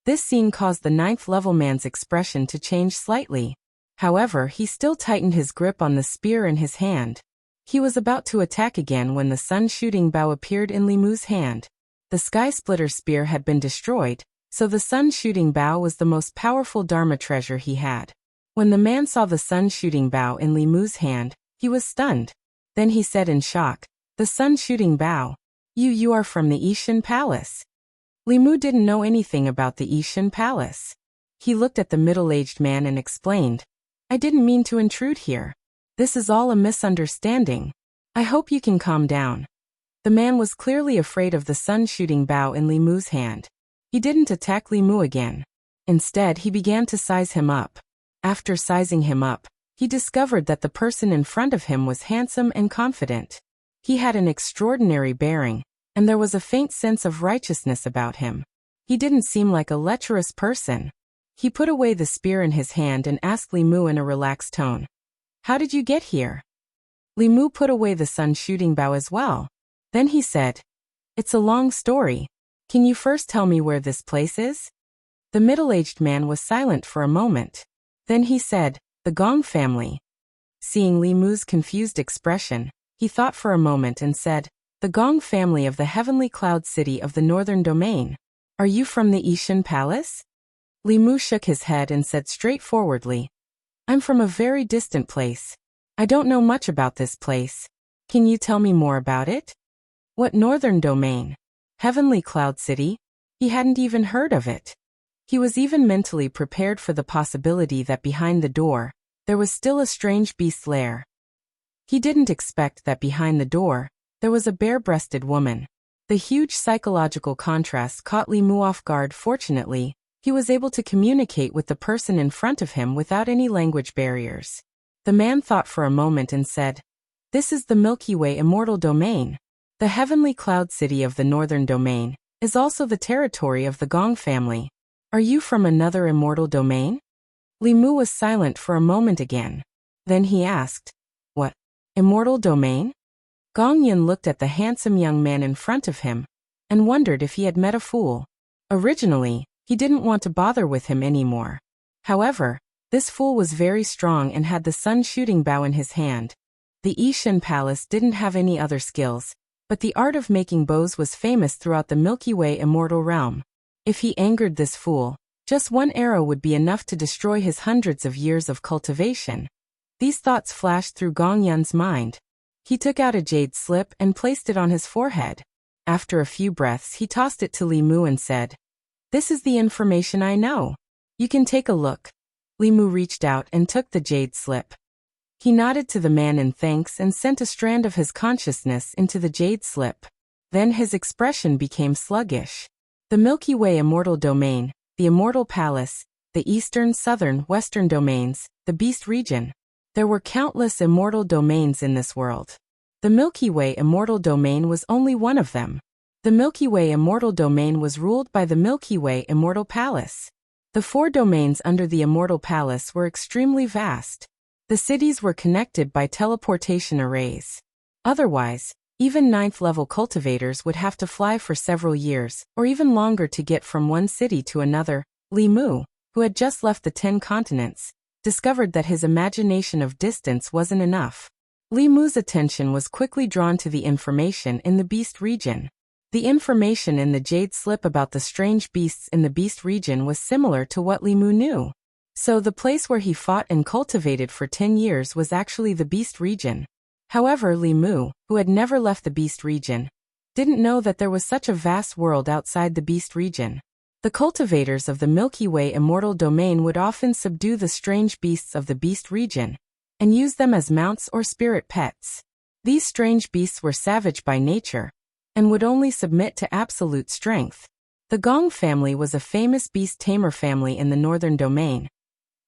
[SPEAKER 1] This scene caused the 9th level man's expression to change slightly. However, he still tightened his grip on the spear in his hand. He was about to attack again when the sun shooting bow appeared in Li Mu's hand. The sky splitter spear had been destroyed, so the sun shooting bow was the most powerful Dharma treasure he had. When the man saw the sun shooting bow in Li Mu's hand, he was stunned. Then he said in shock, "The sun shooting bow. You are from the Ishan Palace." Li Mu didn't know anything about the Ishan Palace. He looked at the middle-aged man and explained, "I didn't mean to intrude here. This is all a misunderstanding. I hope you can calm down." The man was clearly afraid of the sun shooting bow in Li Mu's hand. He didn't attack Li Mu again. Instead, he began to size him up. After sizing him up, he discovered that the person in front of him was handsome and confident. He had an extraordinary bearing, and there was a faint sense of righteousness about him. He didn't seem like a lecherous person. He put away the spear in his hand and asked Li Mu in a relaxed tone, "How did you get here?" Li Mu put away the sun shooting bow as well. Then he said, "It's a long story. Can you first tell me where this place is?" The middle-aged man was silent for a moment. Then he said, "The Gong family." Seeing Li Mu's confused expression, he thought for a moment and said, "The Gong family of the heavenly cloud city of the northern domain. Are you from the Ishan Palace?" Li Mu shook his head and said straightforwardly, "I'm from a very distant place. I don't know much about this place. Can you tell me more about it?" "What northern domain? Heavenly Cloud City?" He hadn't even heard of it. He was even mentally prepared for the possibility that behind the door, there was still a strange beast lair. He didn't expect that behind the door, there was a bare-breasted woman. The huge psychological contrast caught Li Mu off guard. Fortunately, he was able to communicate with the person in front of him without any language barriers. The man thought for a moment and said, "This is the Milky Way Immortal Domain. The Heavenly Cloud City of the Northern Domain is also the territory of the Gong family. Are you from another immortal domain?" Li Mu was silent for a moment again. Then he asked, "What? Immortal domain?" Gong Yun looked at the handsome young man in front of him and wondered if he had met a fool. Originally, he didn't want to bother with him anymore. However, this fool was very strong and had the sun shooting bow in his hand. The Ishan Palace didn't have any other skills, but the art of making bows was famous throughout the Milky Way immortal realm. If he angered this fool, just one arrow would be enough to destroy his hundreds of years of cultivation. These thoughts flashed through Gong Yun's mind. He took out a jade slip and placed it on his forehead. After a few breaths, he tossed it to Li Mu and said, "This is the information I know. You can take a look." Li Mu reached out and took the jade slip. He nodded to the man in thanks and sent a strand of his consciousness into the jade slip. Then his expression became sluggish. The Milky Way Immortal Domain, the Immortal Palace, the Eastern, Southern, Western Domains, the Beast Region. There were countless immortal domains in this world. The Milky Way Immortal Domain was only one of them. The Milky Way Immortal Domain was ruled by the Milky Way Immortal Palace. The 4 domains under the Immortal Palace were extremely vast. The cities were connected by teleportation arrays. Otherwise, even 9th-level cultivators would have to fly for several years, or even longer to get from one city to another. Li Mu, who had just left the 10 continents, discovered that his imagination of distance wasn't enough. Li Mu's attention was quickly drawn to the information in the beast region. The information in the jade slip about the strange beasts in the beast region was similar to what Li Mu knew. So the place where he fought and cultivated for 10 years was actually the beast region. However, Li Mu, who had never left the beast region, didn't know that there was such a vast world outside the beast region. The cultivators of the Milky Way immortal domain would often subdue the strange beasts of the beast region and use them as mounts or spirit pets. These strange beasts were savage by nature and would only submit to absolute strength. The Gong family was a famous beast tamer family in the northern domain.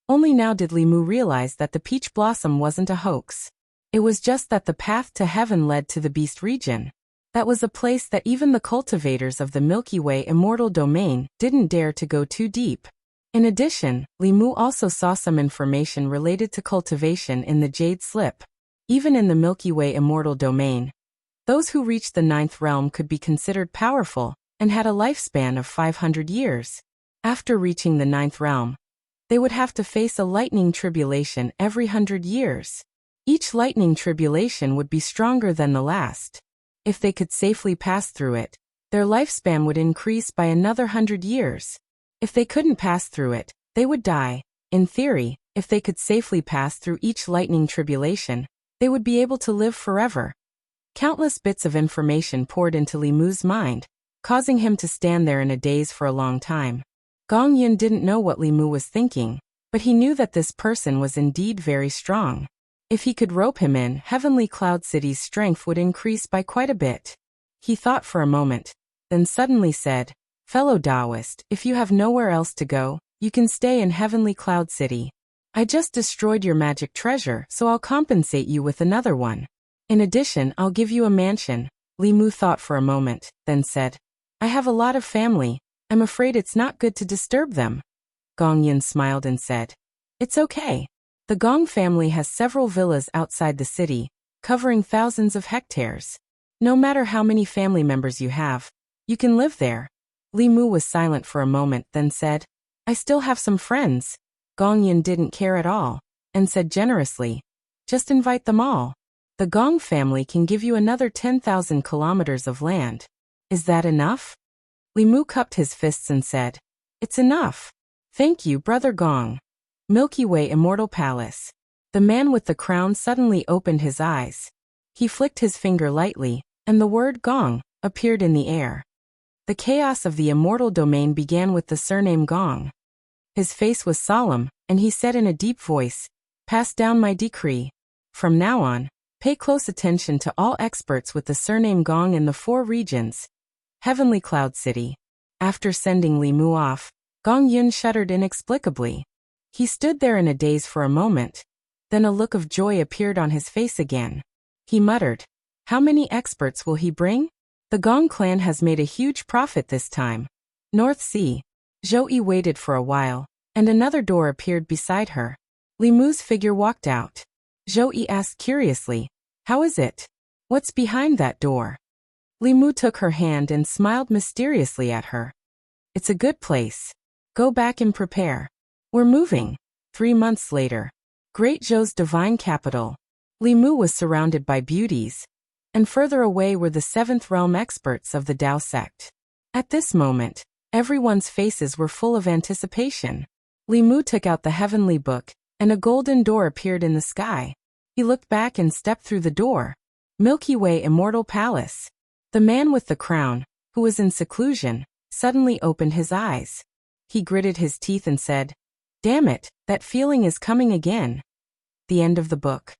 [SPEAKER 1] Only now did Li Mu realize that the peach blossom wasn't a hoax. It was just that the path to heaven led to the beast region. That was a place that even the cultivators of the Milky Way immortal domain didn't dare to go too deep. In addition, Li Mu also saw some information related to cultivation in the jade slip. Even in the Milky Way immortal domain, those who reached the 9th realm could be considered powerful and had a lifespan of 500 years. After reaching the 9th realm, they would have to face a lightning tribulation every 100 years. Each lightning tribulation would be stronger than the last. If they could safely pass through it, their lifespan would increase by another 100 years. If they couldn't pass through it, they would die. In theory, if they could safely pass through each lightning tribulation, they would be able to live forever. Countless bits of information poured into Li Mu's mind, causing him to stand there in a daze for a long time. Gong Yun didn't know what Li Mu was thinking, but he knew that this person was indeed very strong. If he could rope him in, Heavenly Cloud City's strength would increase by quite a bit. He thought for a moment, then suddenly said, "Fellow Taoist, if you have nowhere else to go, you can stay in Heavenly Cloud City. I just destroyed your magic treasure, so I'll compensate you with another one. In addition, I'll give you a mansion." Li Mu thought for a moment, then said, "I have a lot of family. I'm afraid it's not good to disturb them." Gong Yun smiled and said, "It's okay. The Gong family has several villas outside the city, covering thousands of hectares. No matter how many family members you have, you can live there." Li Mu was silent for a moment, then said, "I still have some friends." Gong Yun didn't care at all, and said generously, "Just invite them all. The Gong family can give you another 10,000 kilometers of land. Is that enough?" Li Mu cupped his fists and said, "It's enough. Thank you, Brother Gong." Milky Way Immortal Palace. The man with the crown suddenly opened his eyes. He flicked his finger lightly, and the word Gong appeared in the air. The chaos of the immortal domain began with the surname Gong. His face was solemn, and he said in a deep voice, "Pass down my decree. From now on, pay close attention to all experts with the surname Gong in the 4 regions. Heavenly Cloud City." After sending Li Mu off, Gong Yun shuddered inexplicably. He stood there in a daze for a moment. Then a look of joy appeared on his face again. He muttered, "How many experts will he bring? The Gong clan has made a huge profit this time." North Sea. Zhou Yi waited for a while, and another door appeared beside her. Li Mu's figure walked out. Zhou Yi asked curiously, "How is it? What's behind that door?" Li Mu took her hand and smiled mysteriously at her. "It's a good place. Go back and prepare. We're moving." 3 months later. Great Zhou's divine capital. Li Mu was surrounded by beauties, and further away were the 7th realm experts of the Tao sect. At this moment, everyone's faces were full of anticipation. Li Mu took out the heavenly book, and a golden door appeared in the sky. He looked back and stepped through the door. Milky Way Immortal Palace. The man with the crown, who was in seclusion, suddenly opened his eyes. He gritted his teeth and said, "Damn it, that feeling is coming again." The end of the book.